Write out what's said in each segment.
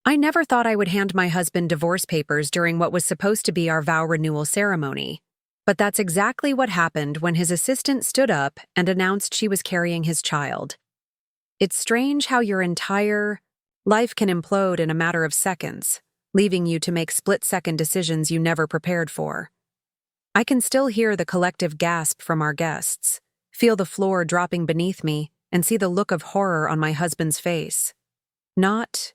I never thought I would hand my husband divorce papers during what was supposed to be our vow renewal ceremony. But that's exactly what happened when his assistant stood up and announced she was carrying his child. It's strange how your entire life can implode in a matter of seconds, leaving you to make split-second decisions you never prepared for. I can still hear the collective gasp from our guests, feel the floor dropping beneath me, and see the look of horror on my husband's face. Not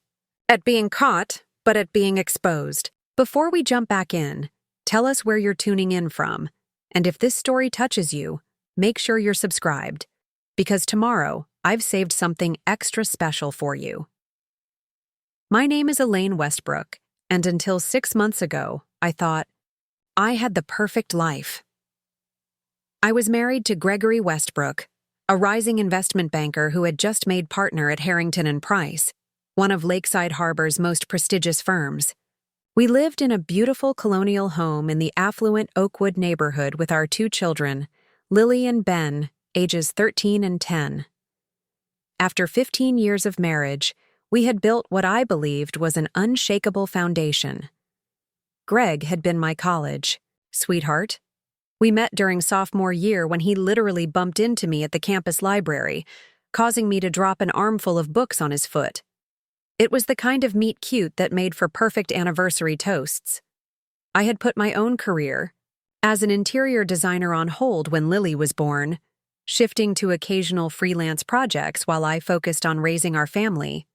at being caught, but at being exposed. Before we jump back in, tell us where you're tuning in from, and if this story touches you, make sure you're subscribed, because tomorrow I've saved something extra special for you. My name is Elaine Westbrook, and until 6 months ago, I thought I had the perfect life. I was married to Gregory Westbrook, a rising investment banker who had just made partner at Harrington Price, one of Lakeside Harbor's most prestigious firms. We lived in a beautiful colonial home in the affluent Oakwood neighborhood with our 2 children, Lily and Ben, ages 13 and 10. After 15 years of marriage, we had built what I believed was an unshakable foundation. Greg had been my college sweetheart. We met during sophomore year when he literally bumped into me at the campus library, causing me to drop an armful of books on his foot. It was the kind of meet cute that made for perfect anniversary toasts. I had put my own career as an interior designer on hold when Lily was born, shifting to occasional freelance projects while I focused on raising our family.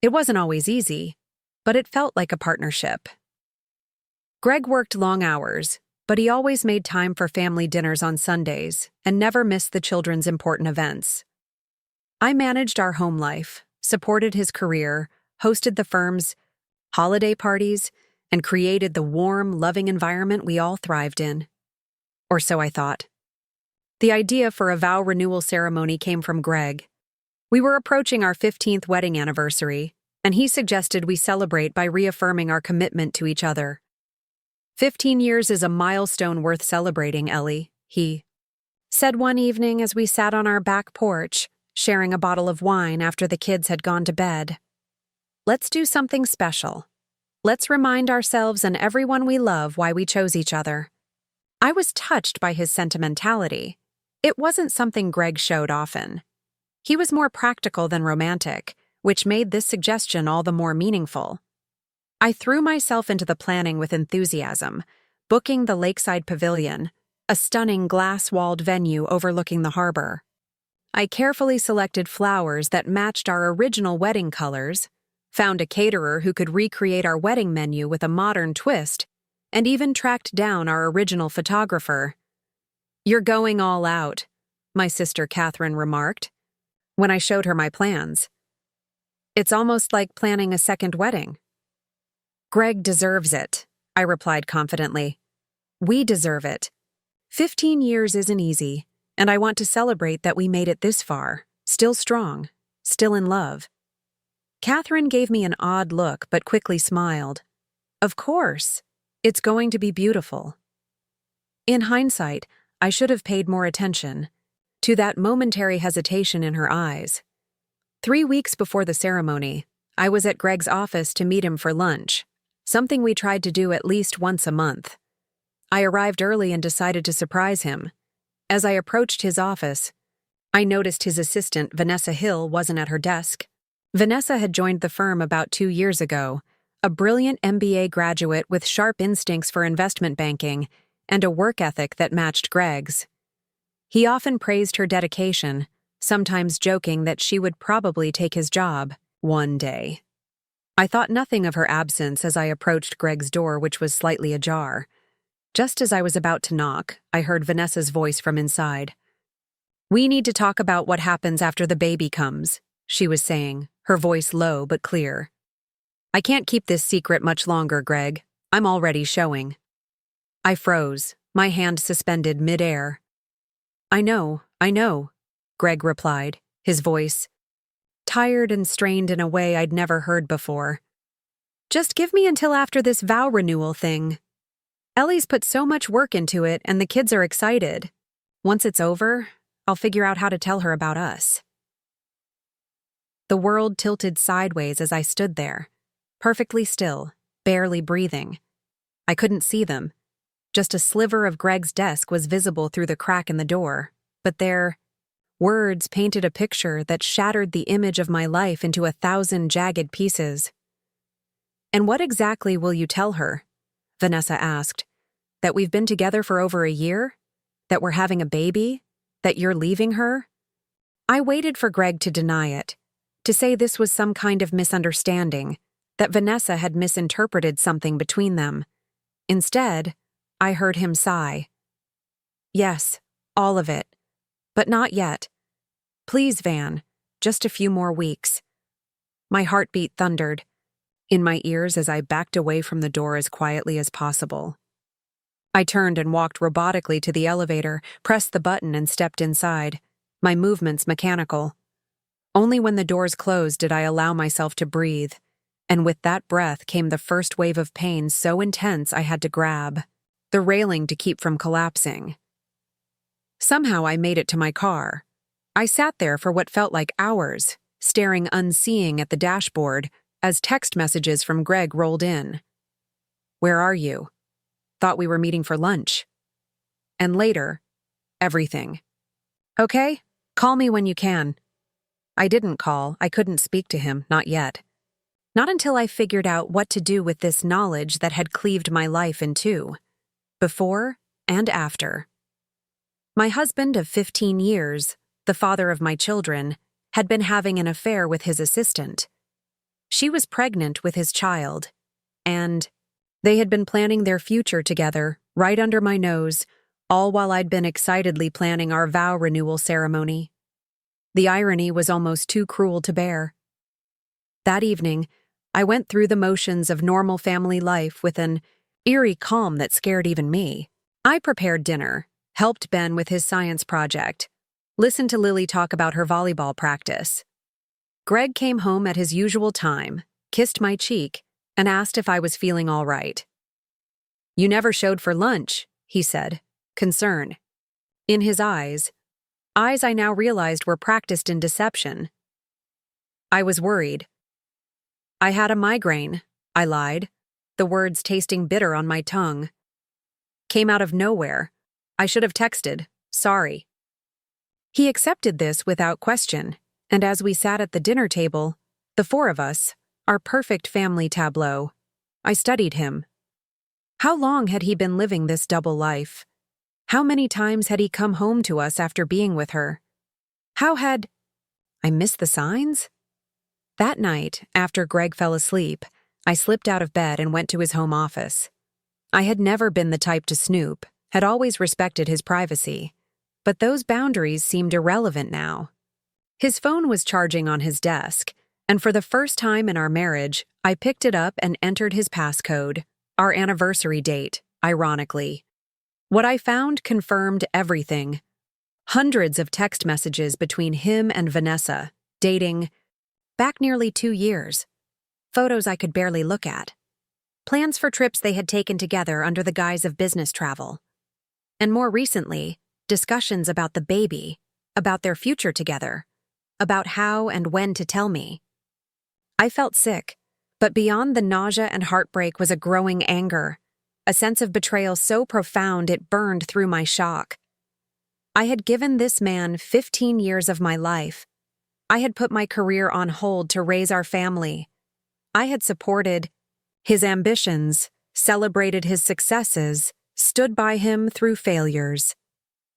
It wasn't always easy, but it felt like a partnership. Greg worked long hours, but he always made time for family dinners on Sundays and never missed the children's important events. I managed our home life, supported his career, hosted the firm's holiday parties, and created the warm, loving environment we all thrived in. Or so I thought. The idea for a vow renewal ceremony came from Greg. We were approaching our 15th wedding anniversary, and he suggested we celebrate by reaffirming our commitment to each other. 15 years is a milestone worth celebrating, Ellie, he said one evening as we sat on our back porch, sharing a bottle of wine after the kids had gone to bed. Let's do something special. Let's remind ourselves and everyone we love why we chose each other. I was touched by his sentimentality. It wasn't something Greg showed often. He was more practical than romantic, which made this suggestion all the more meaningful. I threw myself into the planning with enthusiasm, booking the Lakeside Pavilion, a stunning glass-walled venue overlooking the harbor. I carefully selected flowers that matched our original wedding colors, found a caterer who could recreate our wedding menu with a modern twist, and even tracked down our original photographer. "You're going all out," my sister Catherine remarked, when I showed her my plans. "It's almost like planning a second wedding." "Greg deserves it," I replied confidently. "We deserve it. 15 years isn't easy, and I want to celebrate that we made it this far, still strong, still in love." Catherine gave me an odd look but quickly smiled. "Of course, it's going to be beautiful." In hindsight, I should have paid more attention to that momentary hesitation in her eyes. 3 weeks before the ceremony, I was at Greg's office to meet him for lunch, something we tried to do at least once a month. I arrived early and decided to surprise him. As I approached his office, I noticed his assistant, Vanessa Hill, wasn't at her desk. Vanessa had joined the firm about 2 years ago, a brilliant MBA graduate with sharp instincts for investment banking and a work ethic that matched Greg's. He often praised her dedication, sometimes joking that she would probably take his job one day. I thought nothing of her absence as I approached Greg's door, which was slightly ajar. Just as I was about to knock, I heard Vanessa's voice from inside. "We need to talk about what happens after the baby comes," she was saying, her voice low but clear. "I can't keep this secret much longer, Greg. I'm already showing." I froze, my hand suspended mid-air. I know, Greg replied, his voice tired and strained in a way I'd never heard before. "Just give me until after this vow renewal thing. Ellie's put so much work into it and the kids are excited. Once it's over, I'll figure out how to tell her about us." The world tilted sideways as I stood there, perfectly still, barely breathing. I couldn't see them. Just a sliver of Greg's desk was visible through the crack in the door, but their words painted a picture that shattered the image of my life into 1,000 jagged pieces. "And what exactly will you tell her?" Vanessa asked. "That we've been together for over a year? That we're having a baby? That you're leaving her?" I waited for Greg to deny it, to say this was some kind of misunderstanding, that Vanessa had misinterpreted something between them. Instead, I heard him sigh. "Yes, all of it. But not yet. Please, Van, just a few more weeks." My heartbeat thundered in my ears as I backed away from the door as quietly as possible. I turned and walked robotically to the elevator, pressed the button and stepped inside, my movements mechanical. Only when the doors closed did I allow myself to breathe, and with that breath came the first wave of pain so intense I had to grab the railing to keep from collapsing. Somehow I made it to my car. I sat there for what felt like hours, staring unseeing at the dashboard as text messages from Greg rolled in. "Where are you? Thought we were meeting for lunch." And later, everything. "Okay, call me when you can." I didn't call. I couldn't speak to him, not yet. Not until I figured out what to do with this knowledge that had cleaved my life in two, before and after. My husband of 15 years, the father of my children, had been having an affair with his assistant. She was pregnant with his child, and they had been planning their future together, right under my nose, all while I'd been excitedly planning our vow renewal ceremony. The irony was almost too cruel to bear. That evening, I went through the motions of normal family life with an eerie calm that scared even me. I prepared dinner, helped Ben with his science project, listened to Lily talk about her volleyball practice. Greg came home at his usual time, kissed my cheek, and asked if I was feeling all right. "You never showed for lunch," he said, concern in his eyes I now realized were practiced in deception. I was worried. "I had a migraine," I lied, the words tasting bitter on my tongue. "Came out of nowhere. I should have texted. Sorry." He accepted this without question, and as we sat at the dinner table, the four of us, our perfect family tableau, I studied him. How long had he been living this double life? How many times had he come home to us after being with her? How had I missed the signs? That night, after Greg fell asleep, I slipped out of bed and went to his home office. I had never been the type to snoop, had always respected his privacy, but those boundaries seemed irrelevant now. His phone was charging on his desk, and for the first time in our marriage, I picked it up and entered his passcode, our anniversary date, ironically. What I found confirmed everything. Hundreds of text messages between him and Vanessa, dating back nearly 2 years. Photos I could barely look at. Plans for trips they had taken together under the guise of business travel. And more recently, discussions about the baby, about their future together, about how and when to tell me. I felt sick, but beyond the nausea and heartbreak was a growing anger, a sense of betrayal so profound it burned through my shock. I had given this man 15 years of my life. I had put my career on hold to raise our family. I had supported his ambitions, celebrated his successes, stood by him through failures.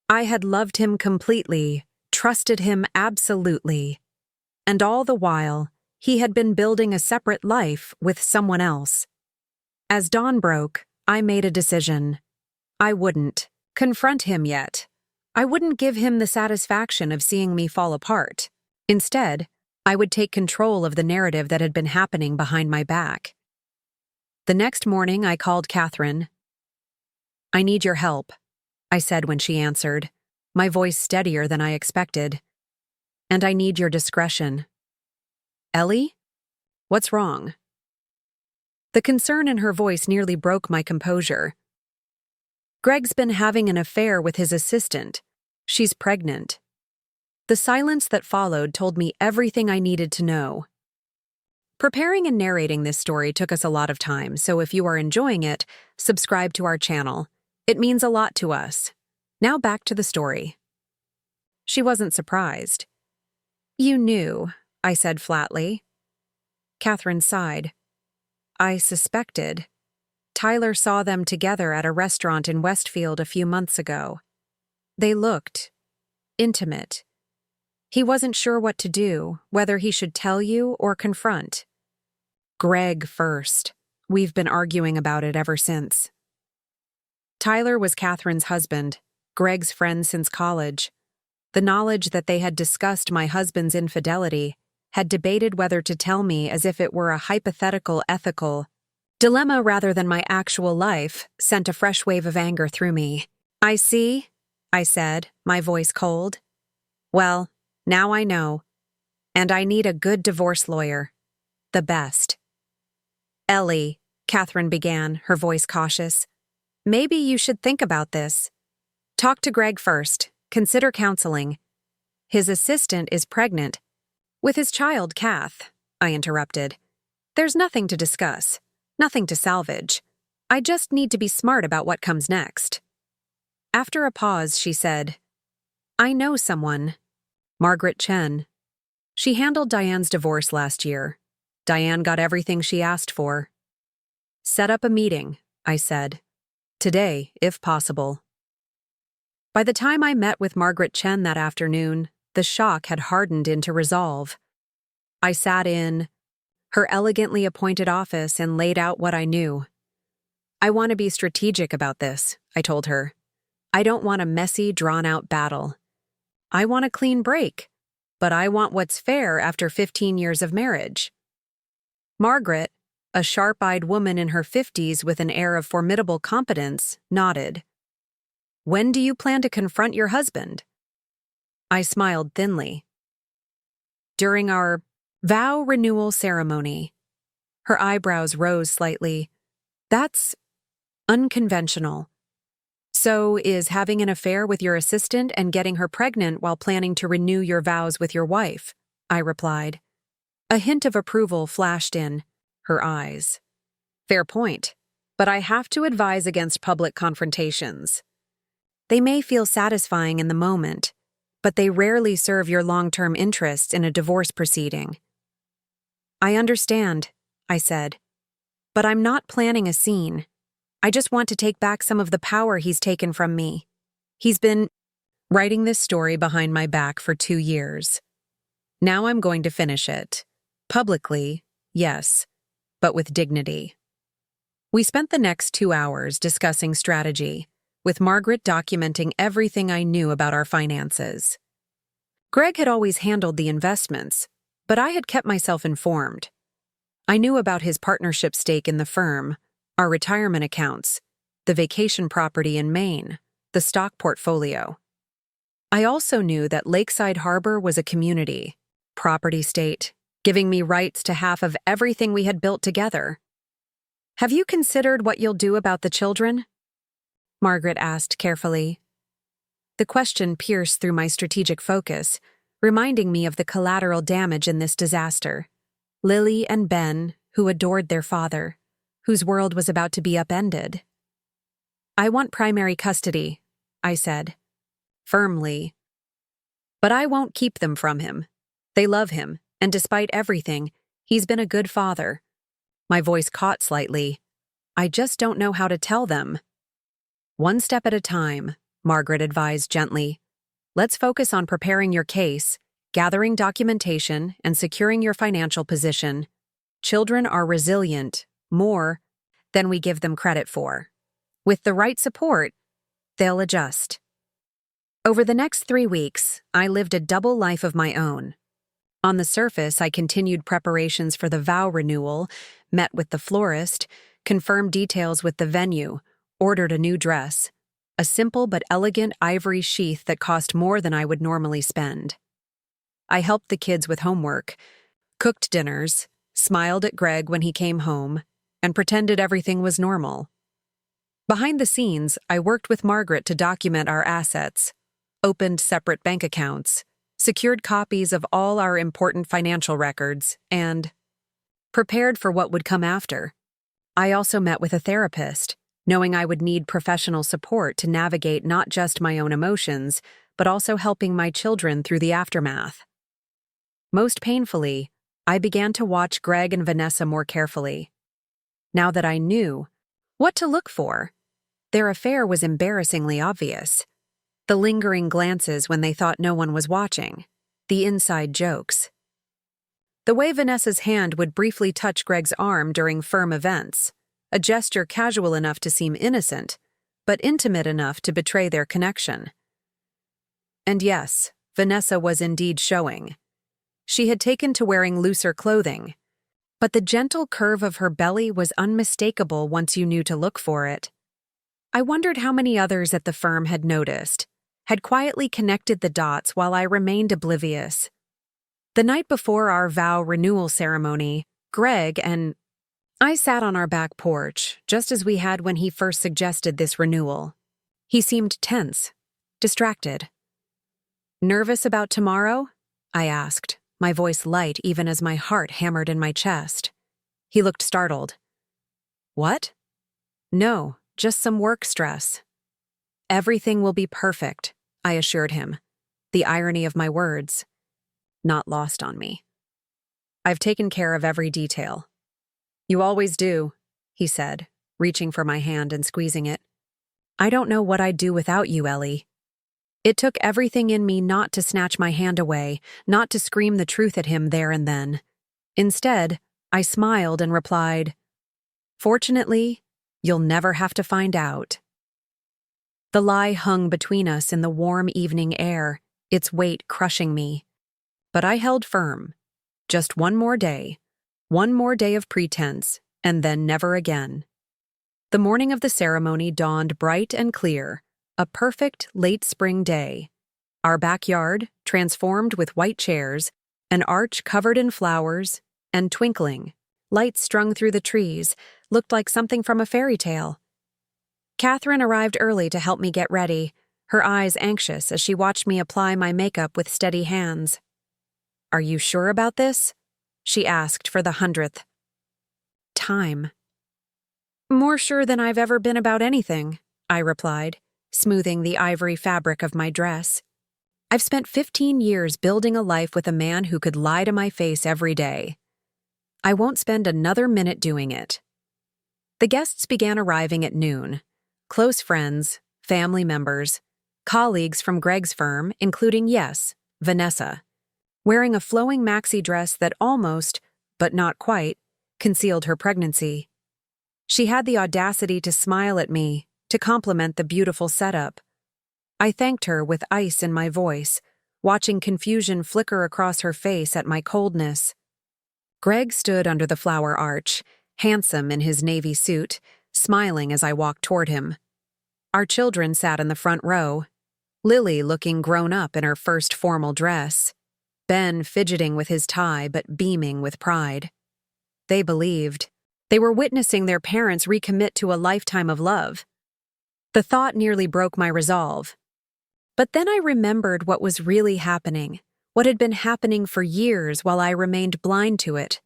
I had loved him completely, trusted him absolutely. And all the while, he had been building a separate life with someone else. As dawn broke, I made a decision. I wouldn't confront him yet. I wouldn't give him the satisfaction of seeing me fall apart. Instead, I would take control of the narrative that had been happening behind my back. The next morning, I called Catherine. "I need your help," I said when she answered, my voice steadier than I expected. "And I need your discretion." "Ellie? What's wrong?" The concern in her voice nearly broke my composure. "Greg's been having an affair with his assistant. She's pregnant." The silence that followed told me everything I needed to know. Preparing and narrating this story took us a lot of time, so if you are enjoying it, subscribe to our channel. It means a lot to us. Now back to the story. She wasn't surprised. "You knew," I said flatly. Catherine sighed. "I suspected. Tyler saw them together at a restaurant in Westfield a few months ago. They looked intimate. He wasn't sure what to do, whether he should tell you or confront. Greg first. We've been arguing about it ever since." Tyler was Catherine's husband, Greg's friend since college. The knowledge that they had discussed my husband's infidelity, had debated whether to tell me as if it were a hypothetical ethical dilemma rather than my actual life, sent a fresh wave of anger through me. "I see," I said, my voice cold. "Well, now I know. And I need a good divorce lawyer. The best." "Ellie," Catherine began, her voice cautious, "maybe you should think about this. Talk to Greg first. Consider counseling. His assistant is pregnant." "With his child, Kath," I interrupted. "There's nothing to discuss, nothing to salvage. I just need to be smart about what comes next." After a pause, she said, "I know someone. Margaret Chen. She handled Diane's divorce last year. Diane got everything she asked for." "Set up a meeting," I said. "Today, if possible." By the time I met with Margaret Chen that afternoon, the shock had hardened into resolve. I sat in her elegantly appointed office and laid out what I knew. "I want to be strategic about this," I told her. "I don't want a messy, drawn-out battle. I want a clean break, but I want what's fair after 15 years of marriage." Margaret, a sharp-eyed woman in her 50s with an air of formidable competence, nodded. "When do you plan to confront your husband?" I smiled thinly. "During our vow renewal ceremony." Her eyebrows rose slightly. "That's unconventional. So is having an affair with your assistant and getting her pregnant while planning to renew your vows with your wife," I replied. A hint of approval flashed in her eyes. "Fair point, but I have to advise against public confrontations. They may feel satisfying in the moment, but they rarely serve your long-term interests in a divorce proceeding." "I understand," I said, "but I'm not planning a scene. I just want to take back some of the power he's taken from me. He's been writing this story behind my back for 2 years. Now I'm going to finish it. Publicly, yes, but with dignity." We spent the next 2 hours discussing strategy, with Margaret documenting everything I knew about our finances. Greg had always handled the investments, but I had kept myself informed. I knew about his partnership stake in the firm, our retirement accounts, the vacation property in Maine, the stock portfolio. I also knew that Lakeside Harbor was a community, property state, giving me rights to half of everything we had built together. "Have you considered what you'll do about the children?" Margaret asked carefully. The question pierced through my strategic focus, reminding me of the collateral damage in this disaster. Lily and Ben, who adored their father, whose world was about to be upended. "I want primary custody," I said, firmly. "But I won't keep them from him. They love him, and despite everything, he's been a good father." My voice caught slightly. "I just don't know how to tell them." "One step at a time," Margaret advised gently. "Let's focus on preparing your case, gathering documentation, and securing your financial position. Children are resilient, more than we give them credit for. With the right support, they'll adjust." Over the next 3 weeks, I lived a double life of my own. On the surface, I continued preparations for the vow renewal, met with the florist, confirmed details with the venue, ordered a new dress, a simple but elegant ivory sheath that cost more than I would normally spend. I helped the kids with homework, cooked dinners, smiled at Greg when he came home, and pretended everything was normal. Behind the scenes, I worked with Margaret to document our assets, opened separate bank accounts, secured copies of all our important financial records, and prepared for what would come after. I also met with a therapist, knowing I would need professional support to navigate not just my own emotions, but also helping my children through the aftermath. Most painfully, I began to watch Greg and Vanessa more carefully. Now that I knew what to look for, their affair was embarrassingly obvious. The lingering glances when they thought no one was watching, the inside jokes. The way Vanessa's hand would briefly touch Greg's arm during firm events, a gesture casual enough to seem innocent, but intimate enough to betray their connection. And yes, Vanessa was indeed showing. She had taken to wearing looser clothing, but the gentle curve of her belly was unmistakable once you knew to look for it. I wondered how many others at the firm had noticed, had quietly connected the dots while I remained oblivious. The night before our vow renewal ceremony, Greg and I sat on our back porch, just as we had when he first suggested this renewal. He seemed tense, distracted. "Nervous about tomorrow?" I asked, my voice light even as my heart hammered in my chest. He looked startled. "What?" "No, just some work stress." "Everything will be perfect," I assured him, the irony of my words not lost on me. "I've taken care of every detail." "You always do," he said, reaching for my hand and squeezing it. "I don't know what I'd do without you, Ellie." It took everything in me not to snatch my hand away, not to scream the truth at him there and then. Instead, I smiled and replied, "Fortunately, you'll never have to find out." The lie hung between us in the warm evening air, its weight crushing me. But I held firm. Just one more day of pretense, and then never again. The morning of the ceremony dawned bright and clear, a perfect late spring day. Our backyard, transformed with white chairs, an arch covered in flowers, and twinkling, lights strung through the trees, looked like something from a fairy tale. Catherine arrived early to help me get ready, her eyes anxious as she watched me apply my makeup with steady hands. "Are you sure about this?" she asked for the 100th time. "More sure than I've ever been about anything," I replied, smoothing the ivory fabric of my dress. "I've spent 15 years building a life with a man who could lie to my face every day. I won't spend another minute doing it." The guests began arriving at noon. Close friends, family members, colleagues from Greg's firm, including, yes, Vanessa, wearing a flowing maxi dress that almost, but not quite, concealed her pregnancy. She had the audacity to smile at me, to compliment the beautiful setup. I thanked her with ice in my voice, watching confusion flicker across her face at my coldness. Greg stood under the flower arch, handsome in his navy suit, smiling as I walked toward him. Our children sat in the front row, Lily looking grown up in her first formal dress, Ben fidgeting with his tie but beaming with pride. They believed. They were witnessing their parents recommit to a lifetime of love. The thought nearly broke my resolve. But then I remembered what was really happening, what had been happening for years while I remained blind to it,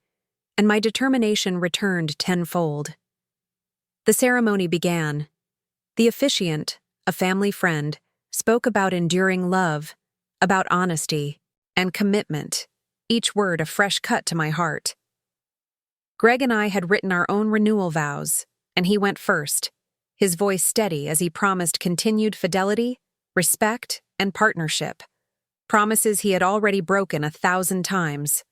and my determination returned tenfold. The ceremony began. The officiant, a family friend, spoke about enduring love, about honesty, and commitment, each word a fresh cut to my heart. Greg and I had written our own renewal vows, and he went first, his voice steady as he promised continued fidelity, respect, and partnership, promises he had already broken 1,000 times.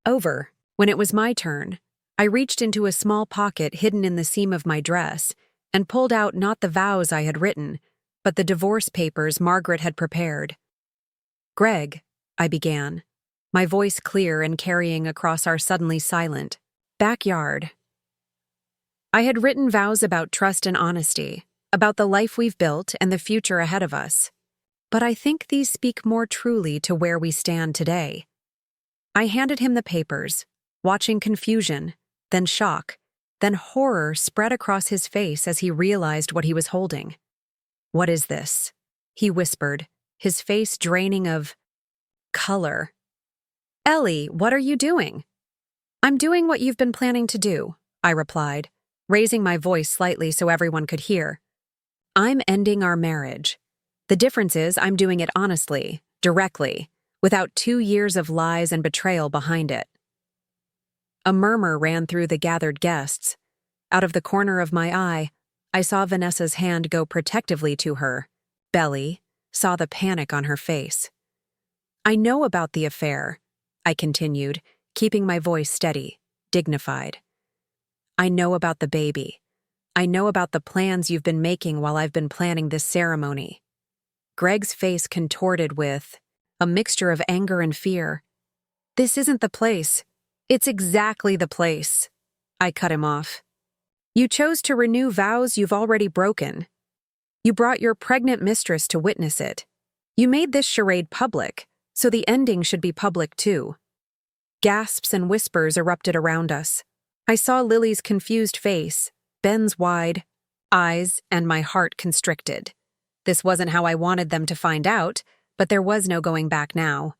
When it was my turn, I reached into a small pocket hidden in the seam of my dress and pulled out not the vows I had written, but the divorce papers Margaret had prepared. "Greg," I began, my voice clear and carrying across our suddenly silent backyard. I had written vows about trust and honesty, about the life we've built and the future ahead of us. But I think these speak more truly to where we stand today. I handed him the papers, watching confusion, then shock, then horror spread across his face as he realized what he was holding. "What is this?" he whispered, his face draining of color. "Ellie, what are you doing?" I'm doing what you've been planning to do, I replied, raising my voice slightly so everyone could hear. I'm ending our marriage. The difference is I'm doing it honestly, directly, without 2 years of lies and betrayal behind it. A murmur ran through the gathered guests. Out of the corner of my eye, I saw Vanessa's hand go protectively to her belly, saw the panic on her face. I know about the affair, I continued, keeping my voice steady, dignified. I know about the baby. I know about the plans you've been making while I've been planning this ceremony. Greg's face contorted with a mixture of anger and fear. This isn't the place. It's exactly the place. I cut him off. You chose to renew vows you've already broken. You brought your pregnant mistress to witness it. You made this charade public, so the ending should be public too. Gasps and whispers erupted around us. I saw Lily's confused face, Ben's wide eyes, and my heart constricted. This wasn't how I wanted them to find out, but there was no going back now.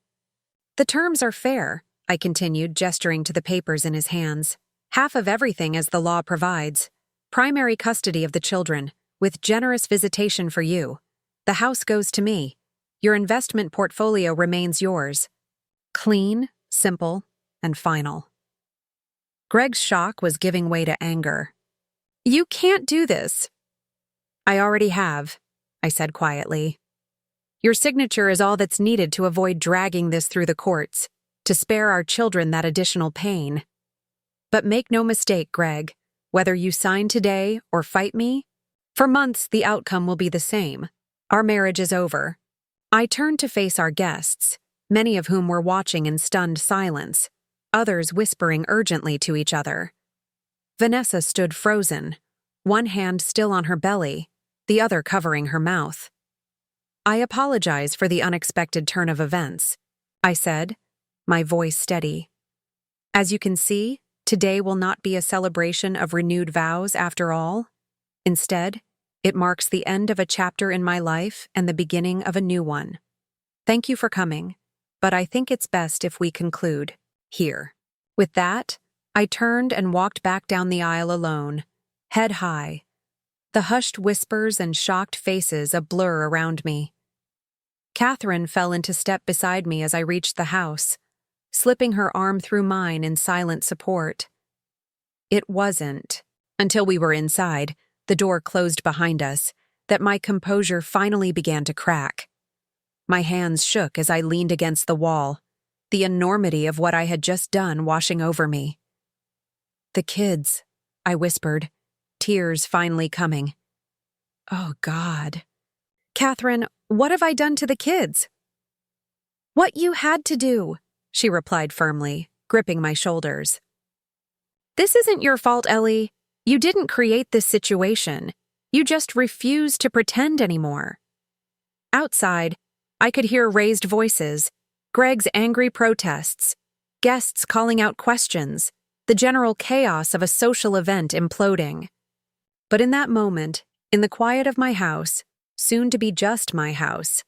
The terms are fair, I continued, gesturing to the papers in his hands. Half of everything as the law provides. Primary custody of the children, with generous visitation for you. The house goes to me. Your investment portfolio remains yours. Clean, simple, and final. Greg's shock was giving way to anger. You can't do this. I already have, I said quietly. Your signature is all that's needed to avoid dragging this through the courts, to spare our children that additional pain. But make no mistake, Greg, whether you sign today or fight me, for months the outcome will be the same. Our marriage is over. I turned to face our guests, many of whom were watching in stunned silence, others whispering urgently to each other. Vanessa stood frozen, one hand still on her belly, the other covering her mouth. I apologize for the unexpected turn of events, I said, my voice steady. As you can see, today will not be a celebration of renewed vows after all. Instead, it marks the end of a chapter in my life and the beginning of a new one. Thank you for coming, but I think it's best if we conclude here. With that, I turned and walked back down the aisle alone, head high, the hushed whispers and shocked faces a blur around me. Catherine fell into step beside me as I reached the house, slipping her arm through mine in silent support. It wasn't, until we were inside, the door closed behind us, that my composure finally began to crack. My hands shook as I leaned against the wall, the enormity of what I had just done washing over me. The kids, I whispered, tears finally coming. Oh, God. Catherine, what have I done to the kids? What you had to do, she replied firmly, gripping my shoulders. This isn't your fault, Ellie. You didn't create this situation. You just refused to pretend anymore. Outside, I could hear raised voices, Greg's angry protests, guests calling out questions, the general chaos of a social event imploding. But in that moment, in the quiet of my house, soon to be just my house,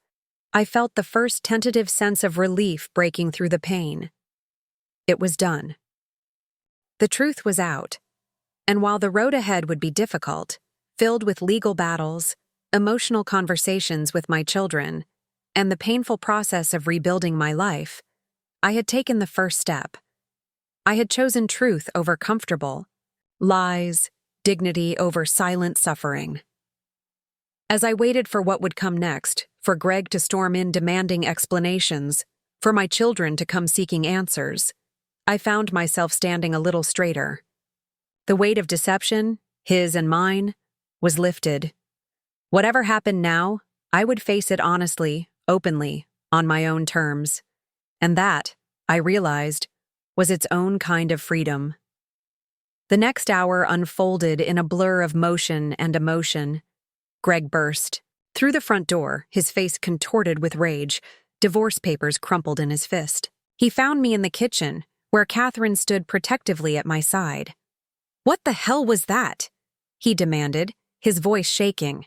I felt the first tentative sense of relief breaking through the pain. It was done. The truth was out, and while the road ahead would be difficult, filled with legal battles, emotional conversations with my children, and the painful process of rebuilding my life, I had taken the first step. I had chosen truth over comfortable, lies, dignity over silent suffering. As I waited for what would come next, for Greg to storm in demanding explanations, for my children to come seeking answers, I found myself standing a little straighter. The weight of deception, his and mine, was lifted. Whatever happened now, I would face it honestly, openly, on my own terms. And that, I realized, was its own kind of freedom. The next hour unfolded in a blur of motion and emotion. Greg burst. Through the front door, his face contorted with rage, divorce papers crumpled in his fist. He found me in the kitchen, where Catherine stood protectively at my side. What the hell was that? He demanded, his voice shaking.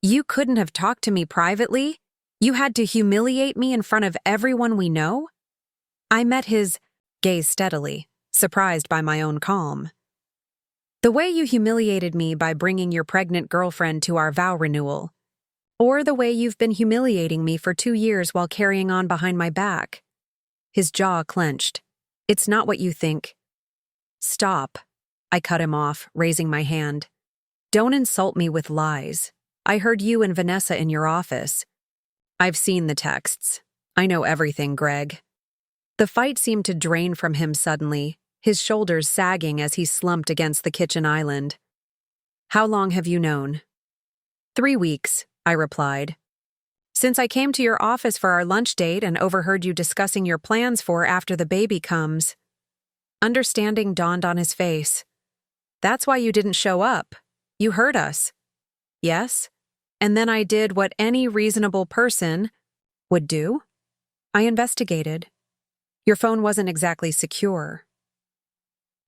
You couldn't have talked to me privately? You had to humiliate me in front of everyone we know? I met his gaze steadily, surprised by my own calm. The way you humiliated me by bringing your pregnant girlfriend to our vow renewal. Or the way you've been humiliating me for 2 years while carrying on behind my back. His jaw clenched. It's not what you think. Stop. I cut him off, raising my hand. Don't insult me with lies. I heard you and Vanessa in your office. I've seen the texts. I know everything, Greg. The fight seemed to drain from him suddenly, his shoulders sagging as he slumped against the kitchen island. How long have you known? 3 weeks, I replied. Since I came to your office for our lunch date and overheard you discussing your plans for after the baby comes. Understanding dawned on his face. That's why you didn't show up. You heard us. Yes? And then I did what any reasonable person would do. I investigated. Your phone wasn't exactly secure.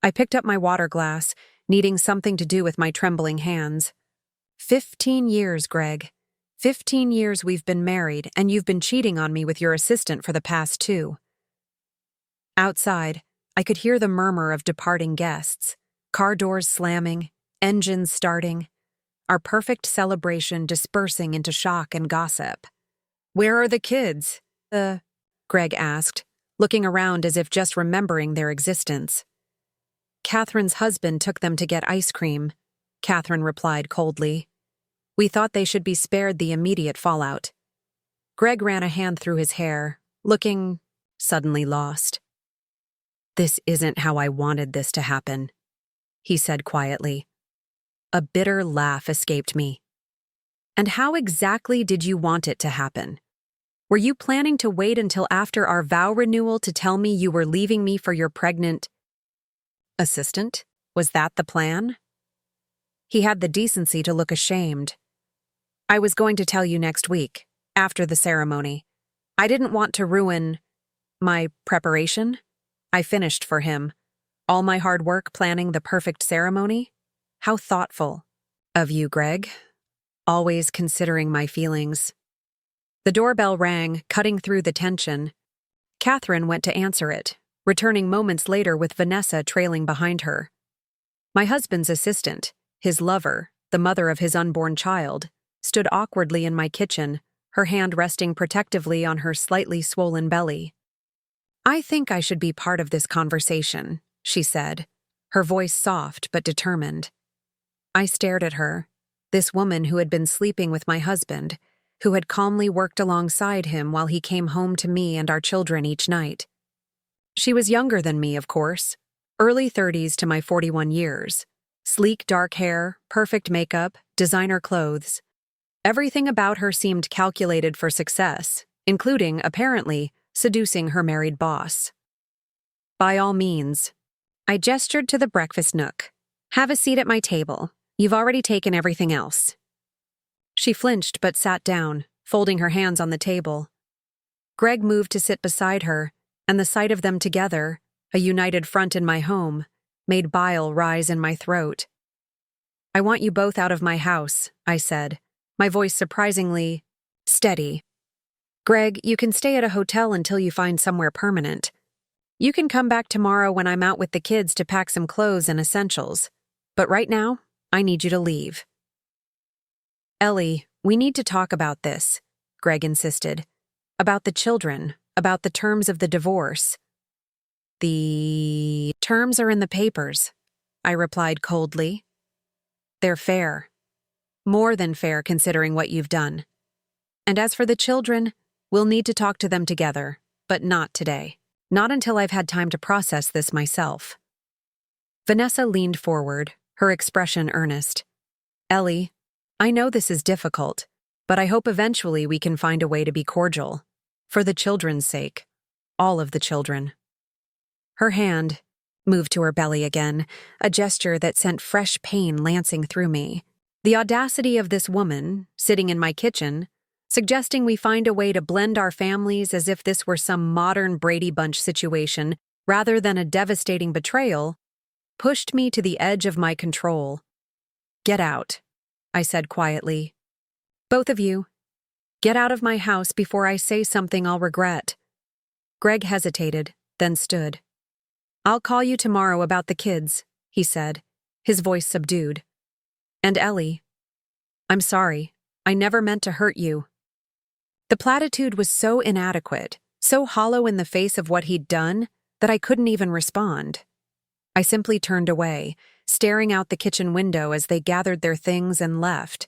I picked up my water glass, needing something to do with my trembling hands. 15 years, Greg. 15 years we've been married, and you've been cheating on me with your assistant for the past 2. Outside, I could hear the murmur of departing guests, car doors slamming, engines starting, our perfect celebration dispersing into shock and gossip. Where are the kids? Greg asked, looking around as if just remembering their existence. Catherine's husband took them to get ice cream, Catherine replied coldly. We thought they should be spared the immediate fallout. Greg ran a hand through his hair, looking suddenly lost. This isn't how I wanted this to happen, he said quietly. A bitter laugh escaped me. And how exactly did you want it to happen? Were you planning to wait until after our vow renewal to tell me you were leaving me for your pregnant assistant? Was that the plan? He had the decency to look ashamed. I was going to tell you next week, after the ceremony. I didn't want to ruin my preparation. I finished for him. All my hard work planning the perfect ceremony. How thoughtful of you, Greg. Always considering my feelings. The doorbell rang, cutting through the tension. Catherine went to answer it, returning moments later with Vanessa trailing behind her. My husband's assistant, his lover, the mother of his unborn child, stood awkwardly in my kitchen, her hand resting protectively on her slightly swollen belly. I think I should be part of this conversation, she said, her voice soft but determined. I stared at her, this woman who had been sleeping with my husband, who had calmly worked alongside him while he came home to me and our children each night. She was younger than me, of course, early 30s to my 41 years. Sleek dark hair, perfect makeup, designer clothes. Everything about her seemed calculated for success, including, apparently, seducing her married boss. By all means. I gestured to the breakfast nook. Have a seat at my table. You've already taken everything else. She flinched but sat down, folding her hands on the table. Greg moved to sit beside her, and the sight of them together, a united front in my home, made bile rise in my throat. I want you both out of my house, I said, my voice surprisingly steady. Greg, you can stay at a hotel until you find somewhere permanent. You can come back tomorrow when I'm out with the kids to pack some clothes and essentials. But right now, I need you to leave. Ellie, we need to talk about this, Greg insisted. About the children, about the terms of the divorce. The terms are in the papers, I replied coldly. They're fair. More than fair considering what you've done. And as for the children, we'll need to talk to them together, but not today. Not until I've had time to process this myself. Vanessa leaned forward, her expression earnest. Ellie, I know this is difficult, but I hope eventually we can find a way to be cordial. For the children's sake. All of the children. Her hand moved to her belly again, a gesture that sent fresh pain lancing through me. The audacity of this woman, sitting in my kitchen, suggesting we find a way to blend our families as if this were some modern Brady Bunch situation rather than a devastating betrayal, pushed me to the edge of my control. Get out, I said quietly. Both of you, get out of my house before I say something I'll regret. Greg hesitated, then stood. I'll call you tomorrow about the kids, he said, his voice subdued. And Ellie. I'm sorry. I never meant to hurt you. The platitude was so inadequate, so hollow in the face of what he'd done, that I couldn't even respond. I simply turned away, staring out the kitchen window as they gathered their things and left.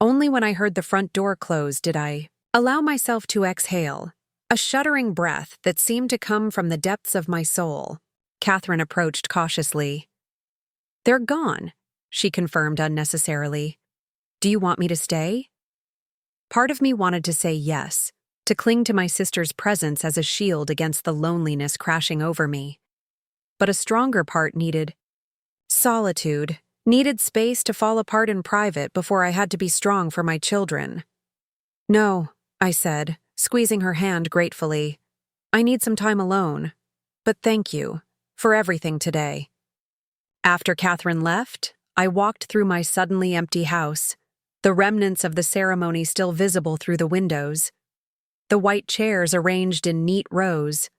Only when I heard the front door close did I allow myself to exhale, a shuddering breath that seemed to come from the depths of my soul. Catherine approached cautiously. They're gone, she confirmed unnecessarily. Do you want me to stay? Part of me wanted to say yes, to cling to my sister's presence as a shield against the loneliness crashing over me. But a stronger part needed solitude, needed space to fall apart in private before I had to be strong for my children. No, I said, squeezing her hand gratefully. I need some time alone, but thank you for everything today. After Catherine left, I walked through my suddenly empty house, the remnants of the ceremony still visible through the windows. The white chairs arranged in neat rows,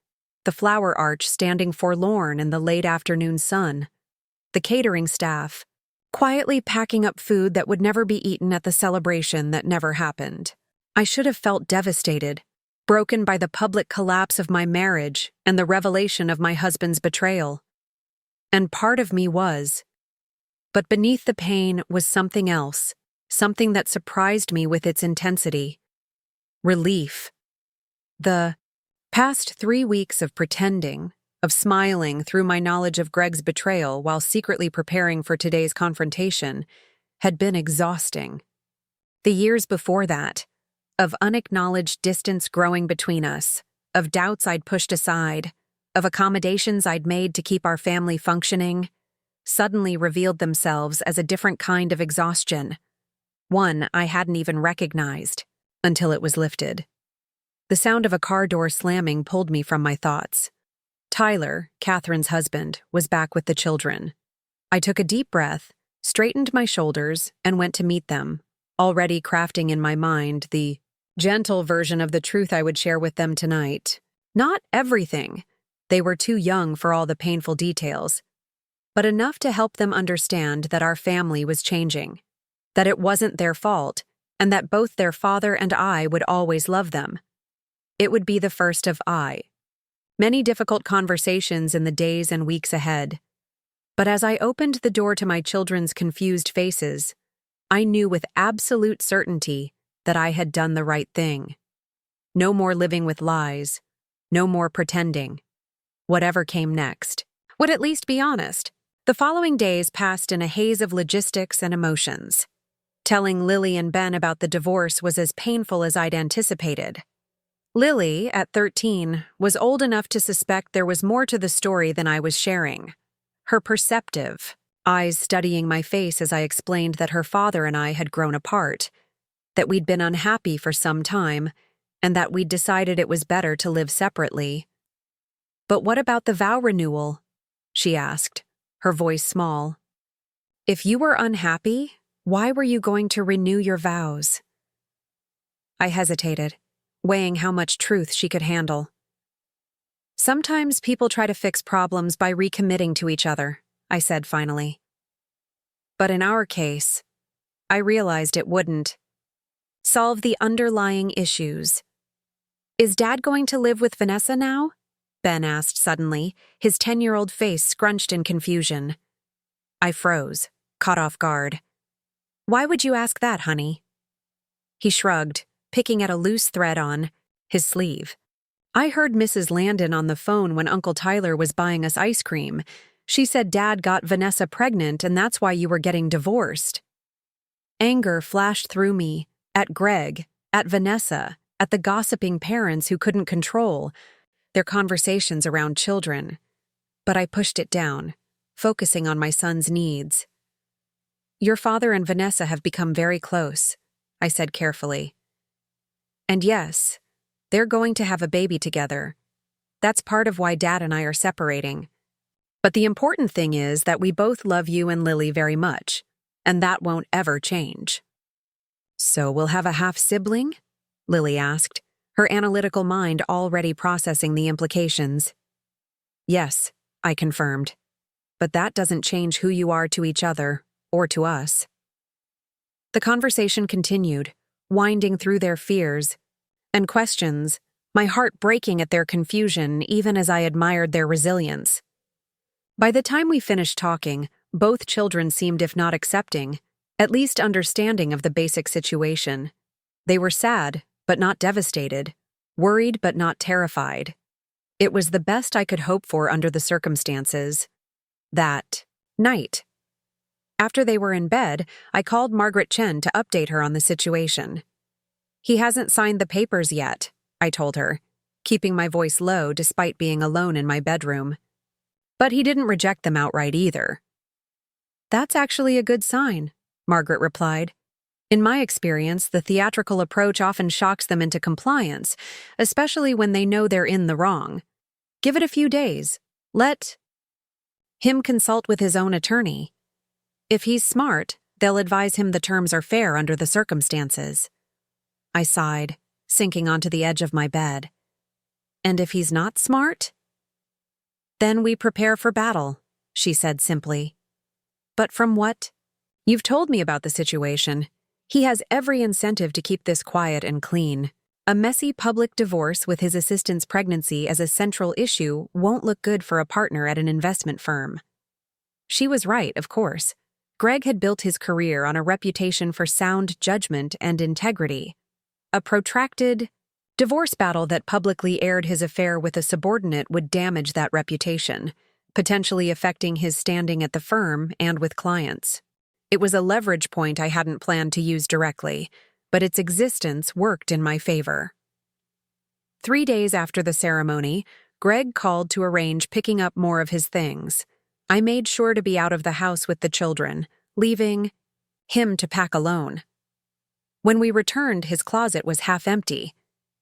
the flower arch standing forlorn in the late afternoon sun, the catering staff, quietly packing up food that would never be eaten at the celebration that never happened. I should have felt devastated, broken by the public collapse of my marriage and the revelation of my husband's betrayal. And part of me was. But beneath the pain was something else, something that surprised me with its intensity. Relief. The past 3 weeks of pretending, of smiling through my knowledge of Greg's betrayal while secretly preparing for today's confrontation, had been exhausting. The years before that, of unacknowledged distance growing between us, of doubts I'd pushed aside, of accommodations I'd made to keep our family functioning, suddenly revealed themselves as a different kind of exhaustion, one I hadn't even recognized until it was lifted. The sound of a car door slamming pulled me from my thoughts. Tyler, Catherine's husband, was back with the children. I took a deep breath, straightened my shoulders, and went to meet them, already crafting in my mind the gentle version of the truth I would share with them tonight. Not everything. They were too young for all the painful details, but enough to help them understand that our family was changing, that it wasn't their fault, and that both their father and I would always love them. It would be the first of many difficult conversations in the days and weeks ahead. But as I opened the door to my children's confused faces, I knew with absolute certainty that I had done the right thing. No more living with lies, no more pretending. Whatever came next would at least be honest. The following days passed in a haze of logistics and emotions. Telling Lily and Ben about the divorce was as painful as I'd anticipated. Lily, at 13, was old enough to suspect there was more to the story than I was sharing. Her perceptive eyes studying my face as I explained that her father and I had grown apart, that we'd been unhappy for some time, and that we'd decided it was better to live separately. But what about the vow renewal? She asked, her voice small. If you were unhappy, why were you going to renew your vows? I hesitated, weighing how much truth she could handle. Sometimes people try to fix problems by recommitting to each other, I said finally. But in our case, I realized it wouldn't. Solve the underlying issues. Is Dad going to live with Vanessa now? Ben asked suddenly, his 10-year-old face scrunched in confusion. I froze, caught off guard. Why would you ask that, honey? He shrugged, picking at a loose thread on his sleeve. I heard Mrs. Landon on the phone when Uncle Tyler was buying us ice cream. She said Dad got Vanessa pregnant and that's why you were getting divorced. Anger flashed through me, at Greg, at Vanessa, at the gossiping parents who couldn't control their conversations around children. But I pushed it down, focusing on my son's needs. Your father and Vanessa have become very close, I said carefully. And yes, they're going to have a baby together. That's part of why Dad and I are separating. But the important thing is that we both love you and Lily very much, and that won't ever change. So we'll have a half-sibling? Lily asked, her analytical mind already processing the implications. Yes, I confirmed. But that doesn't change who you are to each other, or to us. The conversation continued, winding through their fears and questions, my heart breaking at their confusion even as I admired their resilience. By the time we finished talking, both children seemed, if not accepting, at least understanding of the basic situation. They were sad, but not devastated, worried but not terrified. It was the best I could hope for under the circumstances. That night. After they were in bed, I called Margaret Chen to update her on the situation. "He hasn't signed the papers yet," I told her, keeping my voice low despite being alone in my bedroom. "But he didn't reject them outright either." "That's actually a good sign," Margaret replied. "In my experience, the theatrical approach often shocks them into compliance, especially when they know they're in the wrong. Give it a few days. Let him consult with his own attorney. If he's smart, they'll advise him the terms are fair under the circumstances." I sighed, sinking onto the edge of my bed. "And if he's not smart?" "Then we prepare for battle," she said simply. "But from what? You've told me about the situation. He has every incentive to keep this quiet and clean. A messy public divorce with his assistant's pregnancy as a central issue won't look good for a partner at an investment firm." She was right, of course. Greg had built his career on a reputation for sound judgment and integrity. A protracted divorce battle that publicly aired his affair with a subordinate would damage that reputation, potentially affecting his standing at the firm and with clients. It was a leverage point I hadn't planned to use directly, but its existence worked in my favor. 3 days after the ceremony, Greg called to arrange picking up more of his things. I made sure to be out of the house with the children, leaving him to pack alone. When we returned, his closet was half empty,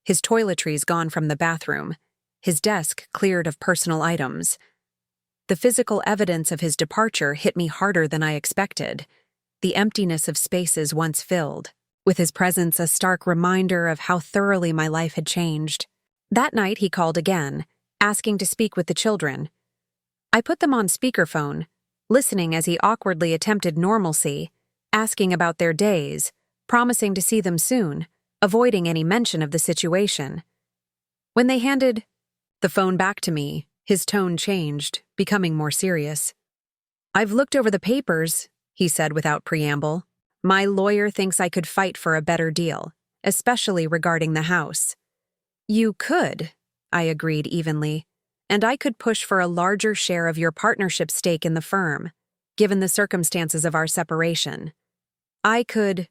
his toiletries gone from the bathroom, his desk cleared of personal items. The physical evidence of his departure hit me harder than I expected, the emptiness of spaces once filled, with his presence a stark reminder of how thoroughly my life had changed. That night he called again, asking to speak with the children. I put them on speakerphone, listening as he awkwardly attempted normalcy, asking about their days, promising to see them soon, avoiding any mention of the situation. When they handed the phone back to me, his tone changed, becoming more serious. "I've looked over the papers," he said without preamble. "My lawyer thinks I could fight for a better deal, especially regarding the house." "You could," I agreed evenly, "and I could push for a larger share of your partnership stake in the firm, given the circumstances of our separation. I could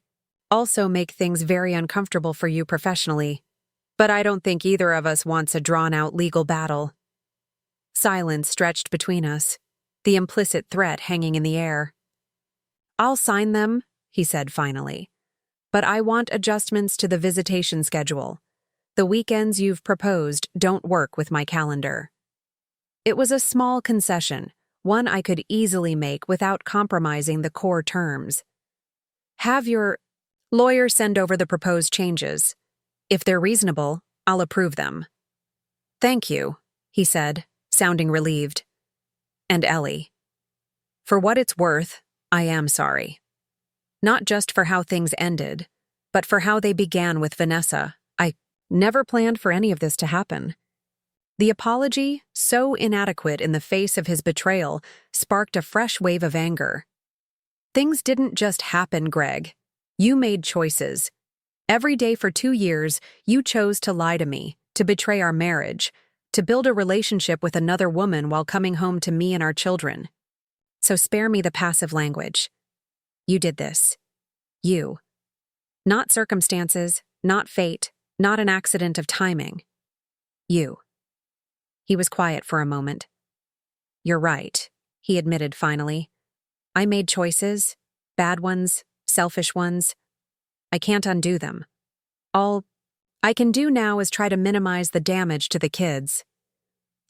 also make things very uncomfortable for you professionally, but I don't think either of us wants a drawn-out legal battle." Silence stretched between us, the implicit threat hanging in the air. "I'll sign them," he said finally, "but I want adjustments to the visitation schedule. The weekends you've proposed don't work with my calendar." It was a small concession, one I could easily make without compromising the core terms. "Have your lawyer send over the proposed changes. If they're reasonable, I'll approve them." "Thank you," he said, sounding relieved. "And Ellie, for what it's worth, I am sorry. Not just for how things ended, but for how they began with Vanessa. I never planned for any of this to happen." The apology, so inadequate in the face of his betrayal, sparked a fresh wave of anger. "Things didn't just happen, Greg. You made choices. Every day for 2 years, you chose to lie to me, to betray our marriage, to build a relationship with another woman while coming home to me and our children. So spare me the passive language. You did this. You. Not circumstances, not fate, not an accident of timing. You." He was quiet for a moment. "You're right," he admitted finally. "I made choices, bad ones, selfish ones. I can't undo them. All I can do now is try to minimize the damage to the kids."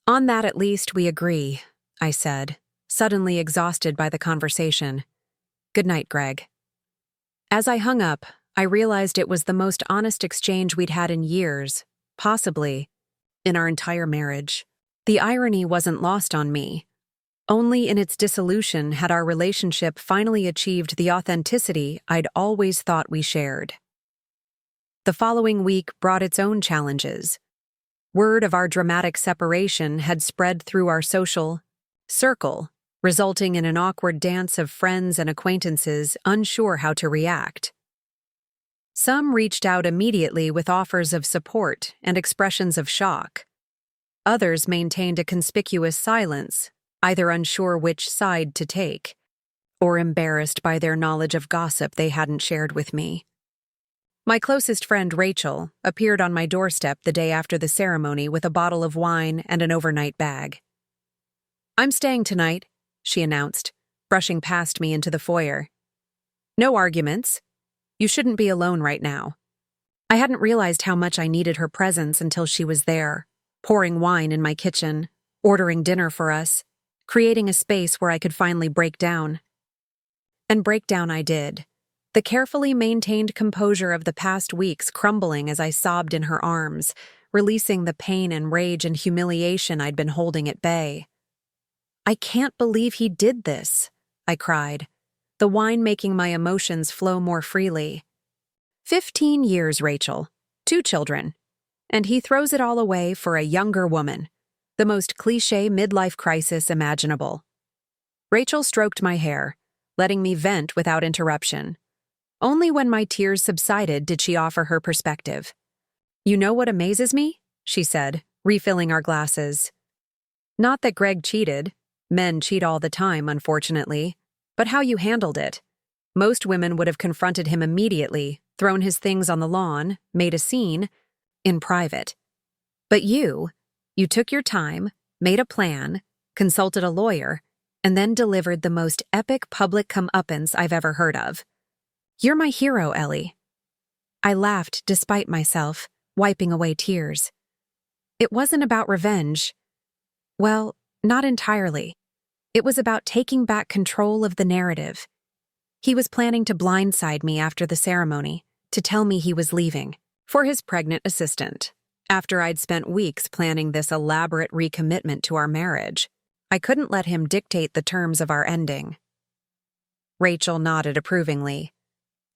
"On that at least we agree," I said, suddenly exhausted by the conversation. "Good night, Greg." As I hung up, I realized it was the most honest exchange we'd had in years, possibly in our entire marriage. The irony wasn't lost on me. Only in its dissolution had our relationship finally achieved the authenticity I'd always thought we shared. The following week brought its own challenges. Word of our dramatic separation had spread through our social circle, resulting in an awkward dance of friends and acquaintances unsure how to react. Some reached out immediately with offers of support and expressions of shock. Others maintained a conspicuous silence, either unsure which side to take, or embarrassed by their knowledge of gossip they hadn't shared with me. My closest friend, Rachel, appeared on my doorstep the day after the ceremony with a bottle of wine and an overnight bag. "I'm staying tonight," she announced, brushing past me into the foyer. "No arguments. You shouldn't be alone right now." I hadn't realized how much I needed her presence until she was there, pouring wine in my kitchen, ordering dinner for us, creating a space where I could finally break down. And break down I did, the carefully maintained composure of the past weeks crumbling as I sobbed in her arms, releasing the pain and rage and humiliation I'd been holding at bay. "I can't believe he did this," I cried, the wine making my emotions flow more freely. 15 years, Rachel. 2 children. And he throws it all away for a younger woman. The most cliché midlife crisis imaginable. Rachel stroked my hair, letting me vent without interruption. Only when my tears subsided did she offer her perspective. "You know what amazes me?" she said, refilling our glasses. "Not that Greg cheated. Men cheat all the time, unfortunately. But how you handled it. Most women would have confronted him immediately, thrown his things on the lawn, made a scene, in private. But you took your time, made a plan, consulted a lawyer, and then delivered the most epic public comeuppance I've ever heard of. You're my hero, Ellie." I laughed despite myself, wiping away tears. It wasn't about revenge. Well, not entirely. It was about taking back control of the narrative. He was planning to blindside me after the ceremony, to tell me he was leaving, for his pregnant assistant. After I'd spent weeks planning this elaborate recommitment to our marriage, I couldn't let him dictate the terms of our ending. Rachel nodded approvingly.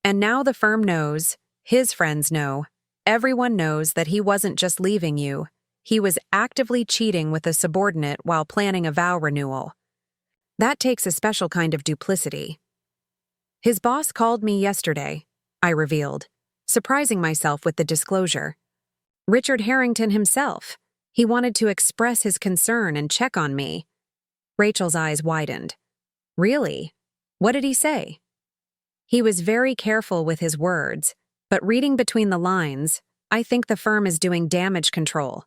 "And now the firm knows, his friends know, everyone knows that he wasn't just leaving you, he was actively cheating with a subordinate while planning a vow renewal. That takes a special kind of duplicity." "His boss called me yesterday," I revealed, surprising myself with the disclosure. "Richard Harrington himself. He wanted to express his concern and check on me." Rachel's eyes widened. "Really? What did he say?" "He was very careful with his words, but reading between the lines, I think the firm is doing damage control.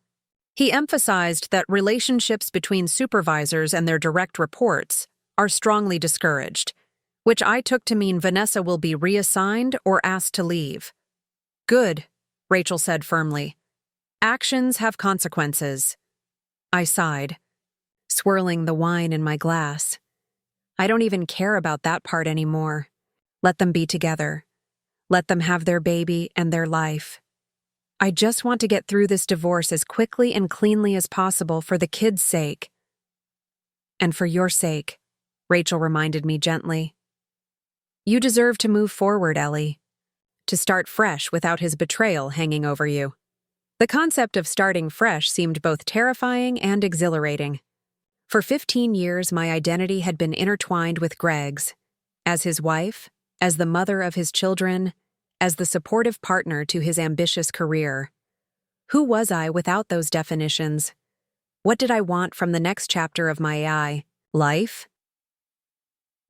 He emphasized that relationships between supervisors and their direct reports are strongly discouraged, which I took to mean Vanessa will be reassigned or asked to leave." "Good," Rachel said firmly. "Actions have consequences." I sighed, swirling the wine in my glass. I don't even care about that part anymore. Let them be together. Let them have their baby and their life. I just want to get through this divorce as quickly and cleanly as possible for the kids' sake. "And for your sake," Rachel reminded me gently. "You deserve to move forward, Ellie. To start fresh without his betrayal hanging over you." The concept of starting fresh seemed both terrifying and exhilarating. For 15 years, my identity had been intertwined with Greg's, as his wife, as the mother of his children, as the supportive partner to his ambitious career. Who was I without those definitions? What did I want from the next chapter of my life?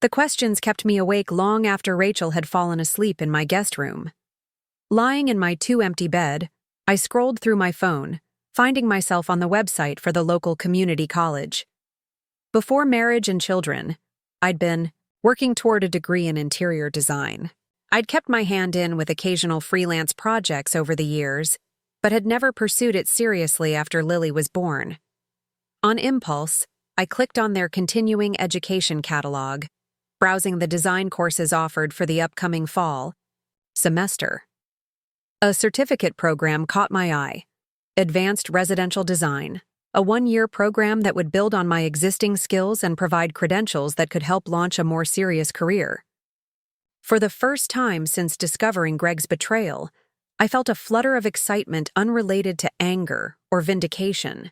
The questions kept me awake long after Rachel had fallen asleep in my guest room. Lying in my too-empty bed, I scrolled through my phone, finding myself on the website for the local community college. Before marriage and children, I'd been working toward a degree in interior design. I'd kept my hand in with occasional freelance projects over the years, but had never pursued it seriously after Lily was born. On impulse, I clicked on their continuing education catalog, browsing the design courses offered for the upcoming fall semester. A certificate program caught my eye, Advanced Residential Design, a 1-year program that would build on my existing skills and provide credentials that could help launch a more serious career. For the first time since discovering Greg's betrayal, I felt a flutter of excitement unrelated to anger or vindication.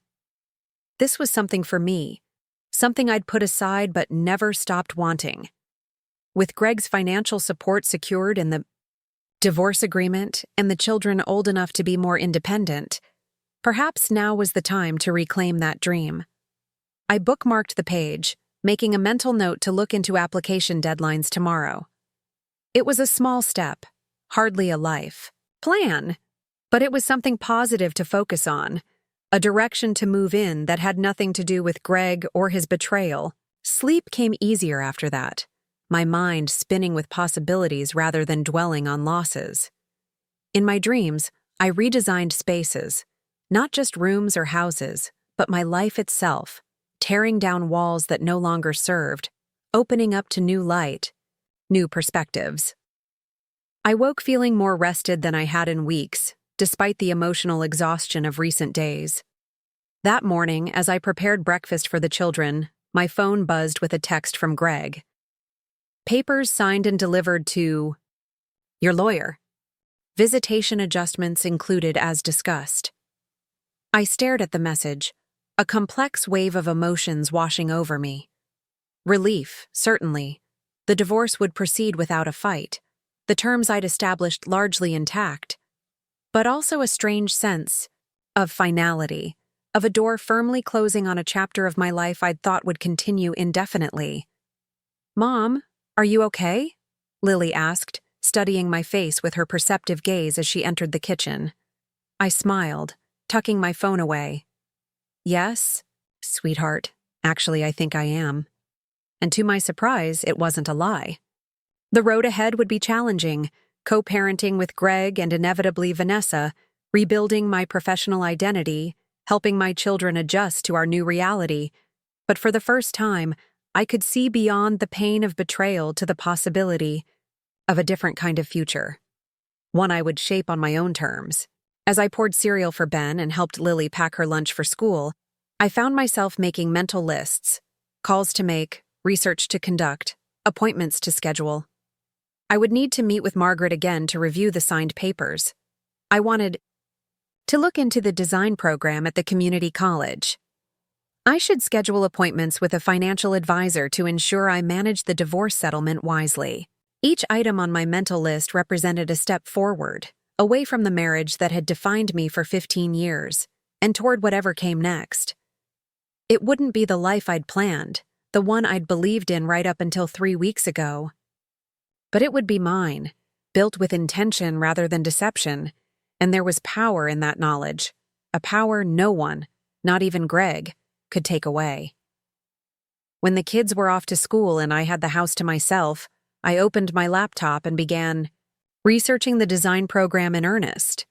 This was something for me, something I'd put aside but never stopped wanting. With Greg's financial support secured in the divorce agreement and the children old enough to be more independent, perhaps now was the time to reclaim that dream. I bookmarked the page, making a mental note to look into application deadlines tomorrow. It was a small step, hardly a life plan, but it was something positive to focus on, a direction to move in that had nothing to do with Greg or his betrayal. Sleep came easier after that, my mind spinning with possibilities rather than dwelling on losses. In my dreams, I redesigned spaces, not just rooms or houses, but my life itself, tearing down walls that no longer served, opening up to new light, new perspectives. I woke feeling more rested than I had in weeks, despite the emotional exhaustion of recent days. That morning, as I prepared breakfast for the children, my phone buzzed with a text from Greg. Papers signed and delivered to your lawyer. Visitation adjustments included as discussed. I stared at the message, a complex wave of emotions washing over me. Relief, certainly. The divorce would proceed without a fight, the terms I'd established largely intact, but also a strange sense of finality, of a door firmly closing on a chapter of my life I'd thought would continue indefinitely. "Mom, are you okay?" Lily asked, studying my face with her perceptive gaze as she entered the kitchen. I smiled, tucking my phone away. "Yes, sweetheart, actually I think I am." And to my surprise, it wasn't a lie. The road ahead would be challenging, co-parenting with Greg and inevitably Vanessa, rebuilding my professional identity, helping my children adjust to our new reality. But for the first time, I could see beyond the pain of betrayal to the possibility of a different kind of future, one I would shape on my own terms. As I poured cereal for Ben and helped Lily pack her lunch for school, I found myself making mental lists, calls to make, research to conduct, appointments to schedule. I would need to meet with Margaret again to review the signed papers. I wanted to look into the design program at the community college. I should schedule appointments with a financial advisor to ensure I manage the divorce settlement wisely. Each item on my mental list represented a step forward, away from the marriage that had defined me for 15 years, and toward whatever came next. It wouldn't be the life I'd planned, the one I'd believed in right up until 3 weeks ago. But it would be mine, built with intention rather than deception, and there was power in that knowledge, a power no one, not even Greg, could take away. When the kids were off to school and I had the house to myself, I opened my laptop and began researching the design program in earnest.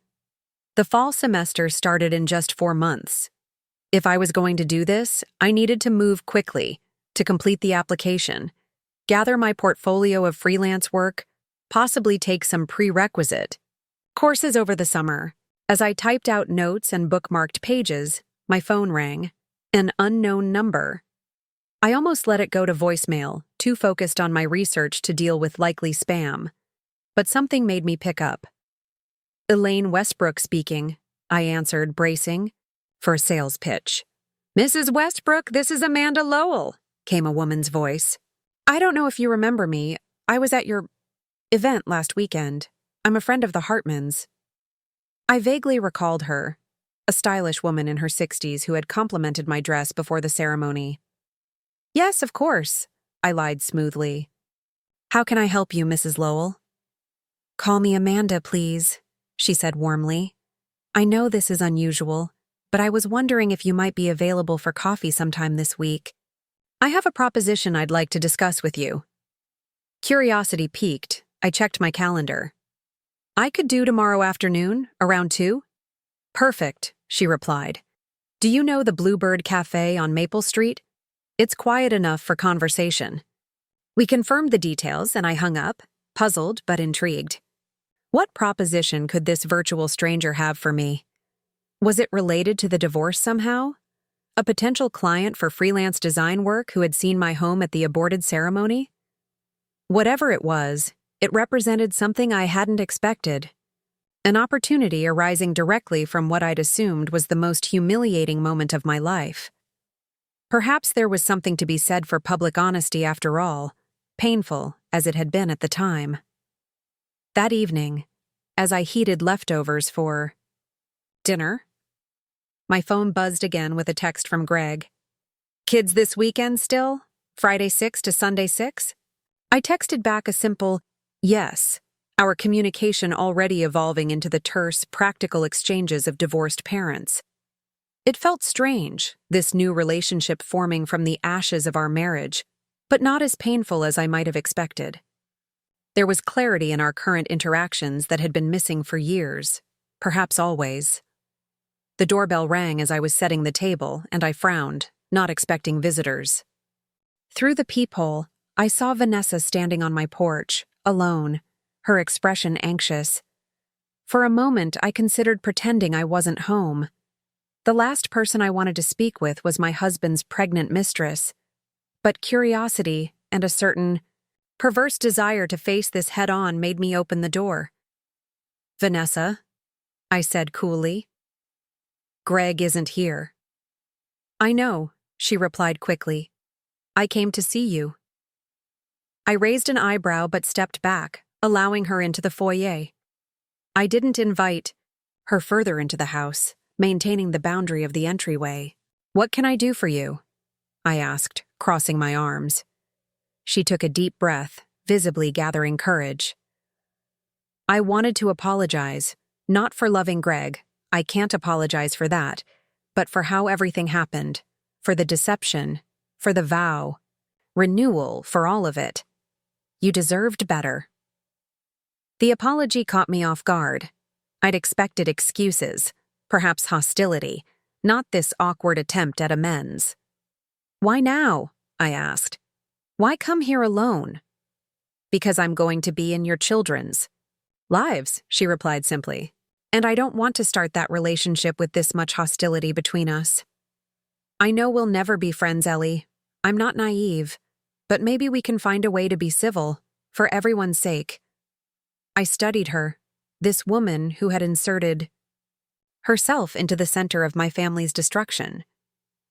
The fall semester started in just 4 months. If I was going to do this, I needed to move quickly, to complete the application, gather my portfolio of freelance work, possibly take some prerequisite courses over the summer. As I typed out notes and bookmarked pages, my phone rang. An unknown number. I almost let it go to voicemail, too focused on my research to deal with likely spam. But something made me pick up. "Elaine Westbrook speaking," I answered, bracing for a sales pitch. "Mrs. Westbrook, this is Amanda Lowell," came a woman's voice. "I don't know if you remember me. I was at your event last weekend. I'm a friend of the Hartmans." I vaguely recalled her, a stylish woman in her 60s who had complimented my dress before the ceremony. "Yes, of course," I lied smoothly. "How can I help you, Mrs. Lowell?" "Call me Amanda, please," she said warmly. "I know this is unusual, but I was wondering if you might be available for coffee sometime this week. I have a proposition I'd like to discuss with you." Curiosity piqued, I checked my calendar. "I could do tomorrow afternoon, around 2? "Perfect," she replied. "Do you know the Bluebird Cafe on Maple Street? It's quiet enough for conversation." We confirmed the details and I hung up, puzzled but intrigued. What proposition could this virtual stranger have for me? Was it related to the divorce somehow? A potential client for freelance design work who had seen my home at the aborted ceremony? Whatever it was, it represented something I hadn't expected. An opportunity arising directly from what I'd assumed was the most humiliating moment of my life. Perhaps there was something to be said for public honesty after all, painful as it had been at the time. That evening, as I heated leftovers for dinner, my phone buzzed again with a text from Greg. "Kids this weekend still? Friday 6 to Sunday 6? I texted back a simple, "Yes," our communication already evolving into the terse, practical exchanges of divorced parents. It felt strange, this new relationship forming from the ashes of our marriage, but not as painful as I might have expected. There was clarity in our current interactions that had been missing for years, perhaps always. The doorbell rang as I was setting the table, and I frowned, not expecting visitors. Through the peephole, I saw Vanessa standing on my porch, alone, her expression anxious. For a moment, I considered pretending I wasn't home. The last person I wanted to speak with was my husband's pregnant mistress, but curiosity and a certain perverse desire to face this head-on made me open the door. "Vanessa," I said coolly. "Greg isn't here." "I know," she replied quickly. "I came to see you." I raised an eyebrow but stepped back, allowing her into the foyer. I didn't invite her further into the house, maintaining the boundary of the entryway. "What can I do for you?" I asked, crossing my arms. She took a deep breath, visibly gathering courage. "I wanted to apologize, not for loving Greg, I can't apologize for that, but for how everything happened, for the deception, for the vow, renewal, for all of it. You deserved better." The apology caught me off guard. I'd expected excuses, perhaps hostility, not this awkward attempt at amends. "Why now?" I asked. "Why come here alone?" "Because I'm going to be in your children's lives," she replied simply. "And I don't want to start that relationship with this much hostility between us. I know we'll never be friends, Ellie. I'm not naive. But maybe we can find a way to be civil, for everyone's sake." I studied her, this woman who had inserted herself into the center of my family's destruction.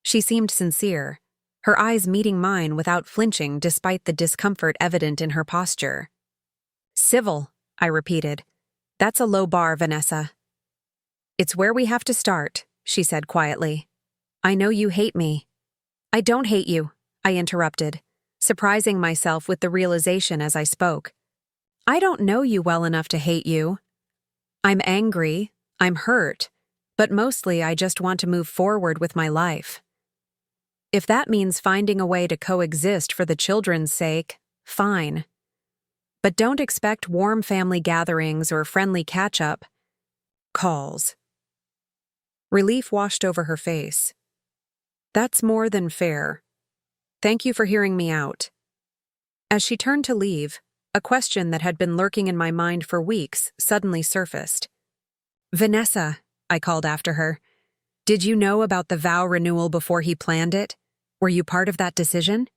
She seemed sincere, her eyes meeting mine without flinching despite the discomfort evident in her posture. "Civil," I repeated. "That's a low bar, Vanessa." "It's where we have to start," she said quietly. "I know you hate me." "I don't hate you," I interrupted, surprising myself with the realization as I spoke. "I don't know you well enough to hate you. I'm angry, I'm hurt, but mostly I just want to move forward with my life. If that means finding a way to coexist for the children's sake, fine. But don't expect warm family gatherings or friendly catch-up calls." Relief washed over her face. "That's more than fair. Thank you for hearing me out." As she turned to leave, a question that had been lurking in my mind for weeks suddenly surfaced. "Vanessa," I called after her, "did you know about the vow renewal before he planned it? Were you part of that decision?"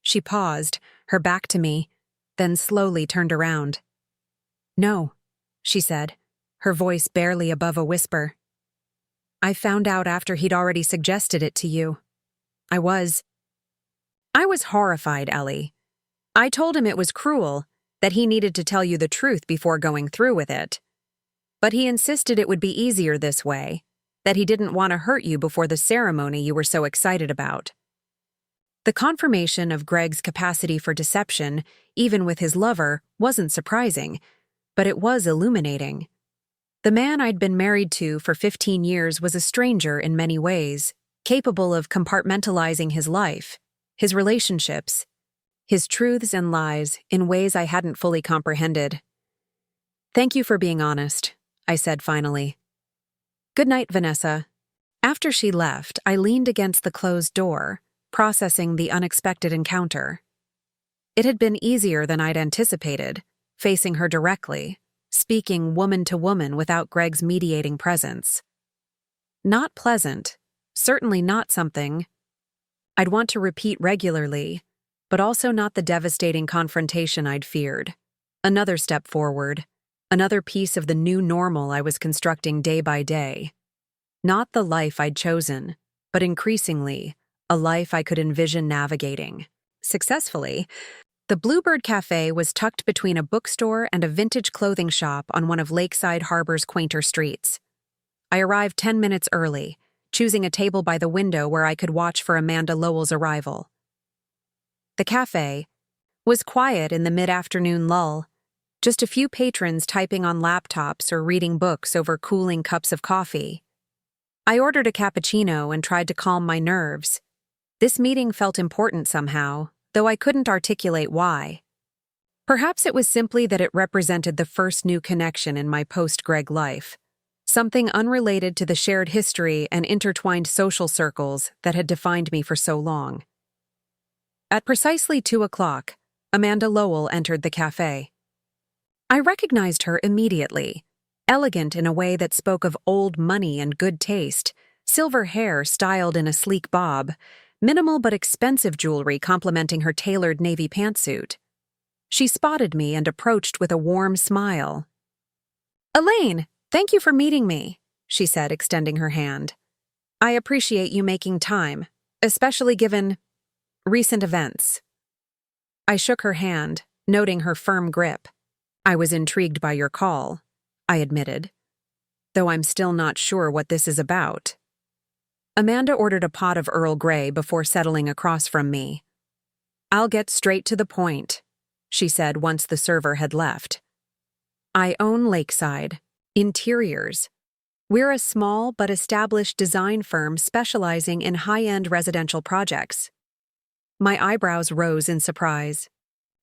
She paused, her back to me, then slowly turned around. "No," she said, her voice barely above a whisper. "I found out after he'd already suggested it to you. I was horrified, Ellie. I told him it was cruel, that he needed to tell you the truth before going through with it. But he insisted it would be easier this way, that he didn't want to hurt you before the ceremony you were so excited about." The confirmation of Greg's capacity for deception, even with his lover, wasn't surprising, but it was illuminating. The man I'd been married to for 15 years was a stranger in many ways, capable of compartmentalizing his life, his relationships, his truths and lies in ways I hadn't fully comprehended. "Thank you for being honest," I said finally. "Good night, Vanessa." After she left, I leaned against the closed door, processing the unexpected encounter. It had been easier than I'd anticipated, facing her directly, speaking woman to woman without Greg's mediating presence. Not pleasant, Certainly not something I'd want to repeat regularly, but also not the devastating confrontation I'd feared. Another step forward, another piece of the new normal I was constructing day by day. Not the life I'd chosen, but increasingly, a life I could envision navigating. Successfully, the Bluebird Cafe was tucked between a bookstore and a vintage clothing shop on one of Lakeside Harbor's quainter streets. I arrived 10 minutes early, choosing a table by the window where I could watch for Amanda Lowell's arrival. The cafe was quiet in the mid-afternoon lull, just a few patrons typing on laptops or reading books over cooling cups of coffee. I ordered a cappuccino and tried to calm my nerves. This meeting felt important somehow, though I couldn't articulate why. Perhaps it was simply that it represented the first new connection in my post-Greg life, something unrelated to the shared history and intertwined social circles that had defined me for so long. At precisely 2 o'clock, Amanda Lowell entered the cafe. I recognized her immediately, elegant in a way that spoke of old money and good taste, silver hair styled in a sleek bob, minimal but expensive jewelry complementing her tailored navy pantsuit. She spotted me and approached with a warm smile. "Elaine, thank you for meeting me," she said, extending her hand. "I appreciate you making time, especially given recent events." I shook her hand, noting her firm grip. "I was intrigued by your call," I admitted, "though I'm still not sure what this is about." Amanda ordered a pot of Earl Grey before settling across from me. "I'll get straight to the point," she said once the server had left. "I own Lakeside Interiors. We're a small but established design firm specializing in high-end residential projects." My eyebrows rose in surprise.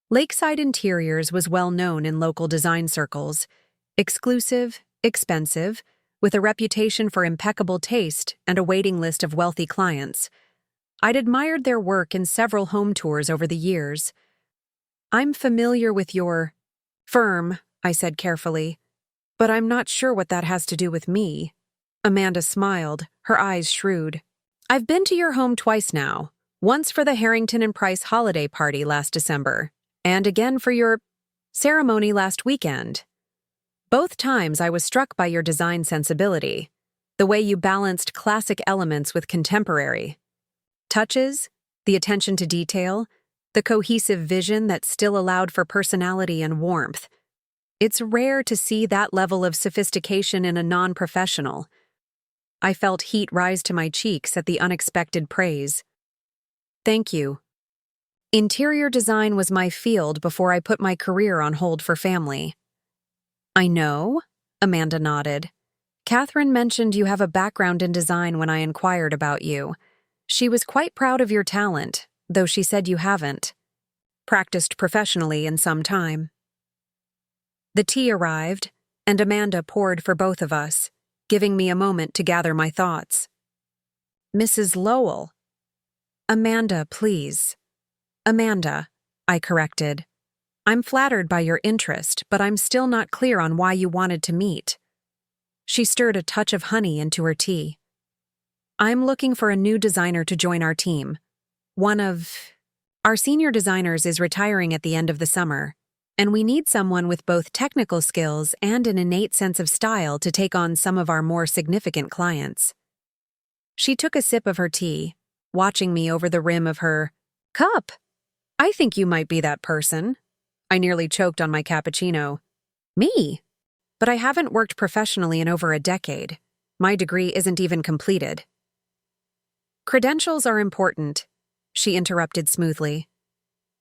Lakeside Interiors was well known in local design circles, exclusive, expensive, with a reputation for impeccable taste and a waiting list of wealthy clients. I'd admired their work in several home tours over the years. "I'm familiar with your firm," I said carefully, "but I'm not sure what that has to do with me." Amanda smiled, her eyes shrewd. "I've been to your home twice now, once for the Harrington Price holiday party last December, and again for your ceremony last weekend. Both times I was struck by your design sensibility, the way you balanced classic elements with contemporary touches, the attention to detail, the cohesive vision that still allowed for personality and warmth. It's rare to see that level of sophistication in a non-professional." I felt heat rise to my cheeks at the unexpected praise. "Thank you. Interior design was my field before I put my career on hold for family." "I know," Amanda nodded. "Catherine mentioned you have a background in design when I inquired about you. She was quite proud of your talent, though she said you haven't practiced professionally in some time." The tea arrived, and Amanda poured for both of us, giving me a moment to gather my thoughts. "Mrs. Lowell." "Amanda, please." "Amanda," I corrected. "I'm flattered by your interest, but I'm still not clear on why you wanted to meet." She stirred a touch of honey into her tea. "I'm looking for a new designer to join our team. One of our senior designers is retiring at the end of the summer, and we need someone with both technical skills and an innate sense of style to take on some of our more significant clients." She took a sip of her tea, watching me over the rim of her cup. "I think you might be that person." I nearly choked on my cappuccino. "Me? But I haven't worked professionally in over a decade. My degree isn't even completed." "Credentials are important," she interrupted smoothly.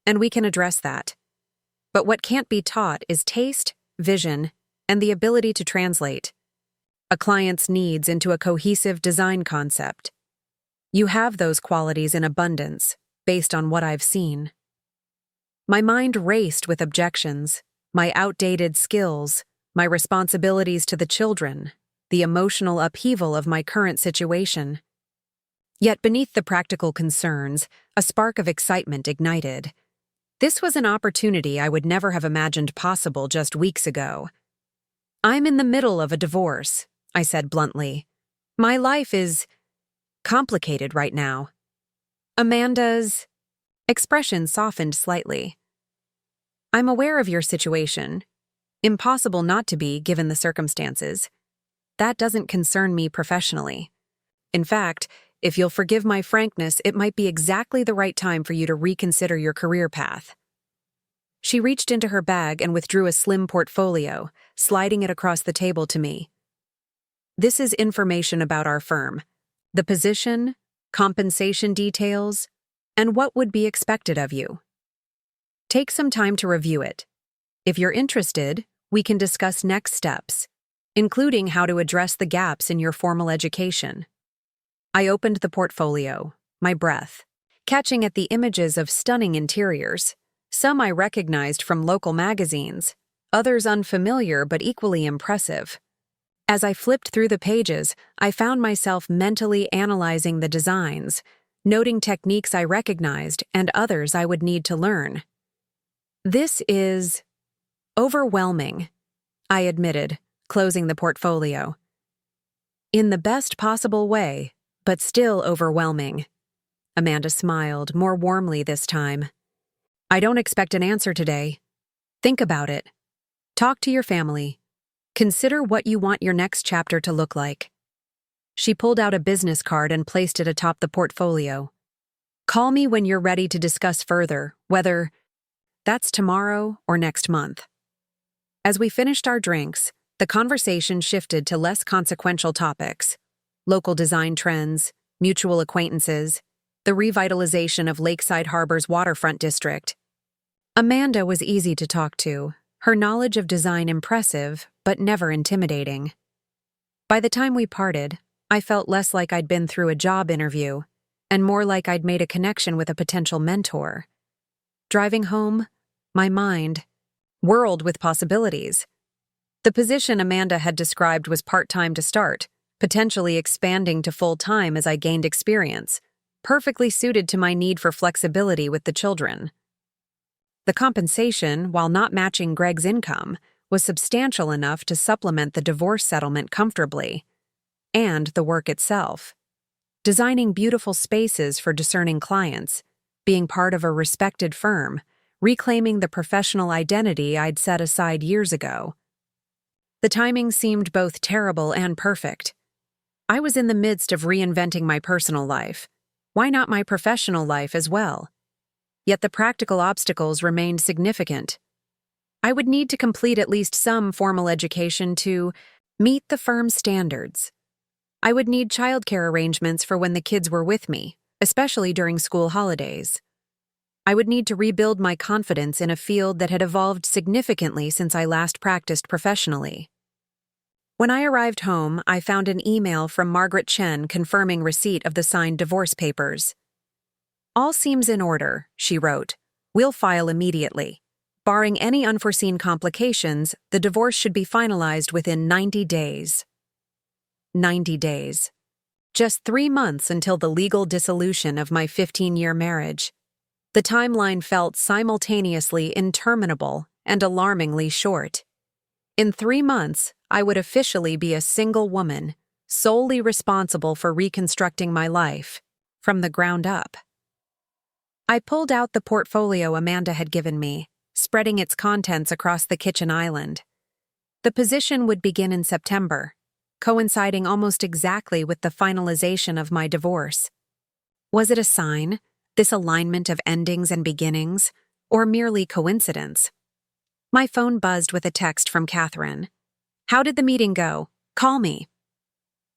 "And we can address that. But what can't be taught is taste, vision, and the ability to translate a client's needs into a cohesive design concept. You have those qualities in abundance, based on what I've seen." My mind raced with objections, my outdated skills, my responsibilities to the children, the emotional upheaval of my current situation. Yet beneath the practical concerns, a spark of excitement ignited. This was an opportunity I would never have imagined possible just weeks ago. "I'm in the middle of a divorce," I said bluntly. "My life is complicated right now. Amanda's expression softened slightly. I'm aware of your situation. Impossible not to be, given the circumstances. That doesn't concern me professionally. In fact, if you'll forgive my frankness, it might be exactly the right time for you to reconsider your career path. She reached into her bag and withdrew a slim portfolio, sliding it across the table to me. This is information about our firm. The position, compensation details, and what would be expected of you. Take some time to review it. If you're interested, we can discuss next steps, including how to address the gaps in your formal education. I opened the portfolio, my breath, catching at the images of stunning interiors. Some I recognized from local magazines, others unfamiliar but equally impressive. As I flipped through the pages, I found myself mentally analyzing the designs, noting techniques I recognized and others I would need to learn. This is overwhelming, I admitted, closing the portfolio. In the best possible way, but still overwhelming. Amanda smiled, more warmly this time. I don't expect an answer today. Think about it. Talk to your family. Consider what you want your next chapter to look like. She pulled out a business card and placed it atop the portfolio. Call me when you're ready to discuss further, whether that's tomorrow or next month. As we finished our drinks, the conversation shifted to less consequential topics: local design trends, mutual acquaintances, the revitalization of Lakeside Harbor's waterfront district. Amanda was easy to talk to, her knowledge of design impressive, but never intimidating. By the time we parted, I felt less like I'd been through a job interview, and more like I'd made a connection with a potential mentor. Driving home, my mind whirled with possibilities. The position Amanda had described was part-time to start, potentially expanding to full-time as I gained experience, perfectly suited to my need for flexibility with the children. The compensation, while not matching Greg's income, was substantial enough to supplement the divorce settlement comfortably, and the work itself. Designing beautiful spaces for discerning clients, being part of a respected firm, reclaiming the professional identity I'd set aside years ago. The timing seemed both terrible and perfect. I was in the midst of reinventing my personal life. Why not my professional life as well? Yet the practical obstacles remained significant. I would need to complete at least some formal education to meet the firm's standards. I would need childcare arrangements for when the kids were with me, especially during school holidays. I would need to rebuild my confidence in a field that had evolved significantly since I last practiced professionally. When I arrived home, I found an email from Margaret Chen confirming receipt of the signed divorce papers. All seems in order, she wrote. We'll file immediately. Barring any unforeseen complications, the divorce should be finalized within 90 days. 90 days. Just 3 months until the legal dissolution of my 15-year marriage. The timeline felt simultaneously interminable and alarmingly short. In 3 months, I would officially be a single woman, solely responsible for reconstructing my life, from the ground up. I pulled out the portfolio Amanda had given me, spreading its contents across the kitchen island. The position would begin in September, coinciding almost exactly with the finalization of my divorce. Was it a sign, this alignment of endings and beginnings, or merely coincidence? My phone buzzed with a text from Catherine. How did the meeting go? Call me.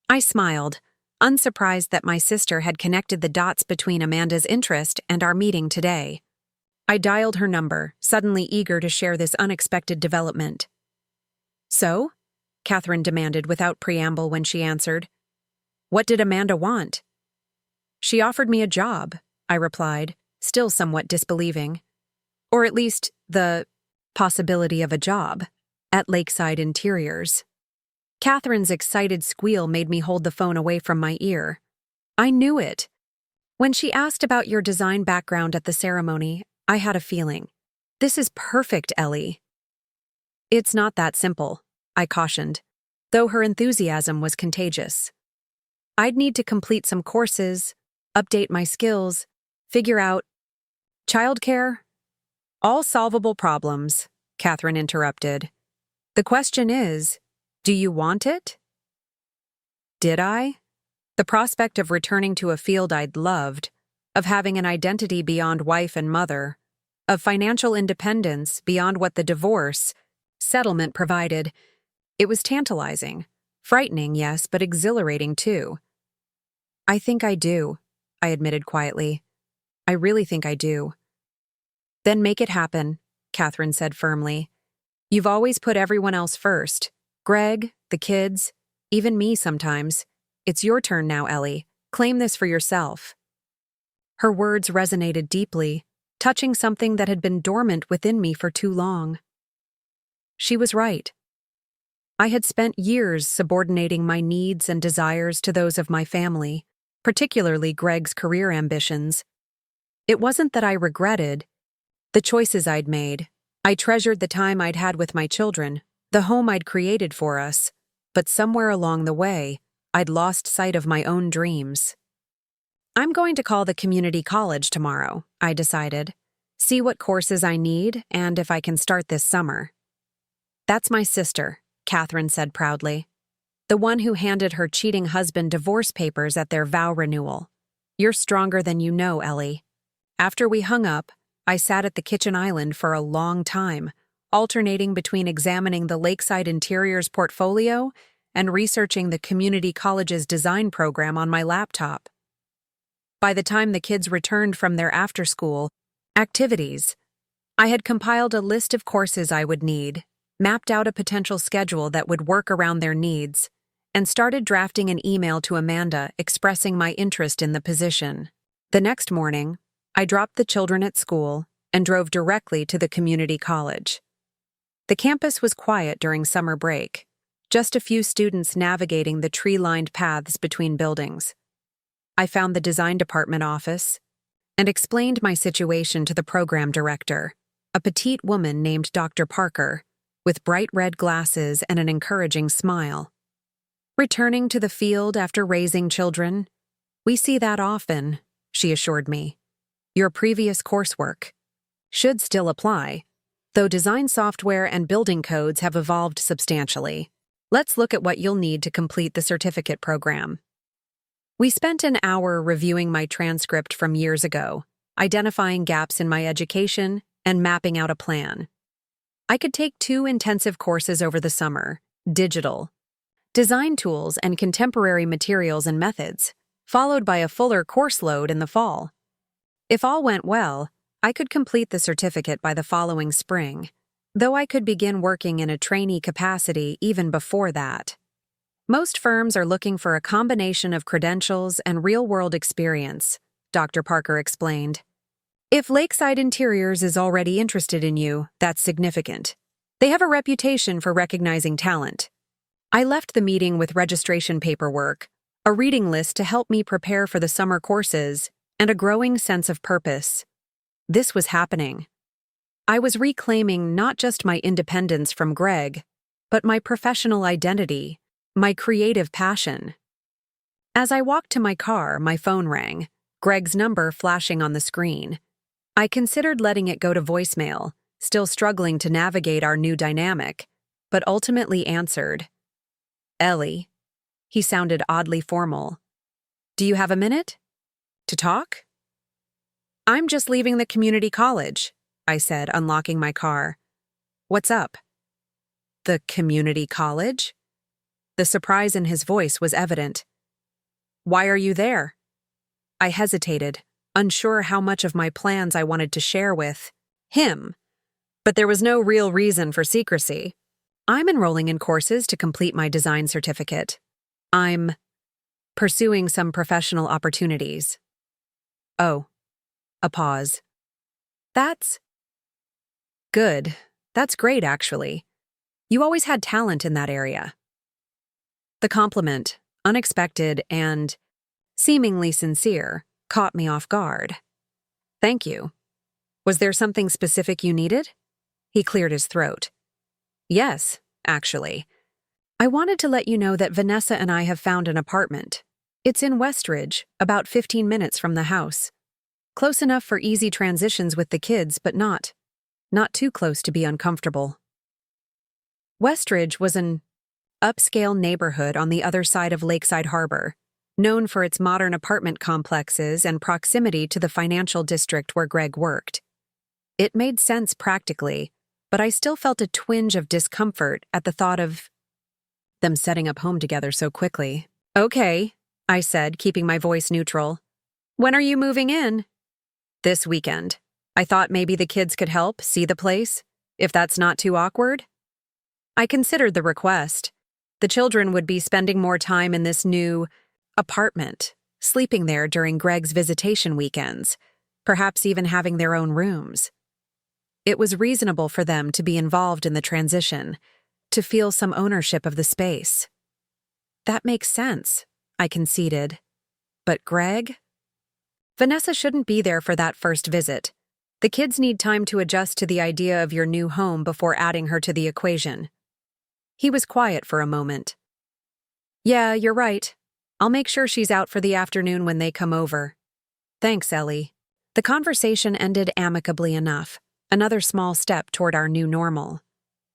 I smiled, unsurprised that my sister had connected the dots between Amanda's interest and our meeting today. I dialed her number, suddenly eager to share this unexpected development. So? Catherine demanded without preamble when she answered. What did Amanda want? She offered me a job, I replied, still somewhat disbelieving. Or at least, the possibility of a job at Lakeside Interiors. Catherine's excited squeal made me hold the phone away from my ear. I knew it. When she asked about your design background at the ceremony, I had a feeling. This is perfect, Ellie. It's not that simple, I cautioned, though her enthusiasm was contagious. I'd need to complete some courses, update my skills, figure out childcare. All solvable problems, Catherine interrupted. The question is, do you want it? Did I? The prospect of returning to a field I'd loved, of having an identity beyond wife and mother, of financial independence beyond what the divorce settlement provided, it was tantalizing. Frightening, yes, but exhilarating too. I think I do, I admitted quietly. I really think I do. Then make it happen, Catherine said firmly. You've always put everyone else first. Greg, the kids, even me sometimes. It's your turn now, Ellie. Claim this for yourself. Her words resonated deeply, touching something that had been dormant within me for too long. She was right. I had spent years subordinating my needs and desires to those of my family, particularly Greg's career ambitions. It wasn't that I regretted the choices I'd made. I treasured the time I'd had with my children, the home I'd created for us, but somewhere along the way, I'd lost sight of my own dreams. I'm going to call the community college tomorrow, I decided. See what courses I need and if I can start this summer. That's my sister, Catherine said proudly. The one who handed her cheating husband divorce papers at their vow renewal. You're stronger than you know, Ellie. After we hung up, I sat at the kitchen island for a long time, alternating between examining the Lakeside Interiors portfolio and researching the community college's design program on my laptop. By the time the kids returned from their after-school activities, I had compiled a list of courses I would need, mapped out a potential schedule that would work around their needs, and started drafting an email to Amanda expressing my interest in the position. The next morning, I dropped the children at school and drove directly to the community college. The campus was quiet during summer break, just a few students navigating the tree-lined paths between buildings. I found the design department office and explained my situation to the program director, a petite woman named Dr. Parker, with bright red glasses and an encouraging smile. Returning to the field after raising children? We see that often, she assured me. Your previous coursework should still apply, though design software and building codes have evolved substantially. Let's look at what you'll need to complete the certificate program. We spent an hour reviewing my transcript from years ago, identifying gaps in my education and mapping out a plan. I could take 2 intensive courses over the summer, digital, design tools and contemporary materials and methods, followed by a fuller course load in the fall. If all went well, I could complete the certificate by the following spring, though I could begin working in a trainee capacity even before that. Most firms are looking for a combination of credentials and real-world experience, Dr. Parker explained. If Lakeside Interiors is already interested in you, that's significant. They have a reputation for recognizing talent. I left the meeting with registration paperwork, a reading list to help me prepare for the summer courses, and a growing sense of purpose. This was happening. I was reclaiming not just my independence from Greg, but my professional identity, my creative passion. As I walked to my car, my phone rang, Greg's number flashing on the screen. I considered letting it go to voicemail, still struggling to navigate our new dynamic, but ultimately answered. Ellie. He sounded oddly formal. Do you have a minute? To talk? I'm just leaving the community college, I said, unlocking my car. What's up? The community college? The surprise in his voice was evident. Why are you there? I hesitated, unsure how much of my plans I wanted to share with him, but there was no real reason for secrecy. I'm enrolling in courses to complete my design certificate. I'm pursuing some professional opportunities. Oh, a pause. That's good. That's great, actually. You always had talent in that area. The compliment, unexpected and seemingly sincere, caught me off guard. Thank you. Was there something specific you needed? He cleared his throat. Yes, actually. I wanted to let you know that Vanessa and I have found an apartment. It's in Westridge, about 15 minutes from the house. Close enough for easy transitions with the kids, but not too close to be uncomfortable. Westridge was an upscale neighborhood on the other side of Lakeside Harbor, known for its modern apartment complexes and proximity to the financial district where Greg worked. It made sense practically, but I still felt a twinge of discomfort at the thought of them setting up home together so quickly. "Okay," I said, keeping my voice neutral. "When are you moving in?" "This weekend. I thought maybe the kids could help see the place, if that's not too awkward." I considered the request. The children would be spending more time in this new apartment, sleeping there during Greg's visitation weekends, perhaps even having their own rooms. It was reasonable for them to be involved in the transition, to feel some ownership of the space. "That makes sense," I conceded. "But Greg? Vanessa shouldn't be there for that first visit. The kids need time to adjust to the idea of your new home before adding her to the equation." He was quiet for a moment. "Yeah, you're right. I'll make sure she's out for the afternoon when they come over." "Thanks, Ellie." The conversation ended amicably enough, another small step toward our new normal.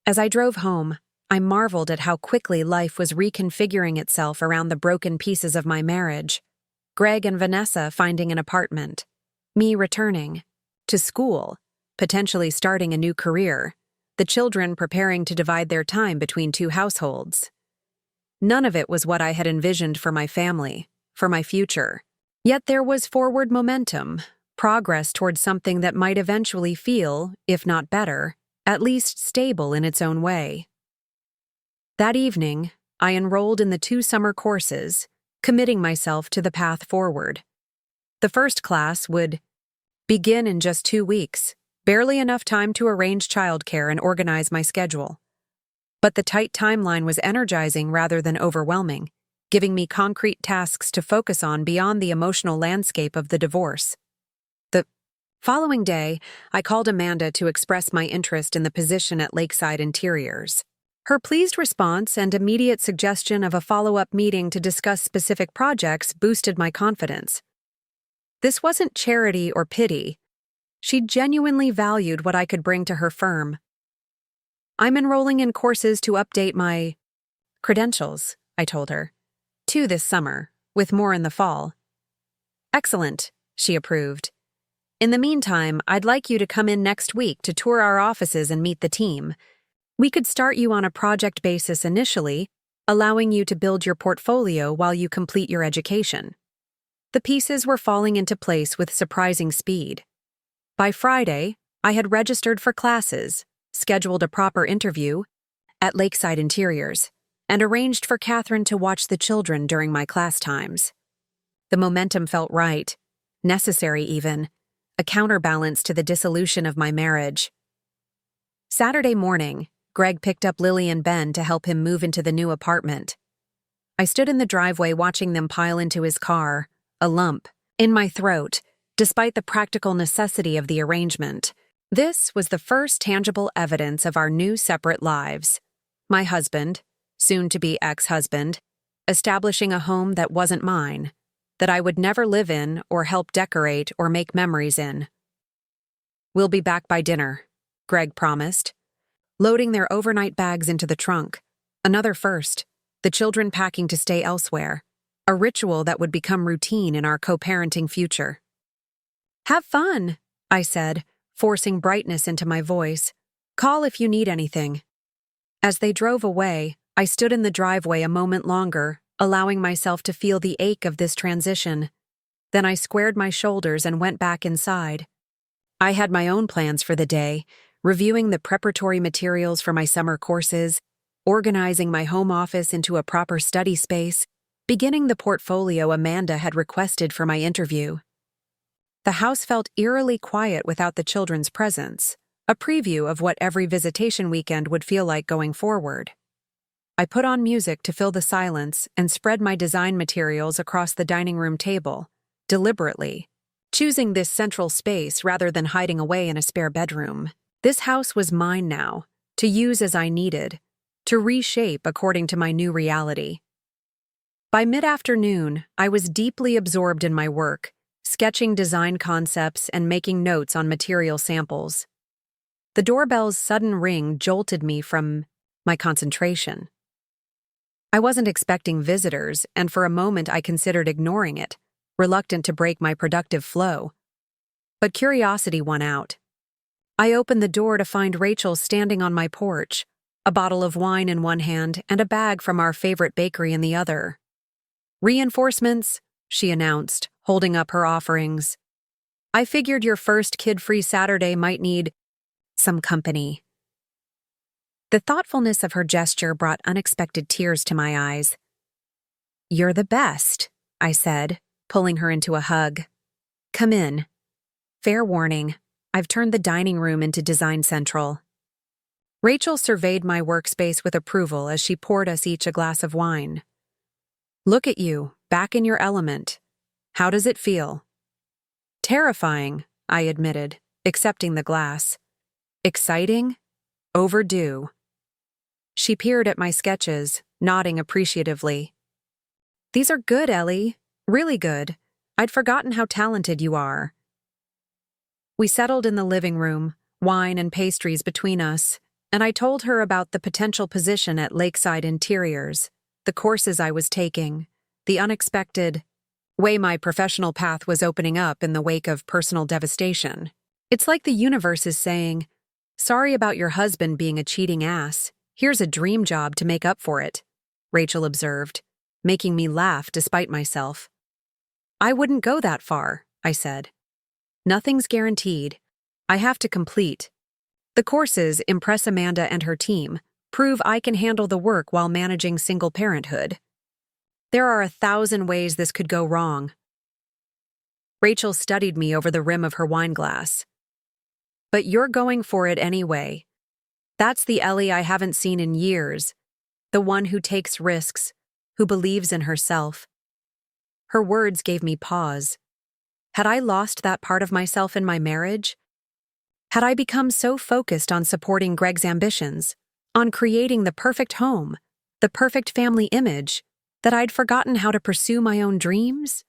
As I drove home, I marveled at how quickly life was reconfiguring itself around the broken pieces of my marriage. Greg and Vanessa finding an apartment, me returning to school, potentially starting a new career, the children preparing to divide their time between two households. None of it was what I had envisioned for my family, for my future. Yet there was forward momentum, progress towards something that might eventually feel, if not better, at least stable in its own way. That evening, I enrolled in the 2 summer courses, committing myself to the path forward. The first class would begin in just 2 weeks, barely enough time to arrange childcare and organize my schedule. But the tight timeline was energizing rather than overwhelming, giving me concrete tasks to focus on beyond the emotional landscape of the divorce. The following day, I called Amanda to express my interest in the position at Lakeside Interiors. Her pleased response and immediate suggestion of a follow-up meeting to discuss specific projects boosted my confidence. This wasn't charity or pity. She genuinely valued what I could bring to her firm. "I'm enrolling in courses to update my credentials," I told her. 2 this summer, with more in the fall. "Excellent," she approved. "In the meantime, I'd like you to come in next week to tour our offices and meet the team. We could start you on a project basis initially, allowing you to build your portfolio while you complete your education." The pieces were falling into place with surprising speed. By Friday, I had registered for classes, scheduled a proper interview at Lakeside Interiors, and arranged for Catherine to watch the children during my class times. The momentum felt right, necessary even, a counterbalance to the dissolution of my marriage. Saturday morning, Greg picked up Lily and Ben to help him move into the new apartment. I stood in the driveway watching them pile into his car, a lump in my throat, despite the practical necessity of the arrangement. This was the first tangible evidence of our new separate lives. My husband, soon-to-be ex-husband, establishing a home that wasn't mine, that I would never live in or help decorate or make memories in. "We'll be back by dinner," Greg promised, loading their overnight bags into the trunk. Another first, the children packing to stay elsewhere, a ritual that would become routine in our co-parenting future. "Have fun," I said, forcing brightness into my voice. "Call if you need anything." As they drove away, I stood in the driveway a moment longer, allowing myself to feel the ache of this transition. Then I squared my shoulders and went back inside. I had my own plans for the day, reviewing the preparatory materials for my summer courses, organizing my home office into a proper study space, beginning the portfolio Amanda had requested for my interview. The house felt eerily quiet without the children's presence, a preview of what every visitation weekend would feel like going forward. I put on music to fill the silence and spread my design materials across the dining room table, deliberately, choosing this central space rather than hiding away in a spare bedroom. This house was mine now, to use as I needed, to reshape according to my new reality. By mid-afternoon, I was deeply absorbed in my work, sketching design concepts and making notes on material samples. The doorbell's sudden ring jolted me from my concentration. I wasn't expecting visitors, and for a moment I considered ignoring it, reluctant to break my productive flow. But curiosity won out. I opened the door to find Rachel standing on my porch, a bottle of wine in one hand and a bag from our favorite bakery in the other. "Reinforcements," she announced, holding up her offerings. "I figured your first kid-free Saturday might need some company." The thoughtfulness of her gesture brought unexpected tears to my eyes. "You're the best," I said, pulling her into a hug. "Come in. Fair warning, I've turned the dining room into Design Central." Rachel surveyed my workspace with approval as she poured us each a glass of wine. "Look at you, back in your element. How does it feel?" "Terrifying," I admitted, accepting the glass. "Exciting? Overdue." She peered at my sketches, nodding appreciatively. "These are good, Ellie. Really good. I'd forgotten how talented you are." We settled in the living room, wine and pastries between us, and I told her about the potential position at Lakeside Interiors, the courses I was taking, the unexpected way my professional path was opening up in the wake of personal devastation. "It's like the universe is saying, 'Sorry about your husband being a cheating ass. Here's a dream job to make up for it,'" Rachel observed, making me laugh despite myself. "I wouldn't go that far," I said. "Nothing's guaranteed. I have to complete. The courses impress Amanda and her team, prove I can handle the work while managing single parenthood. There are 1,000 ways this could go wrong." Rachel studied me over the rim of her wine glass. "But you're going for it anyway. That's the Ellie I haven't seen in years, the one who takes risks, who believes in herself." Her words gave me pause. Had I lost that part of myself in my marriage? Had I become so focused on supporting Greg's ambitions, on creating the perfect home, the perfect family image, that I'd forgotten how to pursue my own dreams?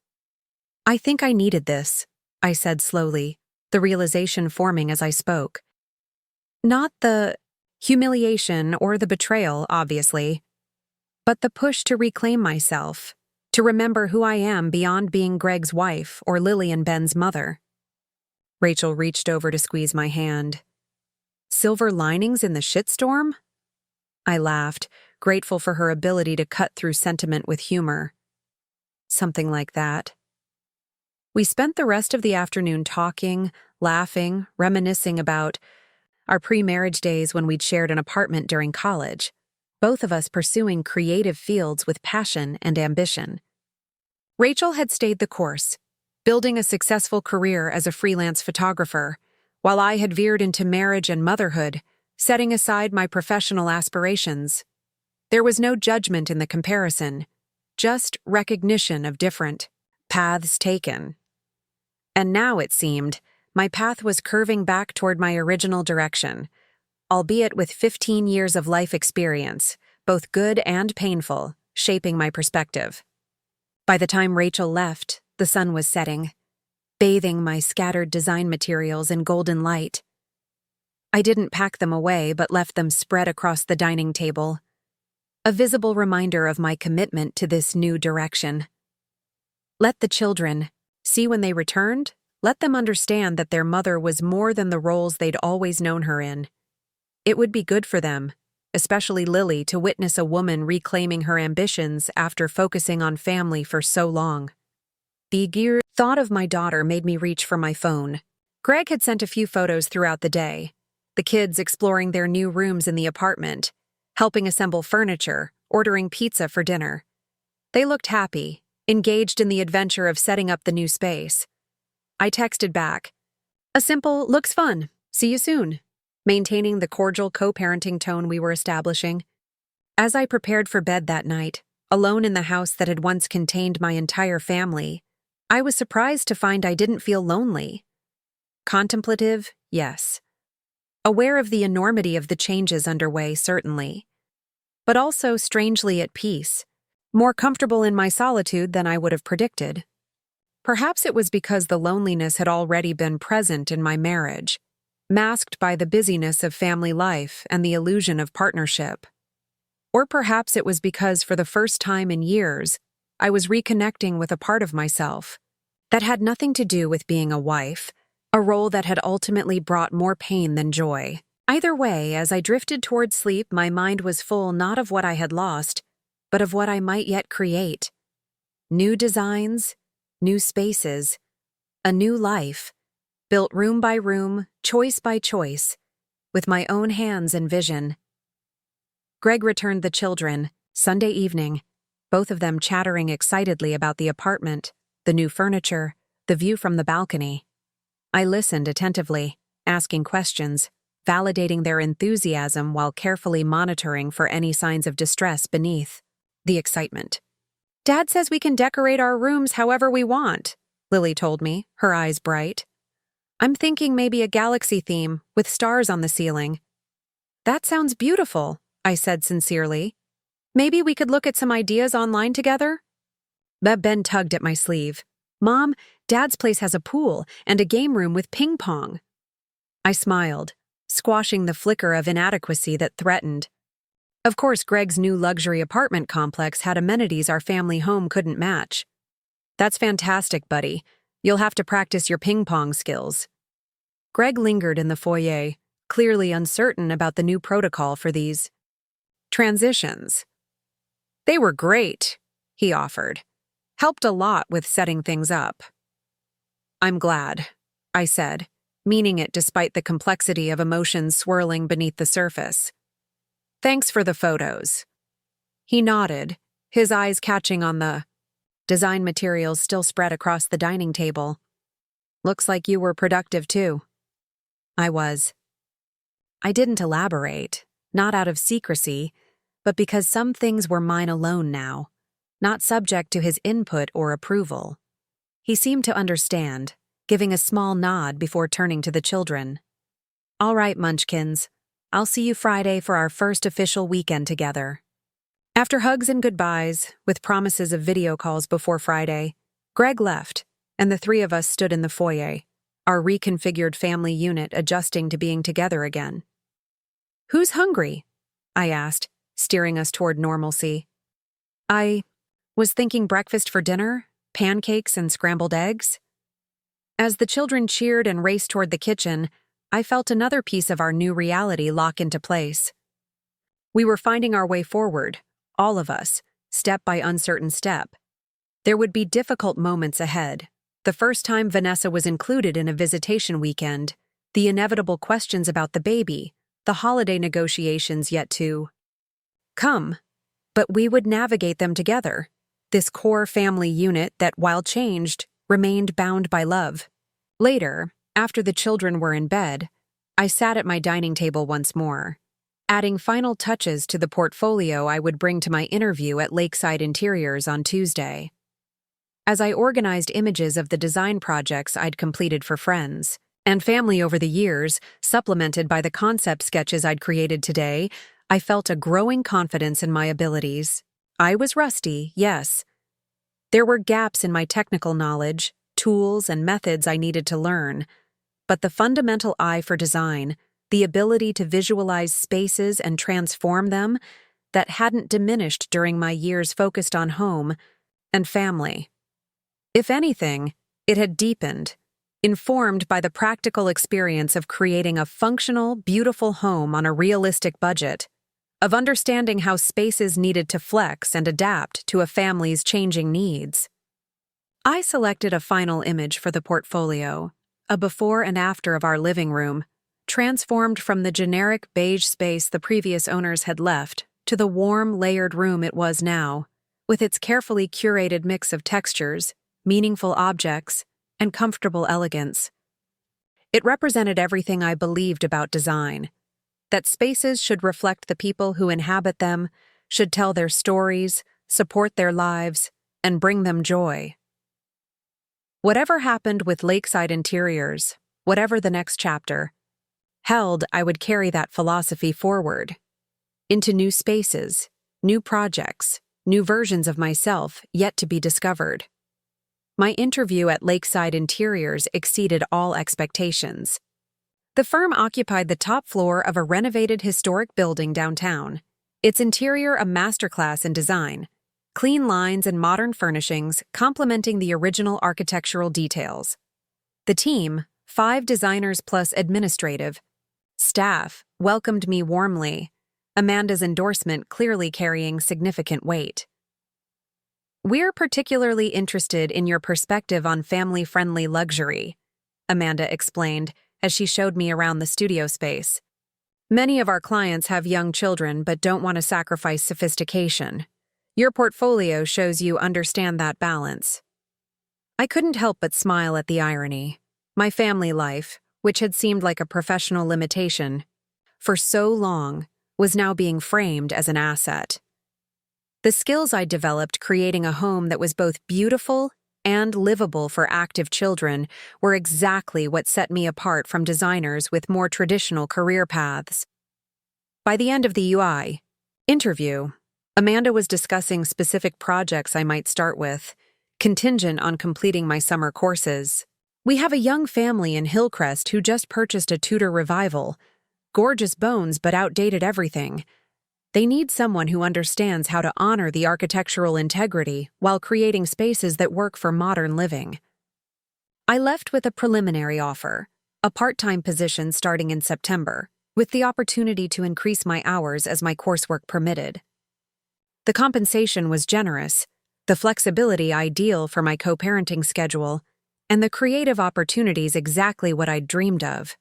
"I think I needed this," I said slowly, the realization forming as I spoke. Not the humiliation or the betrayal, obviously, but the push to reclaim myself, to remember who I am beyond being Greg's wife or Lily and Ben's mother. Rachel reached over to squeeze my hand. "Silver linings in the shitstorm?" I laughed, grateful for her ability to cut through sentiment with humor. "Something like that." We spent the rest of the afternoon talking, laughing, reminiscing about our pre-marriage days when we'd shared an apartment during college, both of us pursuing creative fields with passion and ambition. Rachel had stayed the course, building a successful career as a freelance photographer, while I had veered into marriage and motherhood, setting aside my professional aspirations. There was no judgment in the comparison, just recognition of different paths taken. And now, it seemed, my path was curving back toward my original direction, albeit with 15 years of life experience, both good and painful, shaping my perspective. By the time Rachel left, the sun was setting, bathing my scattered design materials in golden light. I didn't pack them away but left them spread across the dining table, a visible reminder of my commitment to this new direction. Let the children see when they returned. Let them understand that their mother was more than the roles they'd always known her in. It would be good for them, especially Lily, to witness a woman reclaiming her ambitions after focusing on family for so long. The thought of my daughter made me reach for my phone. Greg had sent a few photos throughout the day, the kids exploring their new rooms in the apartment, helping assemble furniture, ordering pizza for dinner. They looked happy, engaged in the adventure of setting up the new space. I texted back, "A simple, looks fun, see you soon," maintaining the cordial co-parenting tone we were establishing. As I prepared for bed that night, alone in the house that had once contained my entire family, I was surprised to find I didn't feel lonely. Contemplative, yes. Aware of the enormity of the changes underway, certainly. But also strangely at peace, more comfortable in my solitude than I would have predicted. Perhaps it was because the loneliness had already been present in my marriage, masked by the busyness of family life and the illusion of partnership. Or perhaps it was because for the first time in years, I was reconnecting with a part of myself that had nothing to do with being a wife, a role that had ultimately brought more pain than joy. Either way, as I drifted toward sleep, my mind was full not of what I had lost, but of what I might yet create. New designs, new spaces, a new life, built room by room, choice by choice, with my own hands and vision. Greg returned the children, Sunday evening, both of them chattering excitedly about the apartment, the new furniture, the view from the balcony. I listened attentively, asking questions, validating their enthusiasm while carefully monitoring for any signs of distress beneath the excitement. "Dad says we can decorate our rooms however we want," Lily told me, her eyes bright. "I'm thinking maybe a galaxy theme with stars on the ceiling." "That sounds beautiful," I said sincerely. "Maybe we could look at some ideas online together?" Ben tugged at my sleeve. "Mom, Dad's place has a pool and a game room with ping pong." I smiled, squashing the flicker of inadequacy that threatened. Of course, Greg's new luxury apartment complex had amenities our family home couldn't match. "That's fantastic, buddy. You'll have to practice your ping pong skills." Greg lingered in the foyer, clearly uncertain about the new protocol for these transitions. "They were great," he offered. "Helped a lot with setting things up." "I'm glad," I said, meaning it despite the complexity of emotions swirling beneath the surface. "Thanks for the photos." He nodded, his eyes catching on the design materials still spread across the dining table. "Looks like you were productive too." I was. I didn't elaborate, not out of secrecy, but because some things were mine alone now, not subject to his input or approval. He seemed to understand, giving a small nod before turning to the children. "All right, Munchkins. I'll see you Friday for our first official weekend together." After hugs and goodbyes, with promises of video calls before Friday, Greg left, and the three of us stood in the foyer, our reconfigured family unit adjusting to being together again. "Who's hungry?" I asked, steering us toward normalcy. "I was thinking breakfast for dinner, pancakes and scrambled eggs." As the children cheered and raced toward the kitchen, I felt another piece of our new reality lock into place. We were finding our way forward, all of us, step by uncertain step. There would be difficult moments ahead. The first time Vanessa was included in a visitation weekend, the inevitable questions about the baby, the holiday negotiations yet to come. But we would navigate them together, this core family unit that, while changed, remained bound by love. Later, after the children were in bed, I sat at my dining table once more, adding final touches to the portfolio I would bring to my interview at Lakeside Interiors on Tuesday. As I organized images of the design projects I'd completed for friends and family over the years, supplemented by the concept sketches I'd created today, I felt a growing confidence in my abilities. I was rusty, yes. There were gaps in my technical knowledge, tools, and methods I needed to learn, but the fundamental eye for design, the ability to visualize spaces and transform them, that hadn't diminished during my years focused on home and family. If anything, it had deepened, informed by the practical experience of creating a functional, beautiful home on a realistic budget, of understanding how spaces needed to flex and adapt to a family's changing needs. I selected a final image for the portfolio, a before and after of our living room, transformed from the generic beige space the previous owners had left to the warm, layered room it was now, with its carefully curated mix of textures, meaningful objects, and comfortable elegance. It represented everything I believed about design, that spaces should reflect the people who inhabit them, should tell their stories, support their lives, and bring them joy. Whatever happened with Lakeside Interiors, whatever the next chapter held, I would carry that philosophy forward into new spaces, new projects, new versions of myself yet to be discovered. My interview at Lakeside Interiors exceeded all expectations. The firm occupied the top floor of a renovated historic building downtown, its interior a masterclass in design, clean lines and modern furnishings complementing the original architectural details. The team, 5 designers plus administrative staff, welcomed me warmly, Amanda's endorsement clearly carrying significant weight. "We're particularly interested in your perspective on family-friendly luxury," Amanda explained as she showed me around the studio space. "Many of our clients have young children but don't want to sacrifice sophistication. Your portfolio shows you understand that balance." I couldn't help but smile at the irony. My family life, which had seemed like a professional limitation for so long, was now being framed as an asset. The skills I developed creating a home that was both beautiful and livable for active children were exactly what set me apart from designers with more traditional career paths. By the end of the UI interview, Amanda was discussing specific projects I might start with, contingent on completing my summer courses. "We have a young family in Hillcrest who just purchased a Tudor revival. Gorgeous bones but outdated everything. They need someone who understands how to honor the architectural integrity while creating spaces that work for modern living." I left with a preliminary offer, a part-time position starting in September, with the opportunity to increase my hours as my coursework permitted. The compensation was generous, the flexibility ideal for my co-parenting schedule, and the creative opportunities exactly what I'd dreamed of.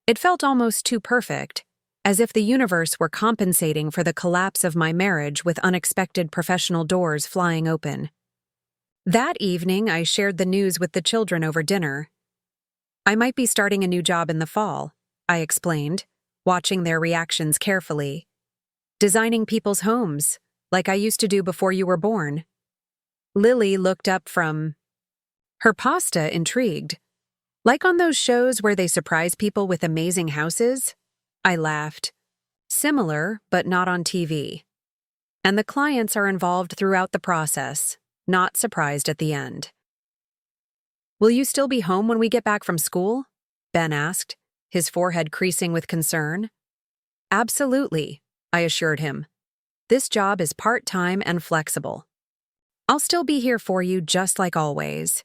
It felt almost too perfect, as if the universe were compensating for the collapse of my marriage with unexpected professional doors flying open. That evening, I shared the news with the children over dinner. "I might be starting a new job in the fall," I explained, watching their reactions carefully. "Designing people's homes, like I used to do before you were born." Lily looked up from her pasta, intrigued. "Like on those shows where they surprise people with amazing houses?" I laughed. "Similar, but not on TV. And the clients are involved throughout the process, not surprised at the end." "Will you still be home when we get back from school?" Ben asked, his forehead creasing with concern. "Absolutely," I assured him. "This job is part-time and flexible. I'll still be here for you just like always.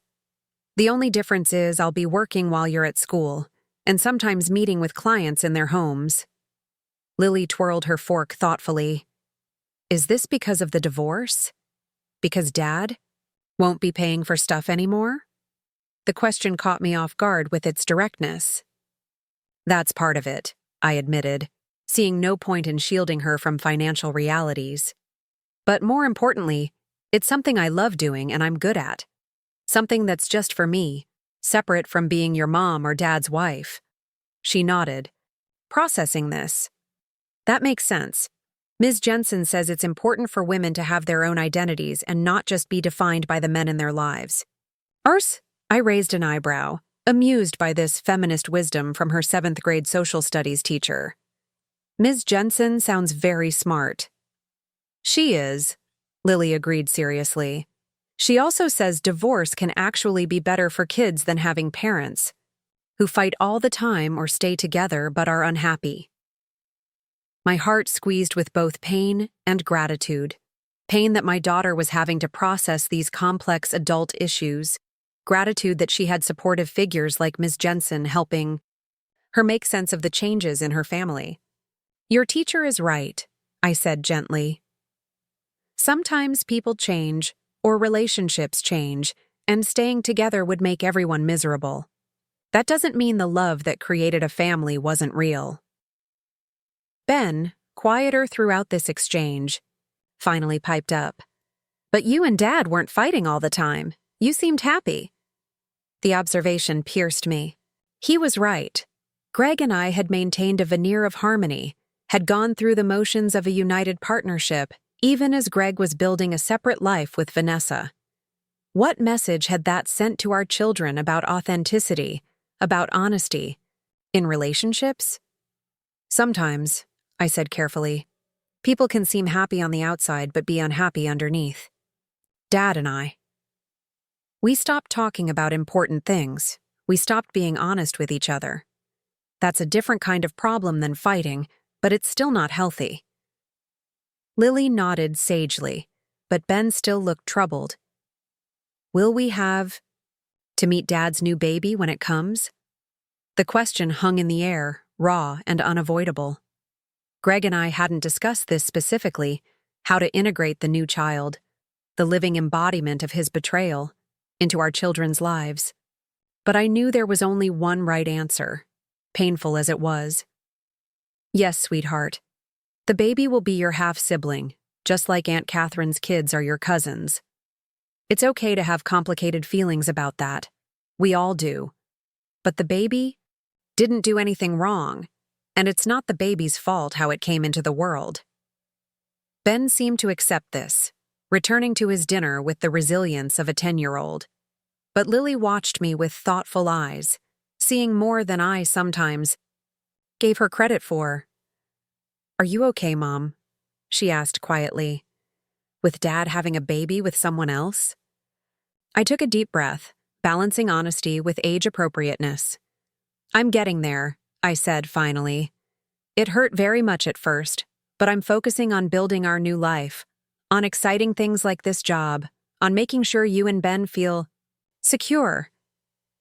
The only difference is I'll be working while you're at school, and sometimes meeting with clients in their homes." Lily twirled her fork thoughtfully. "Is this because of the divorce? Because Dad won't be paying for stuff anymore?" The question caught me off guard with its directness. "That's part of it," I admitted, seeing no point in shielding her from financial realities. "But more importantly, it's something I love doing and I'm good at. Something that's just for me, separate from being your mom or Dad's wife." She nodded, processing this. "That makes sense. Ms. Jensen says it's important for women to have their own identities and not just be defined by the men in their lives." "Urs?" I raised an eyebrow, amused by this feminist wisdom from her 7th grade social studies teacher. "Ms. Jensen sounds very smart." "She is," Lily agreed seriously. "She also says divorce can actually be better for kids than having parents who fight all the time or stay together but are unhappy." My heart squeezed with both pain and gratitude. Pain that my daughter was having to process these complex adult issues. Gratitude that she had supportive figures like Ms. Jensen helping her make sense of the changes in her family. "Your teacher is right," I said gently. Sometimes people change, or relationships change, and staying together would make everyone miserable. That doesn't mean the love that created a family wasn't real. Ben, quieter throughout this exchange, finally piped up. "But you and Dad weren't fighting all the time. You seemed happy." The observation pierced me. He was right. Greg and I had maintained a veneer of harmony, had gone through the motions of a united partnership, even as Greg was building a separate life with Vanessa. What message had that sent to our children about authenticity, about honesty, in relationships? "Sometimes," I said carefully, People can seem happy on the outside but be unhappy underneath. Dad and I. We stopped talking about important things. We stopped being honest with each other. That's a different kind of problem than fighting, but it's still not healthy. Lily nodded sagely, but Ben still looked troubled. Will we have to meet Dad's new baby when it comes? The question hung in the air, raw and unavoidable. Greg and I hadn't discussed this specifically, how to integrate the new child, the living embodiment of his betrayal, into our children's lives. But I knew there was only one right answer, painful as it was. Yes, sweetheart. The baby will be your half-sibling, just like Aunt Catherine's kids are your cousins. It's okay to have complicated feelings about that. We all do. But the baby didn't do anything wrong, and it's not the baby's fault how it came into the world. Ben seemed to accept this, returning to his dinner with the resilience of a 10-year-old. But Lily watched me with thoughtful eyes, seeing more than I sometimes gave her credit for. Are you okay, Mom? She asked quietly. With Dad having a baby with someone else? I took a deep breath, balancing honesty with age-appropriateness. I'm getting there, I said finally. It hurt very much at first, but I'm focusing on building our new life, on exciting things like this job, on making sure you and Ben feel secure.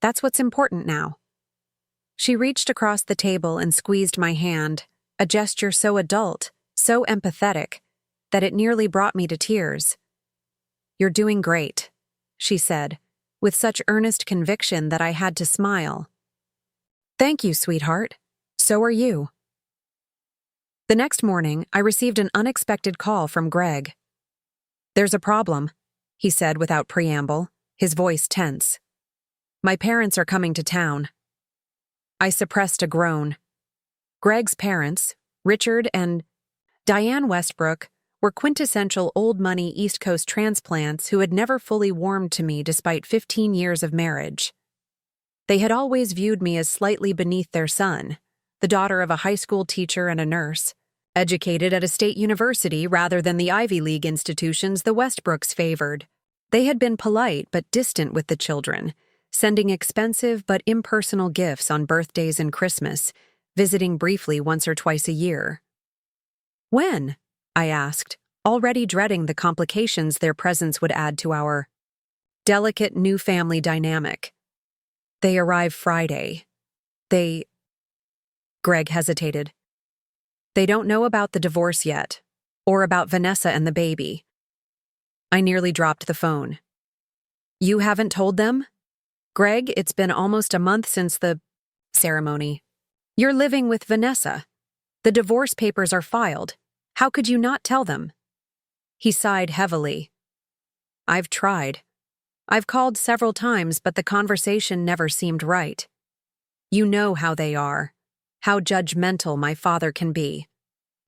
That's what's important now. She reached across the table and squeezed my hand, a gesture so adult, so empathetic, that it nearly brought me to tears. You're doing great, she said, with such earnest conviction that I had to smile. Thank you, sweetheart. So are you. The next morning, I received an unexpected call from Greg. There's a problem, he said without preamble, his voice tense. My parents are coming to town. I suppressed a groan. Greg's parents, Richard and Diane Westbrook, were quintessential old-money East Coast transplants who had never fully warmed to me despite 15 years of marriage. They had always viewed me as slightly beneath their son, the daughter of a high school teacher and a nurse, educated at a state university rather than the Ivy League institutions the Westbrooks favored. They had been polite but distant with the children, sending expensive but impersonal gifts on birthdays and Christmas, visiting briefly once or twice a year. When? I asked, already dreading the complications their presence would add to our delicate new family dynamic. They arrive Friday. Greg hesitated. They don't know about the divorce yet, or about Vanessa and the baby. I nearly dropped the phone. You haven't told them? Greg, it's been almost a month since the ceremony. You're living with Vanessa. The divorce papers are filed. How could you not tell them? He sighed heavily. I've tried. I've called several times, but the conversation never seemed right. You know how they are, how judgmental my father can be.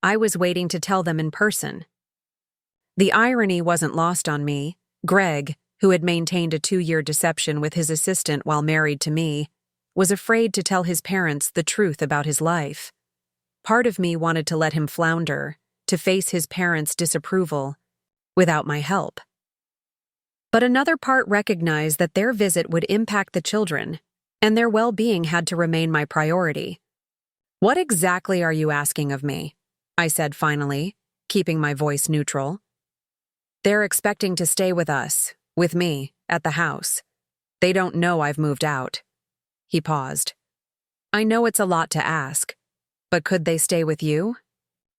I was waiting to tell them in person. The irony wasn't lost on me. Greg, who had maintained a 2-year deception with his assistant while married to me, was afraid to tell his parents the truth about his life. Part of me wanted to let him flounder, to face his parents' disapproval, without my help. But another part recognized that their visit would impact the children, and their well-being had to remain my priority. What exactly are you asking of me? I said finally, keeping my voice neutral. They're expecting to stay with us, with me, at the house. They don't know I've moved out. He paused. I know it's a lot to ask, but could they stay with you?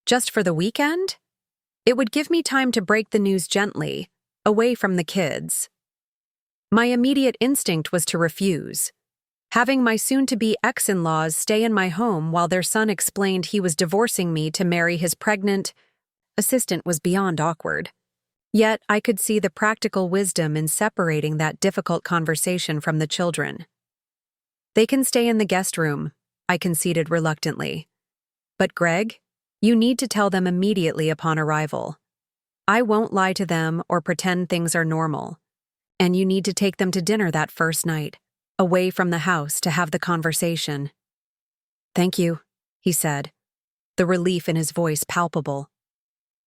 Just for the weekend? It would give me time to break the news gently, away from the kids. My immediate instinct was to refuse. Having my soon-to-be ex-in-laws stay in my home while their son explained he was divorcing me to marry his pregnant assistant was beyond awkward. Yet I could see the practical wisdom in separating that difficult conversation from the children. They can stay in the guest room, I conceded reluctantly. But Greg, you need to tell them immediately upon arrival. I won't lie to them or pretend things are normal. And you need to take them to dinner that first night, away from the house to have the conversation. Thank you, he said, the relief in his voice palpable.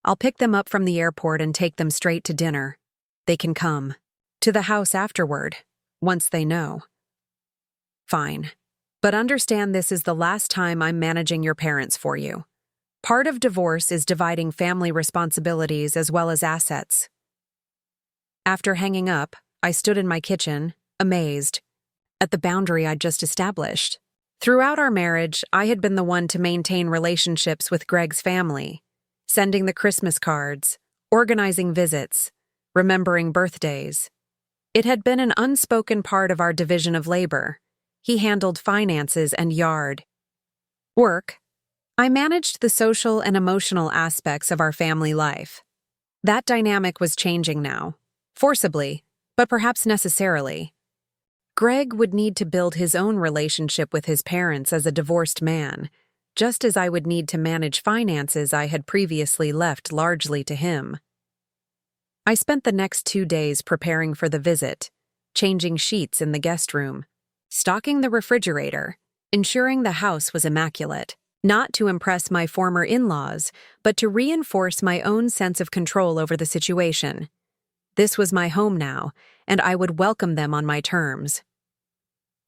I'll pick them up from the airport and take them straight to dinner. They can come to the house afterward, once they know. Fine. But understand this is the last time I'm managing your parents for you. Part of divorce is dividing family responsibilities as well as assets. After hanging up, I stood in my kitchen, amazed, at the boundary I'd just established. Throughout our marriage, I had been the one to maintain relationships with Greg's family, sending the Christmas cards, organizing visits, remembering birthdays. It had been an unspoken part of our division of labor. He handled finances and yard work. I managed the social and emotional aspects of our family life. That dynamic was changing now, forcibly, but perhaps necessarily. Greg would need to build his own relationship with his parents as a divorced man, just as I would need to manage finances I had previously left largely to him. I spent the next 2 days preparing for the visit, changing sheets in the guest room, stocking the refrigerator, ensuring the house was immaculate, not to impress my former in-laws, but to reinforce my own sense of control over the situation. This was my home now, and I would welcome them on my terms.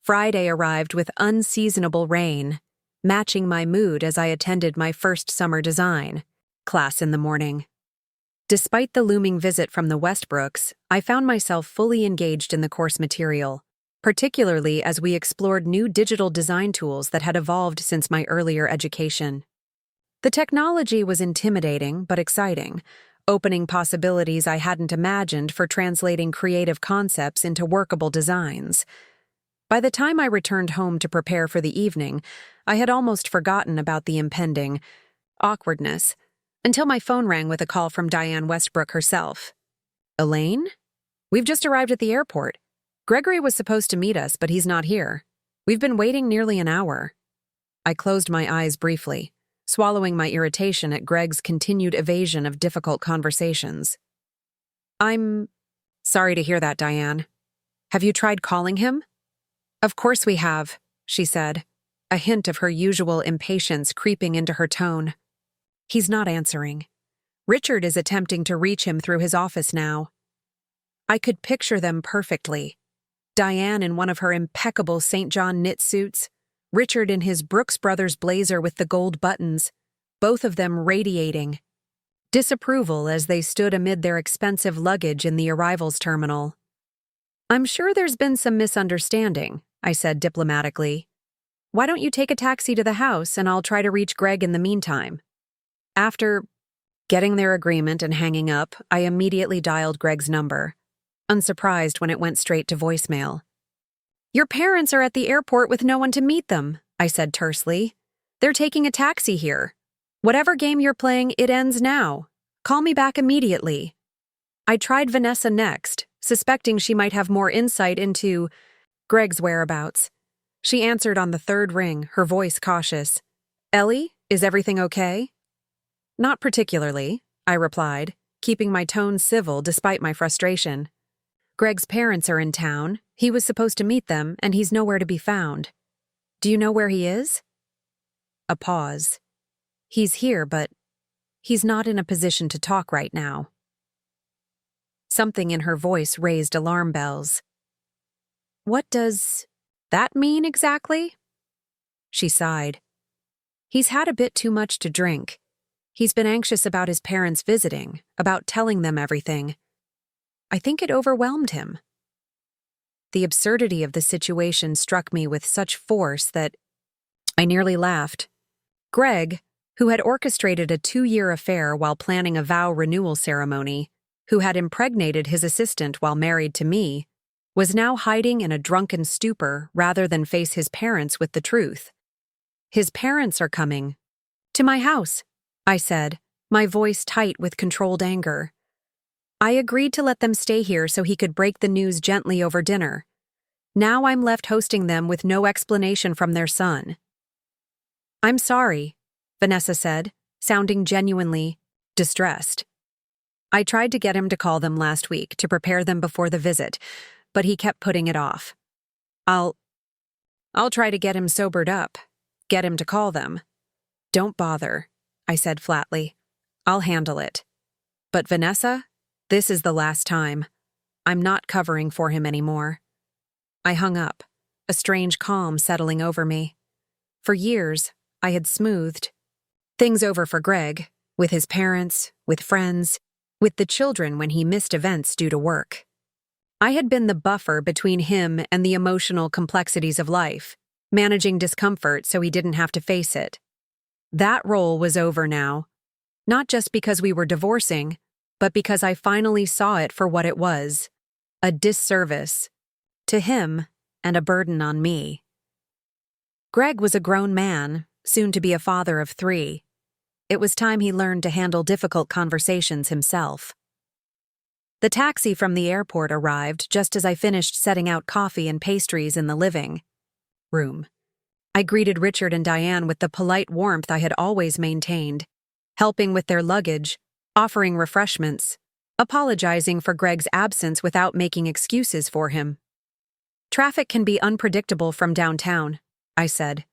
Friday arrived with unseasonable rain, matching my mood as I attended my first summer design class in the morning. Despite the looming visit from the Westbrooks, I found myself fully engaged in the course material, particularly as we explored new digital design tools that had evolved since my earlier education. The technology was intimidating but exciting, opening possibilities I hadn't imagined for translating creative concepts into workable designs. By the time I returned home to prepare for the evening, I had almost forgotten about the impending awkwardness, until my phone rang with a call from Diane Westbrook herself. "Elaine? We've just arrived at the airport. Gregory was supposed to meet us, but he's not here. We've been waiting nearly an hour." I closed my eyes briefly, swallowing my irritation at Greg's continued evasion of difficult conversations. "I'm sorry to hear that, Diane. Have you tried calling him?" "Of course we have," she said, a hint of her usual impatience creeping into her tone. "He's not answering. Richard is attempting to reach him through his office now." I could picture them perfectly. Diane in one of her impeccable St. John knit suits, Richard in his Brooks Brothers blazer with the gold buttons, both of them radiating disapproval as they stood amid their expensive luggage in the arrivals terminal. "I'm sure there's been some misunderstanding," I said diplomatically. "Why don't you take a taxi to the house and I'll try to reach Greg in the meantime?" After getting their agreement and hanging up, I immediately dialed Greg's number, unsurprised when it went straight to voicemail. "Your parents are at the airport with no one to meet them," I said tersely. "They're taking a taxi here. Whatever game you're playing, it ends now. Call me back immediately." I tried Vanessa next, suspecting she might have more insight into Greg's whereabouts. She answered on the third ring, her voice cautious. "Ellie, is everything okay?" "Not particularly," I replied, keeping my tone civil despite my frustration. "Greg's parents are in town. He was supposed to meet them, and he's nowhere to be found. Do you know where he is?" A pause. "He's here, but he's not in a position to talk right now." Something in her voice raised alarm bells. "What does that mean exactly?" She sighed. "He's had a bit too much to drink. He's been anxious about his parents visiting, about telling them everything. I think it overwhelmed him." The absurdity of the situation struck me with such force that I nearly laughed. Greg, who had orchestrated a 2-year affair while planning a vow renewal ceremony, who had impregnated his assistant while married to me, was now hiding in a drunken stupor rather than face his parents with the truth. "His parents are coming to my house," I said, my voice tight with controlled anger. "I agreed to let them stay here so he could break the news gently over dinner. Now I'm left hosting them with no explanation from their son." "I'm sorry," Vanessa said, sounding genuinely distressed. "I tried to get him to call them last week to prepare them before the visit, but he kept putting it off. I'll try to get him sobered up, get him to call them." "Don't bother," I said flatly. I'll handle it. But Vanessa, this is the last time. I'm not covering for him anymore. I hung up, a strange calm settling over me. For years, I had smoothed things over for Greg, with his parents, with friends, with the children when he missed events due to work. I had been the buffer between him and the emotional complexities of life, managing discomfort so he didn't have to face it. That role was over now, not just because we were divorcing, but because I finally saw it for what it was, a disservice to him and a burden on me. Greg was a grown man, soon to be a father of 3. It was time he learned to handle difficult conversations himself. The taxi from the airport arrived just as I finished setting out coffee and pastries in the living room. I greeted Richard and Diane with the polite warmth I had always maintained, helping with their luggage, offering refreshments, apologizing for Greg's absence without making excuses for him. Traffic can be unpredictable from downtown, I said,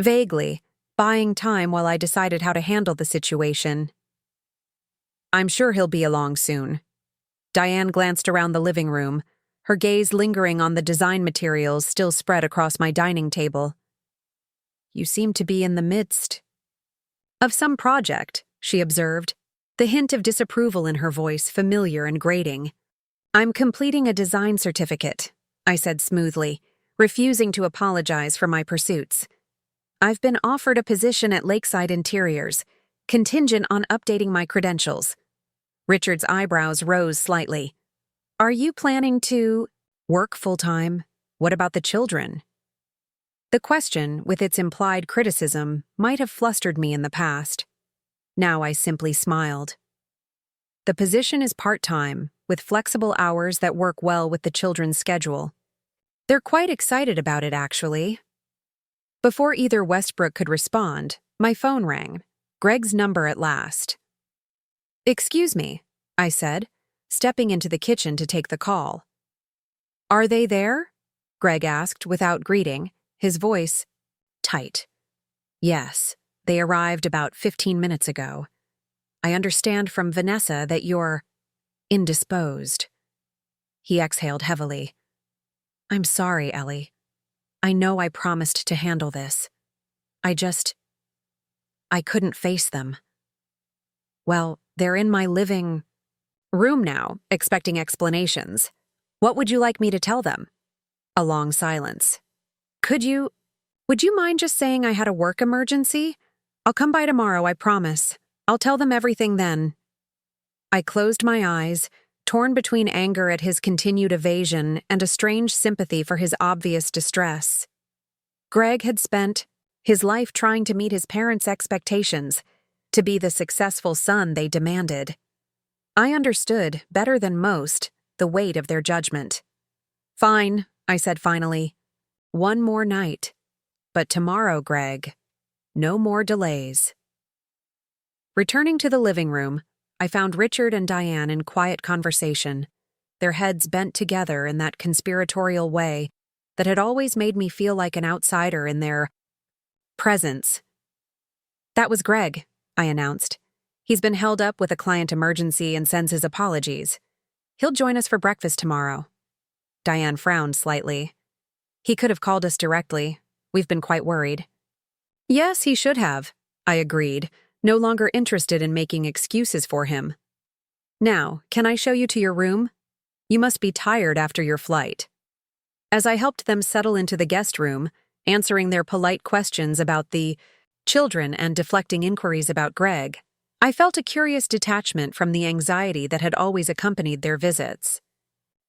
vaguely, buying time while I decided how to handle the situation. I'm sure he'll be along soon. Diane glanced around the living room, her gaze lingering on the design materials still spread across my dining table. You seem to be in the midst of some project, she observed, the hint of disapproval in her voice familiar and grating. I'm completing a design certificate, I said smoothly, refusing to apologize for my pursuits. I've been offered a position at Lakeside Interiors, contingent on updating my credentials. Richard's eyebrows rose slightly. Are you planning to work full-time? What about the children? The question, with its implied criticism, might have flustered me in the past. Now I simply smiled. The position is part-time, with flexible hours that work well with the children's schedule. They're quite excited about it, actually. Before either Westbrook could respond, my phone rang, Greg's number at last. Excuse me, I said, stepping into the kitchen to take the call. Are they there? Greg asked without greeting, his voice tight. Yes, they arrived about 15 minutes ago. I understand from Vanessa that you're indisposed. He exhaled heavily. I'm sorry, Ellie. I know I promised to handle this. I couldn't face them. Well, they're in my living room now, expecting explanations. What would you like me to tell them? A long silence. Would you mind just saying I had a work emergency? I'll come by tomorrow, I promise. I'll tell them everything then. I closed my eyes, torn between anger at his continued evasion and a strange sympathy for his obvious distress. Greg had spent his life trying to meet his parents' expectations, to be the successful son they demanded. I understood, better than most, the weight of their judgment. Fine, I said finally. One more night. But tomorrow, Greg. No more delays. Returning to the living room, I found Richard and Diane in quiet conversation, their heads bent together in that conspiratorial way that had always made me feel like an outsider in their presence. That was Greg, I announced. He's been held up with a client emergency and sends his apologies. He'll join us for breakfast tomorrow. Diane frowned slightly. He could have called us directly. We've been quite worried. Yes, he should have, I agreed, no longer interested in making excuses for him. Now, can I show you to your room? You must be tired after your flight. As I helped them settle into the guest room, answering their polite questions about the children and deflecting inquiries about Greg, I felt a curious detachment from the anxiety that had always accompanied their visits.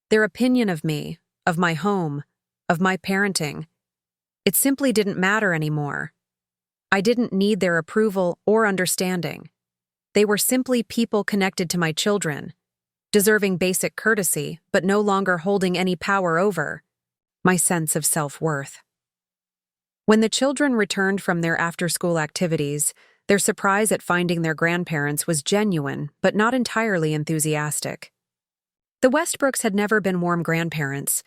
Their opinion of me, of my home, of my parenting, it simply didn't matter anymore. I didn't need their approval or understanding. They were simply people connected to my children, deserving basic courtesy, but no longer holding any power over my sense of self-worth. When the children returned from their after-school activities, their surprise at finding their grandparents was genuine, but not entirely enthusiastic. The Westbrooks had never been warm grandparents,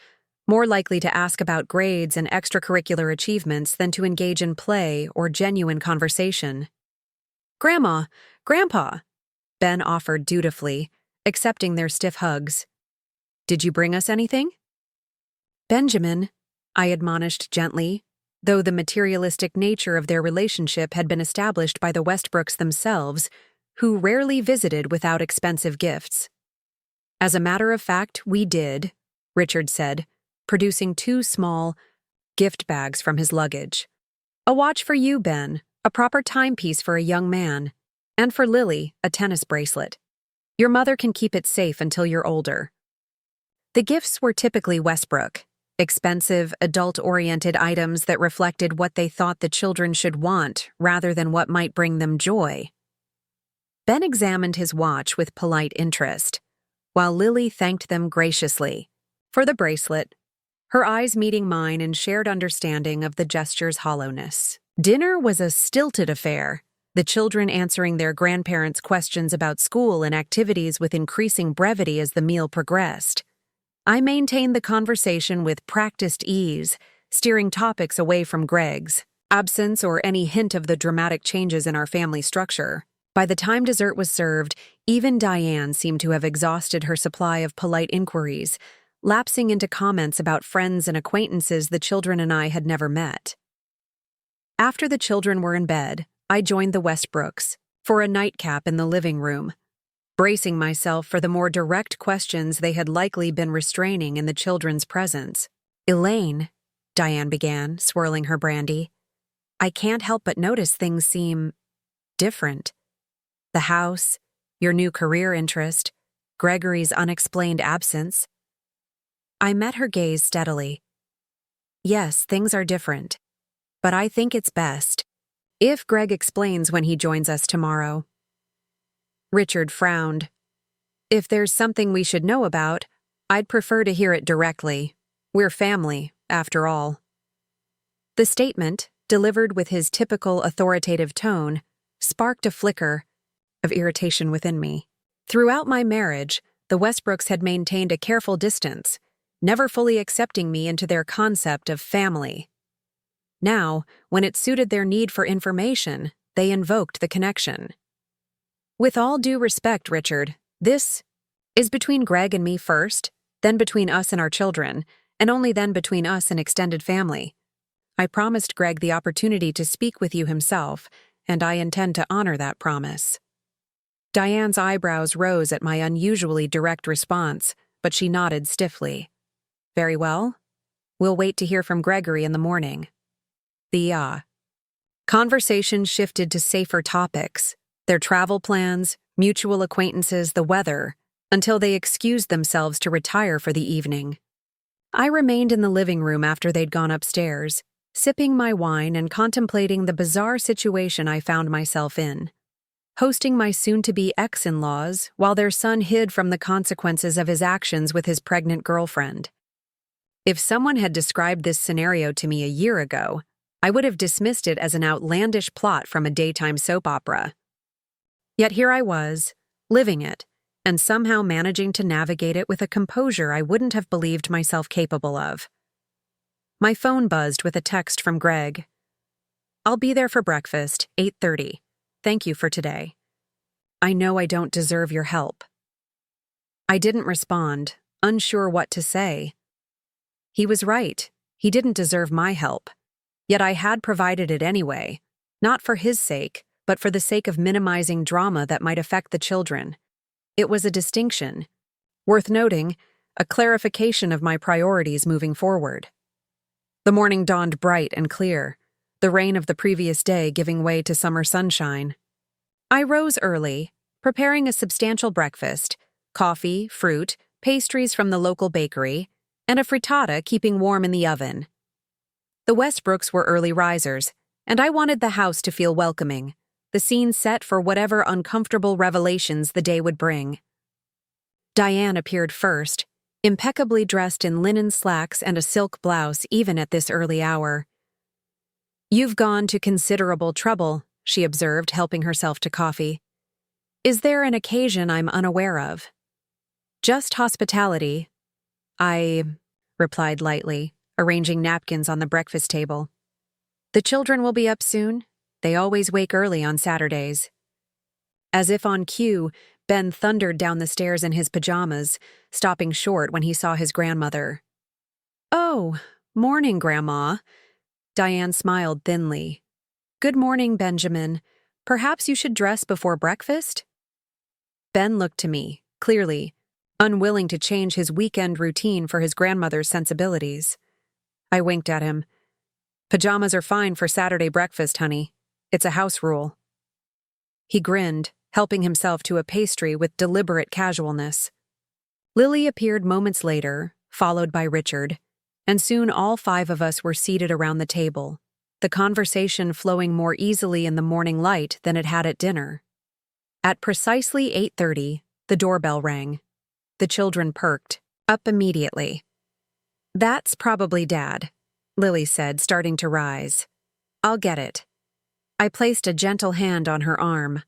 more likely to ask about grades and extracurricular achievements than to engage in play or genuine conversation. Grandma, Grandpa, Ben offered dutifully, accepting their stiff hugs. "Did you bring us anything?" "Benjamin," I admonished gently, though the materialistic nature of their relationship had been established by the Westbrooks themselves, who rarely visited without expensive gifts. "As a matter of fact, we did," Richard said, producing 2 small gift bags from his luggage. "A watch for you, Ben, a proper timepiece for a young man, and for Lily, a tennis bracelet. Your mother can keep it safe until you're older." The gifts were typically Westbrook, expensive, adult-oriented items that reflected what they thought the children should want rather than what might bring them joy. Ben examined his watch with polite interest, while Lily thanked them graciously for the bracelet, her eyes meeting mine in shared understanding of the gesture's hollowness. Dinner was a stilted affair, the children answering their grandparents' questions about school and activities with increasing brevity as the meal progressed. I maintained the conversation with practiced ease, steering topics away from Greg's absence or any hint of the dramatic changes in our family structure. By the time dessert was served, even Diane seemed to have exhausted her supply of polite inquiries, lapsing into comments about friends and acquaintances the children and I had never met. After the children were in bed, I joined the Westbrooks for a nightcap in the living room, bracing myself for the more direct questions they had likely been restraining in the children's presence. "Elaine," Diane began, swirling her brandy, "I can't help but notice things seem different. The house, your new career interest, Gregory's unexplained absence." I met her gaze steadily. "Yes, things are different, but I think it's best if Greg explains when he joins us tomorrow." Richard frowned. "If there's something we should know about, I'd prefer to hear it directly. We're family, after all." The statement, delivered with his typical authoritative tone, sparked a flicker of irritation within me. Throughout my marriage, the Westbrooks had maintained a careful distance, never fully accepting me into their concept of family. Now, when it suited their need for information, they invoked the connection. "With all due respect, Richard, this is between Greg and me first, then between us and our children, and only then between us and extended family. I promised Greg the opportunity to speak with you himself, and I intend to honor that promise." Diane's eyebrows rose at my unusually direct response, but she nodded stiffly. "Very well. We'll wait to hear from Gregory in the morning." The conversation shifted to safer topics, their travel plans, mutual acquaintances, the weather, until they excused themselves to retire for the evening. I remained in the living room after they'd gone upstairs, sipping my wine and contemplating the bizarre situation I found myself in. Hosting my soon-to-be ex-in-laws while their son hid from the consequences of his actions with his pregnant girlfriend. If someone had described this scenario to me a year ago, I would have dismissed it as an outlandish plot from a daytime soap opera. Yet here I was, living it, and somehow managing to navigate it with a composure I wouldn't have believed myself capable of. My phone buzzed with a text from Greg. "I'll be there for breakfast, 8:30. Thank you for today. I know I don't deserve your help." I didn't respond, unsure what to say. He was right. He didn't deserve my help. Yet I had provided it anyway, not for his sake, but for the sake of minimizing drama that might affect the children. It was a distinction. Worth noting, a clarification of my priorities moving forward. The morning dawned bright and clear, the rain of the previous day giving way to summer sunshine. I rose early, preparing a substantial breakfast, coffee, fruit, pastries from the local bakery, and a frittata keeping warm in the oven. The Westbrooks were early risers, and I wanted the house to feel welcoming, the scene set for whatever uncomfortable revelations the day would bring. Diane appeared first, impeccably dressed in linen slacks and a silk blouse even at this early hour. "You've gone to considerable trouble," she observed, helping herself to coffee. "Is there an occasion I'm unaware of?" "Just hospitality," I replied lightly, arranging napkins on the breakfast table. "The children will be up soon. They always wake early on Saturdays." As if on cue, Ben thundered down the stairs in his pajamas, stopping short when he saw his grandmother. "Oh, morning, Grandma." Diane smiled thinly. "Good morning, Benjamin. Perhaps you should dress before breakfast?" Ben looked to me, clearly, unwilling to change his weekend routine for his grandmother's sensibilities. I winked at him. "Pajamas are fine for Saturday breakfast, honey. It's a house rule." He grinned, helping himself to a pastry with deliberate casualness. Lily appeared moments later, followed by Richard, and soon all 5 of us were seated around the table, the conversation flowing more easily in the morning light than it had at dinner. At precisely 8:30, the doorbell rang. The children perked up immediately. "That's probably Dad," Lily said, starting to rise. "I'll get it." I placed a gentle hand on her arm.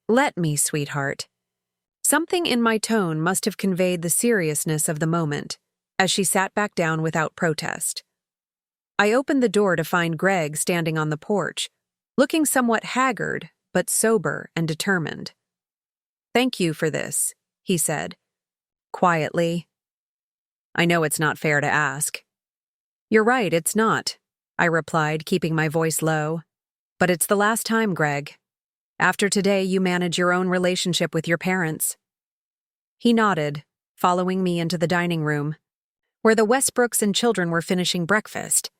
"Let me, sweetheart." Something in my tone must have conveyed the seriousness of the moment, as she sat back down without protest. I opened the door to find Greg standing on the porch, looking somewhat haggard, but sober and determined. "Thank you for this," he said, quietly. "I know it's not fair to ask." "You're right, it's not," I replied, keeping my voice low. "But it's the last time, Greg. After today, you manage your own relationship with your parents." He nodded, following me into the dining room, where the Westbrooks and children were finishing breakfast.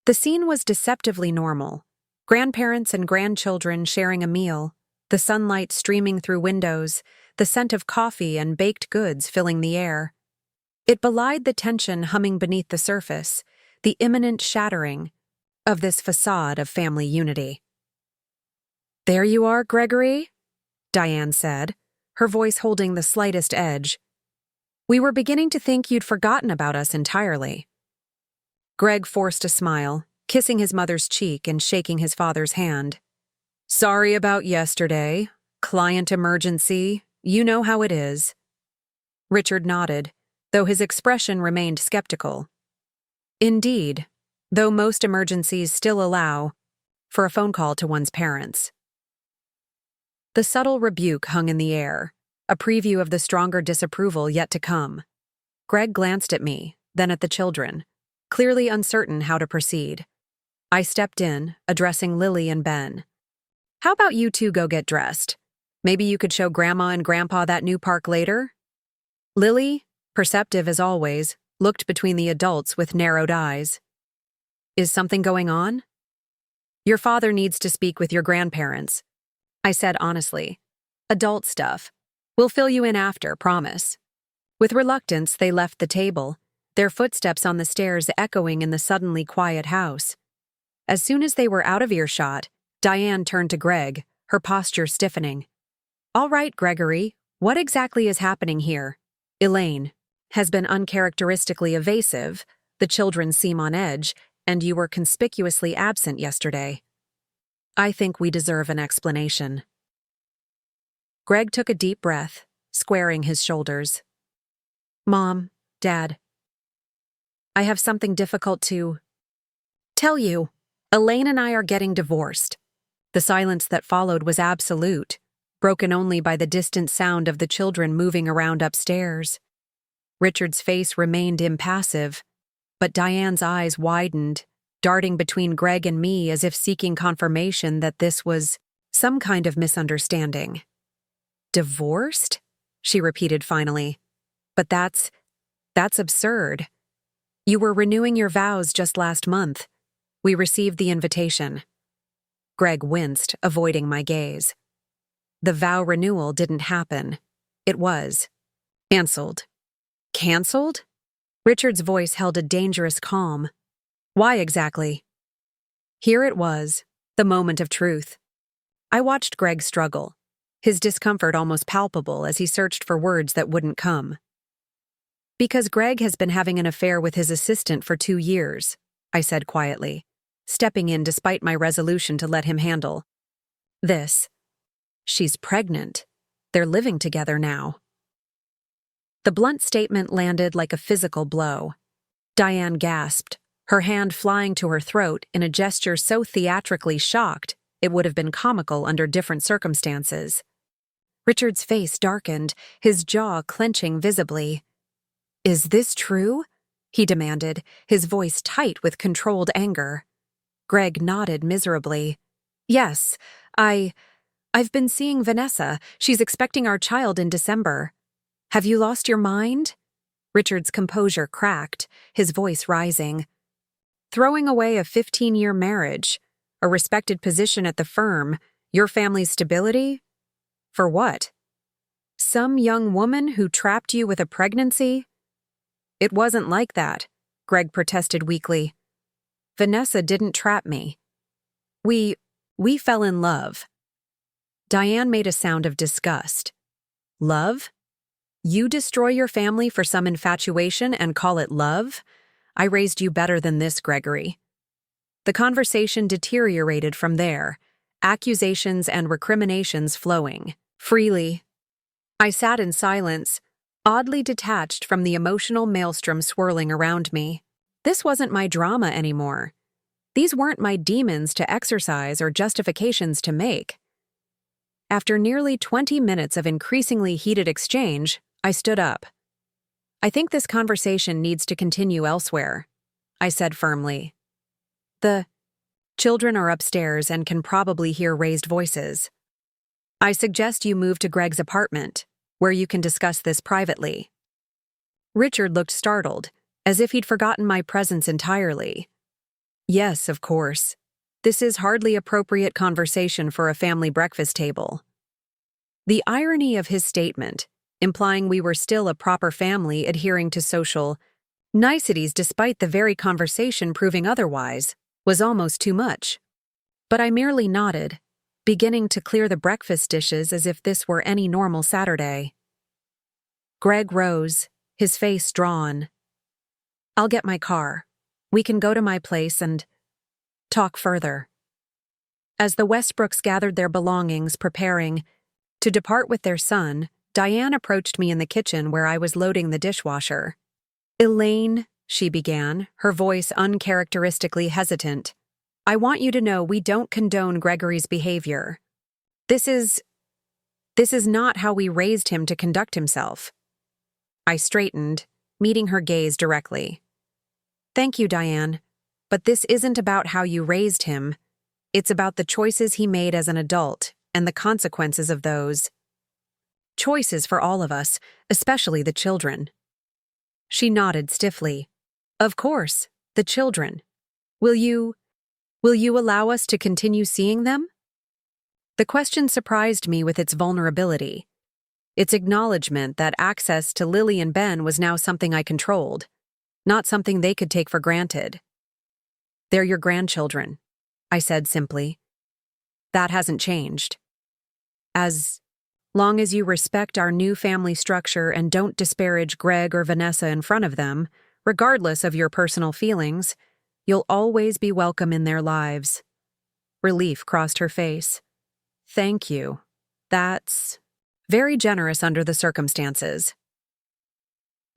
The scene was deceptively normal. Grandparents and grandchildren sharing a meal, the sunlight streaming through windows, the scent of coffee and baked goods filling the air. It belied the tension humming beneath the surface, the imminent shattering of this facade of family unity. "There you are, Gregory," Diane said, her voice holding the slightest edge. "We were beginning to think you'd forgotten about us entirely." Greg forced a smile, kissing his mother's cheek and shaking his father's hand. "Sorry about yesterday. Client emergency. You know how it is." Richard nodded, though his expression remained skeptical. "Indeed, though most emergencies still allow for a phone call to one's parents." The subtle rebuke hung in the air, a preview of the stronger disapproval yet to come. Greg glanced at me, then at the children, clearly uncertain how to proceed. I stepped in, addressing Lily and Ben. "How about you two go get dressed? Maybe you could show Grandma and Grandpa that new park later?" Lily, perceptive as always, looked between the adults with narrowed eyes. "Is something going on?" "Your father needs to speak with your grandparents," I said honestly. "Adult stuff. We'll fill you in after, promise." With reluctance, they left the table, their footsteps on the stairs echoing in the suddenly quiet house. As soon as they were out of earshot, Diane turned to Greg, her posture stiffening. "All right, Gregory, what exactly is happening here?" Elaine has been uncharacteristically evasive, the children seem on edge, and you were conspicuously absent yesterday. I think we deserve an explanation." Greg took a deep breath, squaring his shoulders. "Mom, Dad, I have something difficult to tell you. Elaine and I are getting divorced." The silence that followed was absolute, broken only by the distant sound of the children moving around upstairs. Richard's face remained impassive, but Diane's eyes widened, darting between Greg and me as if seeking confirmation that this was some kind of misunderstanding. "Divorced?" she repeated finally. "But that's absurd. You were renewing your vows just last month. We received the invitation." Greg winced, avoiding my gaze. The vow renewal didn't happen. It was canceled. Canceled? Richard's voice held a dangerous calm. "Why exactly?" Here it was, the moment of truth. I watched Greg struggle, his discomfort almost palpable as he searched for words that wouldn't come. "Because Greg has been having an affair with his assistant for 2 years, I said quietly, stepping in despite my resolution to let him handle this. She's pregnant. They're living together now. The blunt statement landed like a physical blow. Diane gasped, her hand flying to her throat in a gesture so theatrically shocked it would have been comical under different circumstances. Richard's face darkened, his jaw clenching visibly. "Is this true?" he demanded, his voice tight with controlled anger. Greg nodded miserably. "Yes, I've been seeing Vanessa. She's expecting our child in December." "Have you lost your mind?" Richard's composure cracked, his voice rising. "Throwing away a 15-year marriage, a respected position at the firm, your family's stability? For what? Some young woman who trapped you with a pregnancy?" "It wasn't like that," Greg protested weakly. "Vanessa didn't trap me. We fell in love." Diane made a sound of disgust. "Love? You destroy your family for some infatuation and call it love? I raised you better than this, Gregory." The conversation deteriorated from there, accusations and recriminations flowing freely. I sat in silence, oddly detached from the emotional maelstrom swirling around me. This wasn't my drama anymore. These weren't my demons to exercise or justifications to make. After nearly 20 minutes of increasingly heated exchange, I stood up. "I think this conversation needs to continue elsewhere," I said firmly. "The children are upstairs and can probably hear raised voices. I suggest you move to Greg's apartment, where you can discuss this privately." Richard looked startled, as if he'd forgotten my presence entirely. "Yes, of course. This is hardly appropriate conversation for a family breakfast table." The irony of his statement, implying we were still a proper family adhering to social niceties despite the very conversation proving otherwise, was almost too much. But I merely nodded, beginning to clear the breakfast dishes as if this were any normal Saturday. Greg rose, his face drawn. "I'll get my car. We can go to my place and talk further." As the Westbrooks gathered their belongings, preparing to depart with their son, Diane approached me in the kitchen where I was loading the dishwasher. "Elaine," she began, her voice uncharacteristically hesitant, "I want you to know we don't condone Gregory's behavior. This is not how we raised him to conduct himself." I straightened, meeting her gaze directly. "Thank you, Diane, but this isn't about how you raised him. It's about the choices he made as an adult and the consequences of those choices for all of us, especially the children." She nodded stiffly. "Of course, the children. Will you allow us to continue seeing them?" The question surprised me with its vulnerability, its acknowledgement that access to Lily and Ben was now something I controlled, not something they could take for granted. "They're your grandchildren," I said simply. "That hasn't changed. As long as you respect our new family structure and don't disparage Greg or Vanessa in front of them, regardless of your personal feelings, you'll always be welcome in their lives." Relief crossed her face. "Thank you. That's very generous under the circumstances."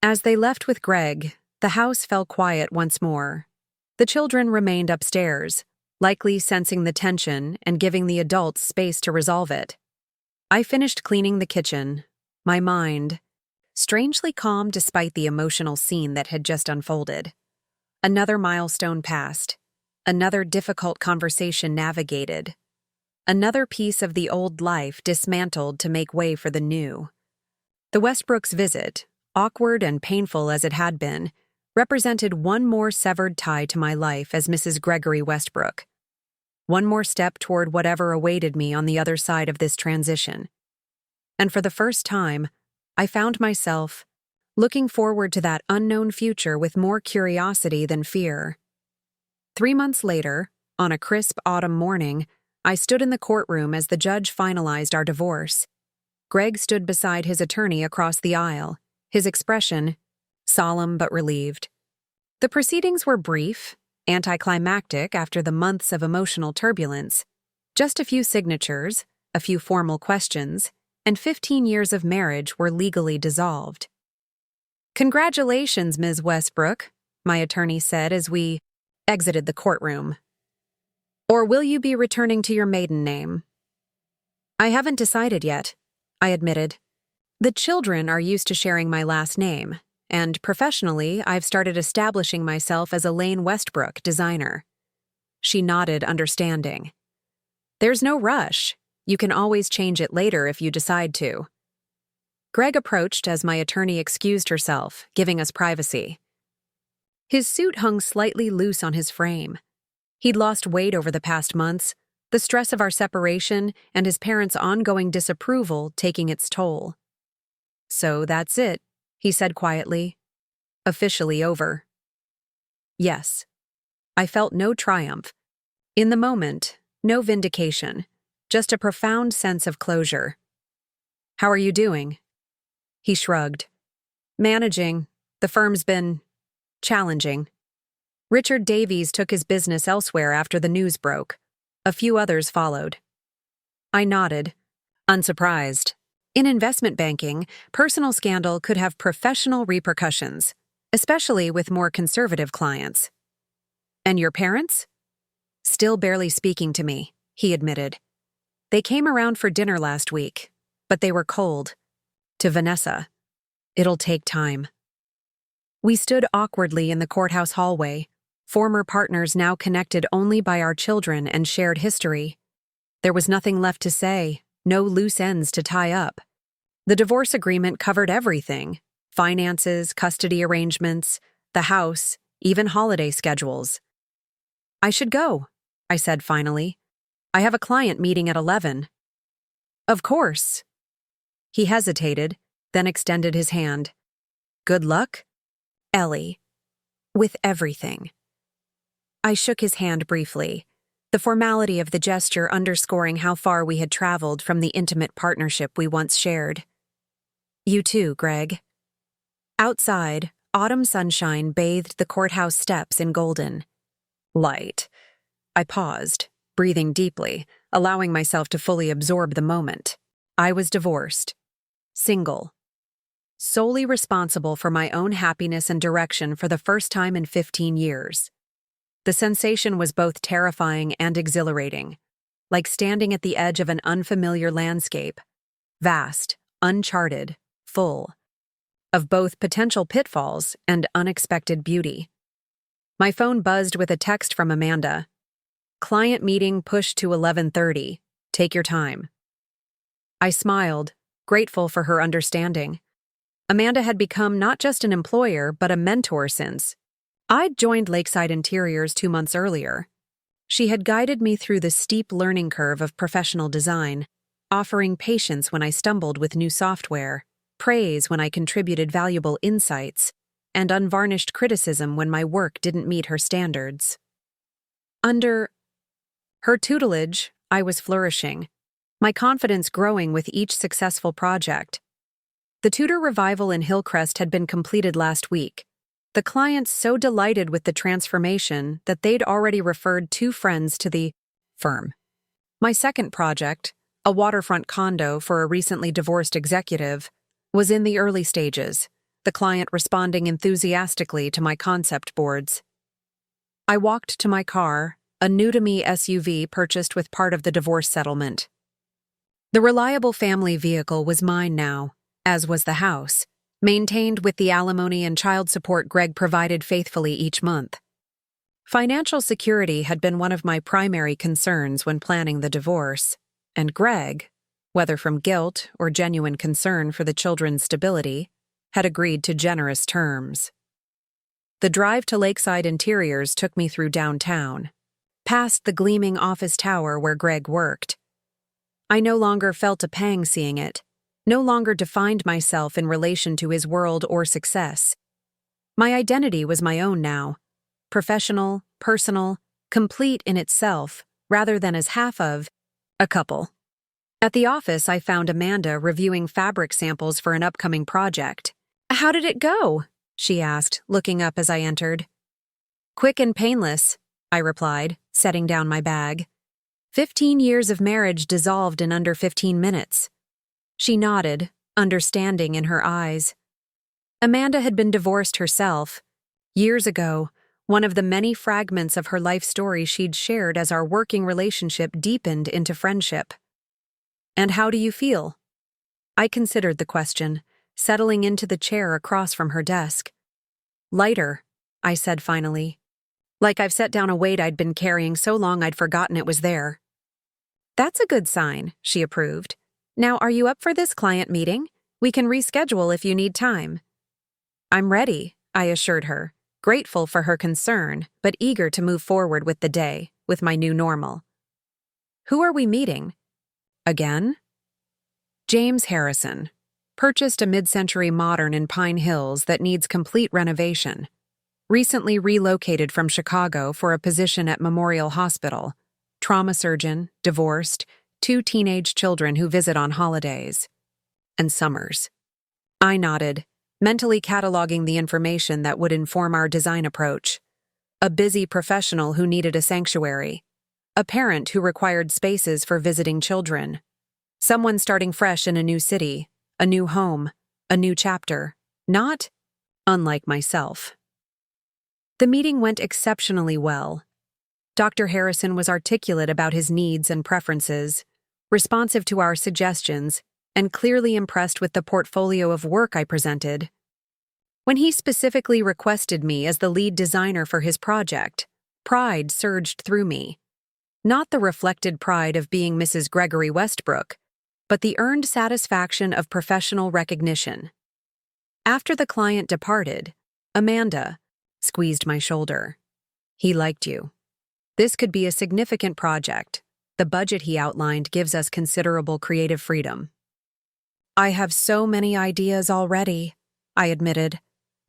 As they left with Greg, the house fell quiet once more. The children remained upstairs, likely sensing the tension and giving the adults space to resolve it. I finished cleaning the kitchen, my mind strangely calm despite the emotional scene that had just unfolded. Another milestone passed, another difficult conversation navigated, another piece of the old life dismantled to make way for the new. The Westbrooks' visit, awkward and painful as it had been, represented one more severed tie to my life as Mrs. Gregory Westbrook. One more step toward whatever awaited me on the other side of this transition. And for the first time, I found myself looking forward to that unknown future with more curiosity than fear. 3 months later, on a crisp autumn morning, I stood in the courtroom as the judge finalized our divorce. Greg stood beside his attorney across the aisle, his expression solemn but relieved. The proceedings were brief, anticlimactic after the months of emotional turbulence. Just a few signatures, a few formal questions, and 15 years of marriage were legally dissolved. "Congratulations, Ms. Westbrook," my attorney said as we exited the courtroom. "Or will you be returning to your maiden name?" "I haven't decided yet. I admitted. The children are used to sharing my last name, and professionally, I've started establishing myself as Elaine Westbrook, designer. She nodded, understanding. There's no rush. You can always change it later if you decide to. Greg approached as my attorney excused herself, giving us privacy. His suit hung slightly loose on his frame. He'd lost weight over the past months, the stress of our separation and his parents' ongoing disapproval taking its toll. So that's it, he said quietly. Officially over. Yes. I felt no triumph. In the moment, no vindication, just a profound sense of closure. How are you doing? He shrugged. Managing. The firm's been challenging. Richard Davies took his business elsewhere after the news broke. A few others followed. I nodded, unsurprised. In investment banking, personal scandal could have professional repercussions, especially with more conservative clients. And your parents? Still barely speaking to me, he admitted. They came around for dinner last week, but they were cold. To Vanessa. It'll take time. We stood awkwardly in the courthouse hallway, former partners now connected only by our children and shared history. There was nothing left to say, no loose ends to tie up. The divorce agreement covered everything: finances, custody arrangements, the house, even holiday schedules. I should go, I said finally. I have a client meeting at 11. Of course. He hesitated, then extended his hand. Good luck, Ellie. With everything. I shook his hand briefly, the formality of the gesture underscoring how far we had traveled from the intimate partnership we once shared. You too, Greg. Outside, autumn sunshine bathed the courthouse steps in golden light. I paused, breathing deeply, allowing myself to fully absorb the moment. I was divorced. Single. Solely responsible for my own happiness and direction for the first time in 15 years. The sensation was both terrifying and exhilarating, like standing at the edge of an unfamiliar landscape, vast, uncharted, full of both potential pitfalls and unexpected beauty. My phone buzzed with a text from Amanda. Client meeting pushed to 11:30. Take your time. I smiled, grateful for her understanding. Amanda had become not just an employer, but a mentor since. I'd joined Lakeside Interiors 2 months earlier. She had guided me through the steep learning curve of professional design, offering patience when I stumbled with new software, praise when I contributed valuable insights, and unvarnished criticism when my work didn't meet her standards. Under her tutelage, I was flourishing, my confidence growing with each successful project. The Tudor revival in Hillcrest had been completed last week, the clients so delighted with the transformation that they'd already referred 2 friends to the firm. My second project, a waterfront condo for a recently divorced executive, was in the early stages, the client responding enthusiastically to my concept boards. I walked to my car, a new-to-me SUV purchased with part of the divorce settlement. The reliable family vehicle was mine now, as was the house, maintained with the alimony and child support Greg provided faithfully each month. Financial security had been one of my primary concerns when planning the divorce, and Greg, whether from guilt or genuine concern for the children's stability, had agreed to generous terms. The drive to Lakeside Interiors took me through downtown, past the gleaming office tower where Greg worked. I no longer felt a pang seeing it, no longer defined myself in relation to his world or success. My identity was my own now, professional, personal, complete in itself, rather than as half of a couple. At the office, I found Amanda reviewing fabric samples for an upcoming project. How did it go? She asked, looking up as I entered. Quick and painless, I replied, setting down my bag. 15 years of marriage dissolved in under 15 minutes. She nodded, understanding in her eyes. Amanda had been divorced herself. Years ago, one of the many fragments of her life story she'd shared as our working relationship deepened into friendship. And how do you feel? I considered the question, settling into the chair across from her desk. Lighter, I said finally. Like I've set down a weight I'd been carrying so long I'd forgotten it was there. That's a good sign, she approved. Now, are you up for this client meeting? We can reschedule if you need time. I'm ready, I assured her, grateful for her concern, but eager to move forward with the day, with my new normal. Who are we meeting? Again? James Harrison. Purchased a mid-century modern in Pine Hills that needs complete renovation. Recently relocated from Chicago for a position at Memorial Hospital. Trauma surgeon, divorced, 2 teenage children who visit on holidays. And summers. I nodded, mentally cataloging the information that would inform our design approach. A busy professional who needed a sanctuary. A parent who required spaces for visiting children. Someone starting fresh in a new city, a new home, a new chapter. Not unlike myself. The meeting went exceptionally well. Dr. Harrison was articulate about his needs and preferences, responsive to our suggestions, and clearly impressed with the portfolio of work I presented. When he specifically requested me as the lead designer for his project, pride surged through me. Not the reflected pride of being Mrs. Gregory Westbrook, but the earned satisfaction of professional recognition. After the client departed, Amanda squeezed my shoulder. He liked you. This could be a significant project. The budget he outlined gives us considerable creative freedom. I have so many ideas already, I admitted,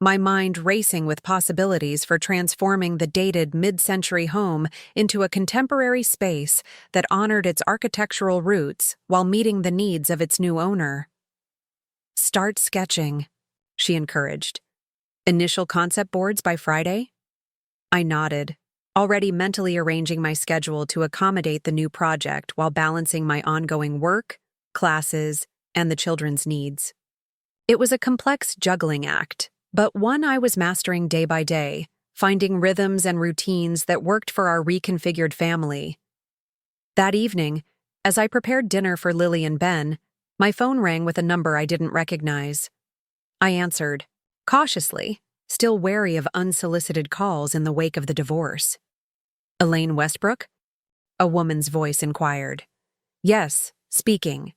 my mind racing with possibilities for transforming the dated mid-century home into a contemporary space that honored its architectural roots while meeting the needs of its new owner. Start sketching, she encouraged. Initial concept boards by Friday? I nodded, already mentally arranging my schedule to accommodate the new project while balancing my ongoing work, classes, and the children's needs. It was a complex juggling act, but one I was mastering day by day, finding rhythms and routines that worked for our reconfigured family. That evening, as I prepared dinner for Lily and Ben, my phone rang with a number I didn't recognize. I answered, cautiously, still wary of unsolicited calls in the wake of the divorce. Elaine Westbrook? A woman's voice inquired. Yes, speaking.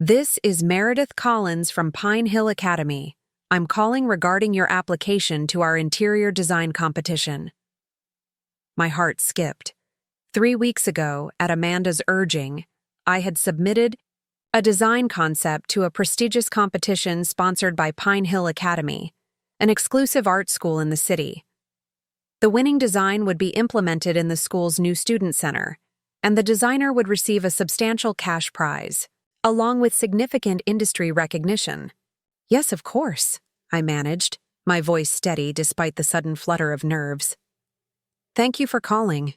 This is Meredith Collins from Pine Hill Academy. I'm calling regarding your application to our interior design competition. My heart skipped. 3 weeks ago, at Amanda's urging, I had submitted a design concept to a prestigious competition sponsored by Pine Hill Academy, an exclusive art school in the city. The winning design would be implemented in the school's new student center, and the designer would receive a substantial cash prize, along with significant industry recognition. Yes, of course, I managed, my voice steady despite the sudden flutter of nerves. Thank you for calling.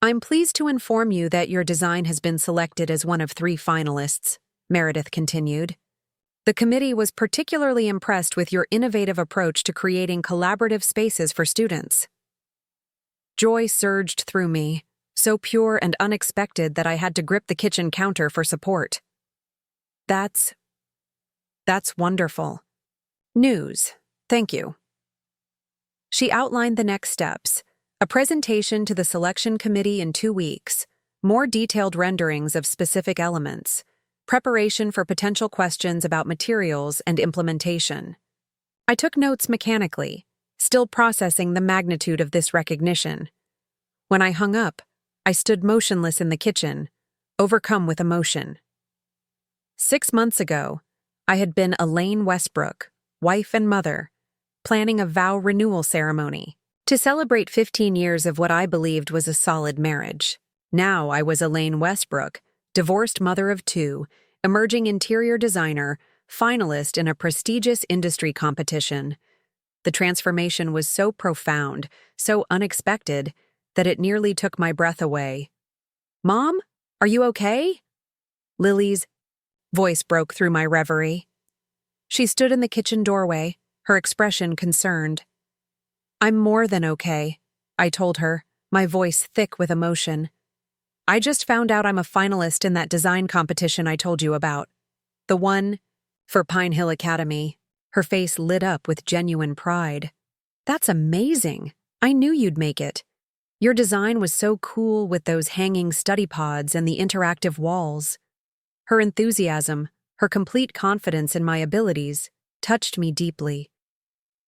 I'm pleased to inform you that your design has been selected as one of 3 finalists, Meredith continued. The committee was particularly impressed with your innovative approach to creating collaborative spaces for students. Joy surged through me, so pure and unexpected that I had to grip the kitchen counter for support. That's wonderful. News. Thank you. She outlined the next steps, a presentation to the selection committee in 2 weeks, more detailed renderings of specific elements, preparation for potential questions about materials and implementation. I took notes mechanically, still processing the magnitude of this recognition. When I hung up, I stood motionless in the kitchen, overcome with emotion. 6 months ago, I had been Elaine Westbrook, wife and mother, planning a vow renewal ceremony to celebrate 15 years of what I believed was a solid marriage. Now I was Elaine Westbrook, divorced mother of 2, emerging interior designer, finalist in a prestigious industry competition. The transformation was so profound, so unexpected, that it nearly took my breath away. Mom, are you okay? Lily's voice broke through my reverie. She stood in the kitchen doorway, her expression concerned. I'm more than okay, I told her, my voice thick with emotion. I just found out I'm a finalist in that design competition I told you about. The one for Pine Hill Academy." Her face lit up with genuine pride. "That's amazing. I knew you'd make it. Your design was so cool with those hanging study pods and the interactive walls." Her enthusiasm, her complete confidence in my abilities, touched me deeply.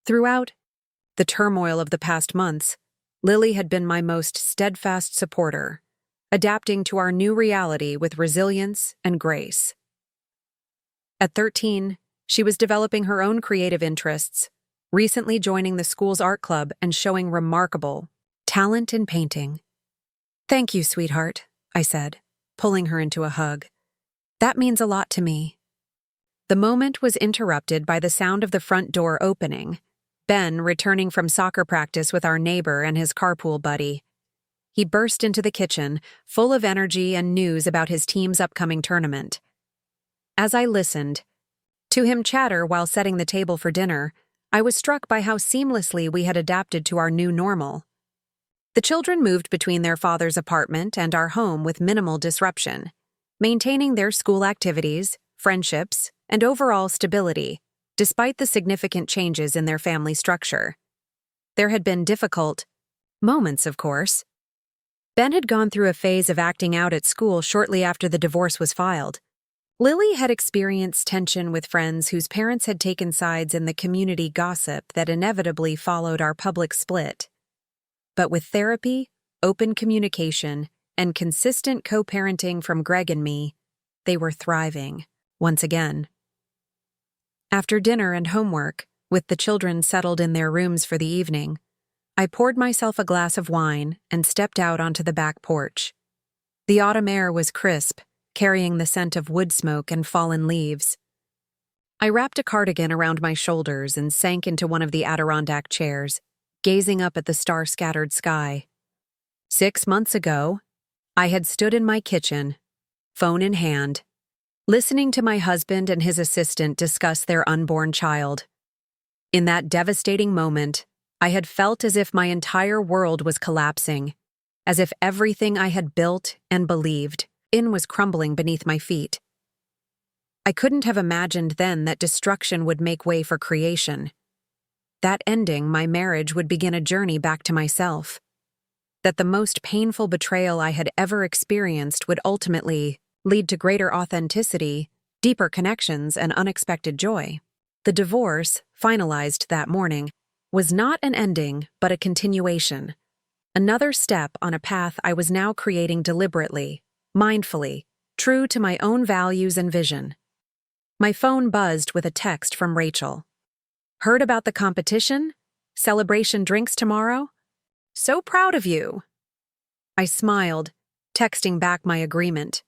Throughout the turmoil of the past months, Lily had been my most steadfast supporter, adapting to our new reality with resilience and grace. At 13, she was developing her own creative interests, recently joining the school's art club and showing remarkable talent in painting. "Thank you, sweetheart," I said, pulling her into a hug. "That means a lot to me." The moment was interrupted by the sound of the front door opening, Ben returning from soccer practice with our neighbor and his carpool buddy. He burst into the kitchen, full of energy and news about his team's upcoming tournament. As I listened to him chatter while setting the table for dinner, I was struck by how seamlessly we had adapted to our new normal. The children moved between their father's apartment and our home with minimal disruption, maintaining their school activities, friendships, and overall stability, despite the significant changes in their family structure. There had been difficult moments, of course. Ben had gone through a phase of acting out at school shortly after the divorce was filed. Lily had experienced tension with friends whose parents had taken sides in the community gossip that inevitably followed our public split. But with therapy, open communication, and consistent co-parenting from Greg and me, they were thriving, once again. After dinner and homework, with the children settled in their rooms for the evening, I poured myself a glass of wine and stepped out onto the back porch. The autumn air was crisp, carrying the scent of wood smoke and fallen leaves. I wrapped a cardigan around my shoulders and sank into one of the Adirondack chairs, gazing up at the star-scattered sky. 6 months ago, I had stood in my kitchen, phone in hand, listening to my husband and his assistant discuss their unborn child. In that devastating moment, I had felt as if my entire world was collapsing, as if everything I had built and believed in was crumbling beneath my feet. I couldn't have imagined then that destruction would make way for creation. That ending my marriage would begin a journey back to myself. That the most painful betrayal I had ever experienced would ultimately lead to greater authenticity, deeper connections, and unexpected joy. The divorce, finalized that morning, was not an ending but a continuation. Another step on a path I was now creating deliberately, mindfully, true to my own values and vision. My phone buzzed with a text from Rachel. "Heard about the competition? Celebration drinks tomorrow? So proud of you." I smiled, texting back my agreement.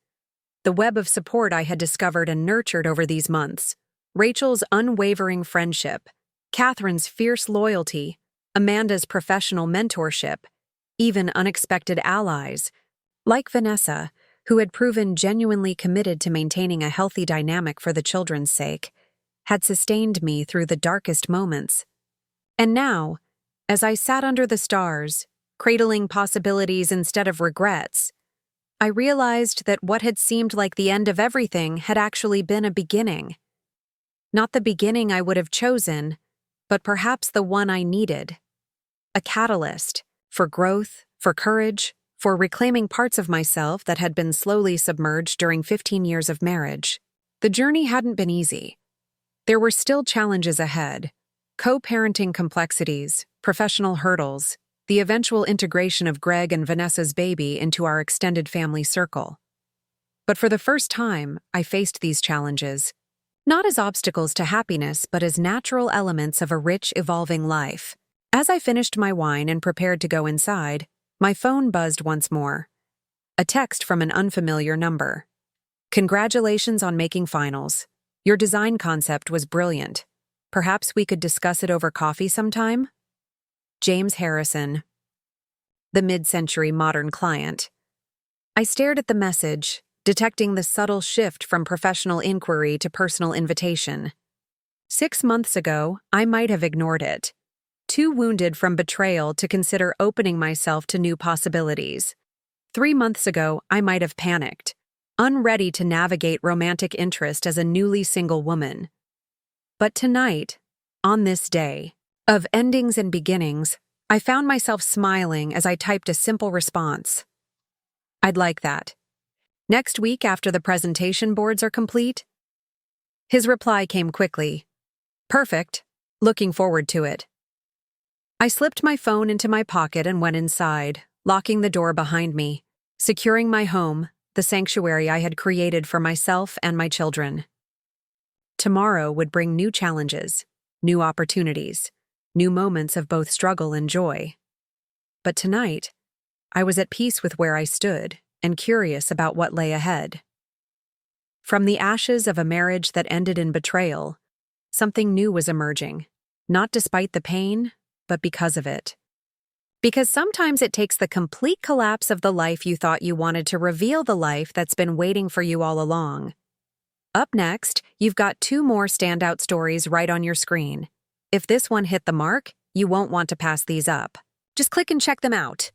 The web of support I had discovered and nurtured over these months, Rachel's unwavering friendship, Catherine's fierce loyalty, Amanda's professional mentorship, even unexpected allies, like Vanessa, who had proven genuinely committed to maintaining a healthy dynamic for the children's sake, had sustained me through the darkest moments. And now, as I sat under the stars, cradling possibilities instead of regrets, I realized that what had seemed like the end of everything had actually been a beginning. Not the beginning I would have chosen, but perhaps the one I needed. A catalyst for growth, for courage, for reclaiming parts of myself that had been slowly submerged during 15 years of marriage. The journey hadn't been easy. There were still challenges ahead: co-parenting complexities, professional hurdles, the eventual integration of Greg and Vanessa's baby into our extended family circle. But for the first time, I faced these challenges, not as obstacles to happiness, but as natural elements of a rich, evolving life. As I finished my wine and prepared to go inside, my phone buzzed once more. A text from an unfamiliar number. "Congratulations on making finals. Your design concept was brilliant. Perhaps we could discuss it over coffee sometime?" James Harrison, the mid-century modern client. I stared at the message, detecting the subtle shift from professional inquiry to personal invitation. 6 months ago, I might have ignored it, too wounded from betrayal to consider opening myself to new possibilities. 3 months ago, I might have panicked, unready to navigate romantic interest as a newly single woman. But tonight, on this day of endings and beginnings, I found myself smiling as I typed a simple response. I'd like that. Next week after the presentation boards are complete? His reply came quickly. Perfect. Looking forward to it. I slipped my phone into my pocket and went inside, locking the door behind me, securing my home, the sanctuary I had created for myself and my children. Tomorrow would bring new challenges, new opportunities, new moments of both struggle and joy. But tonight, I was at peace with where I stood and curious about what lay ahead. From the ashes of a marriage that ended in betrayal, something new was emerging, not despite the pain, but because of it. Because sometimes it takes the complete collapse of the life you thought you wanted to reveal the life that's been waiting for you all along. Up next, you've got 2 more standout stories right on your screen. If this one hit the mark, you won't want to pass these up. Just click and check them out.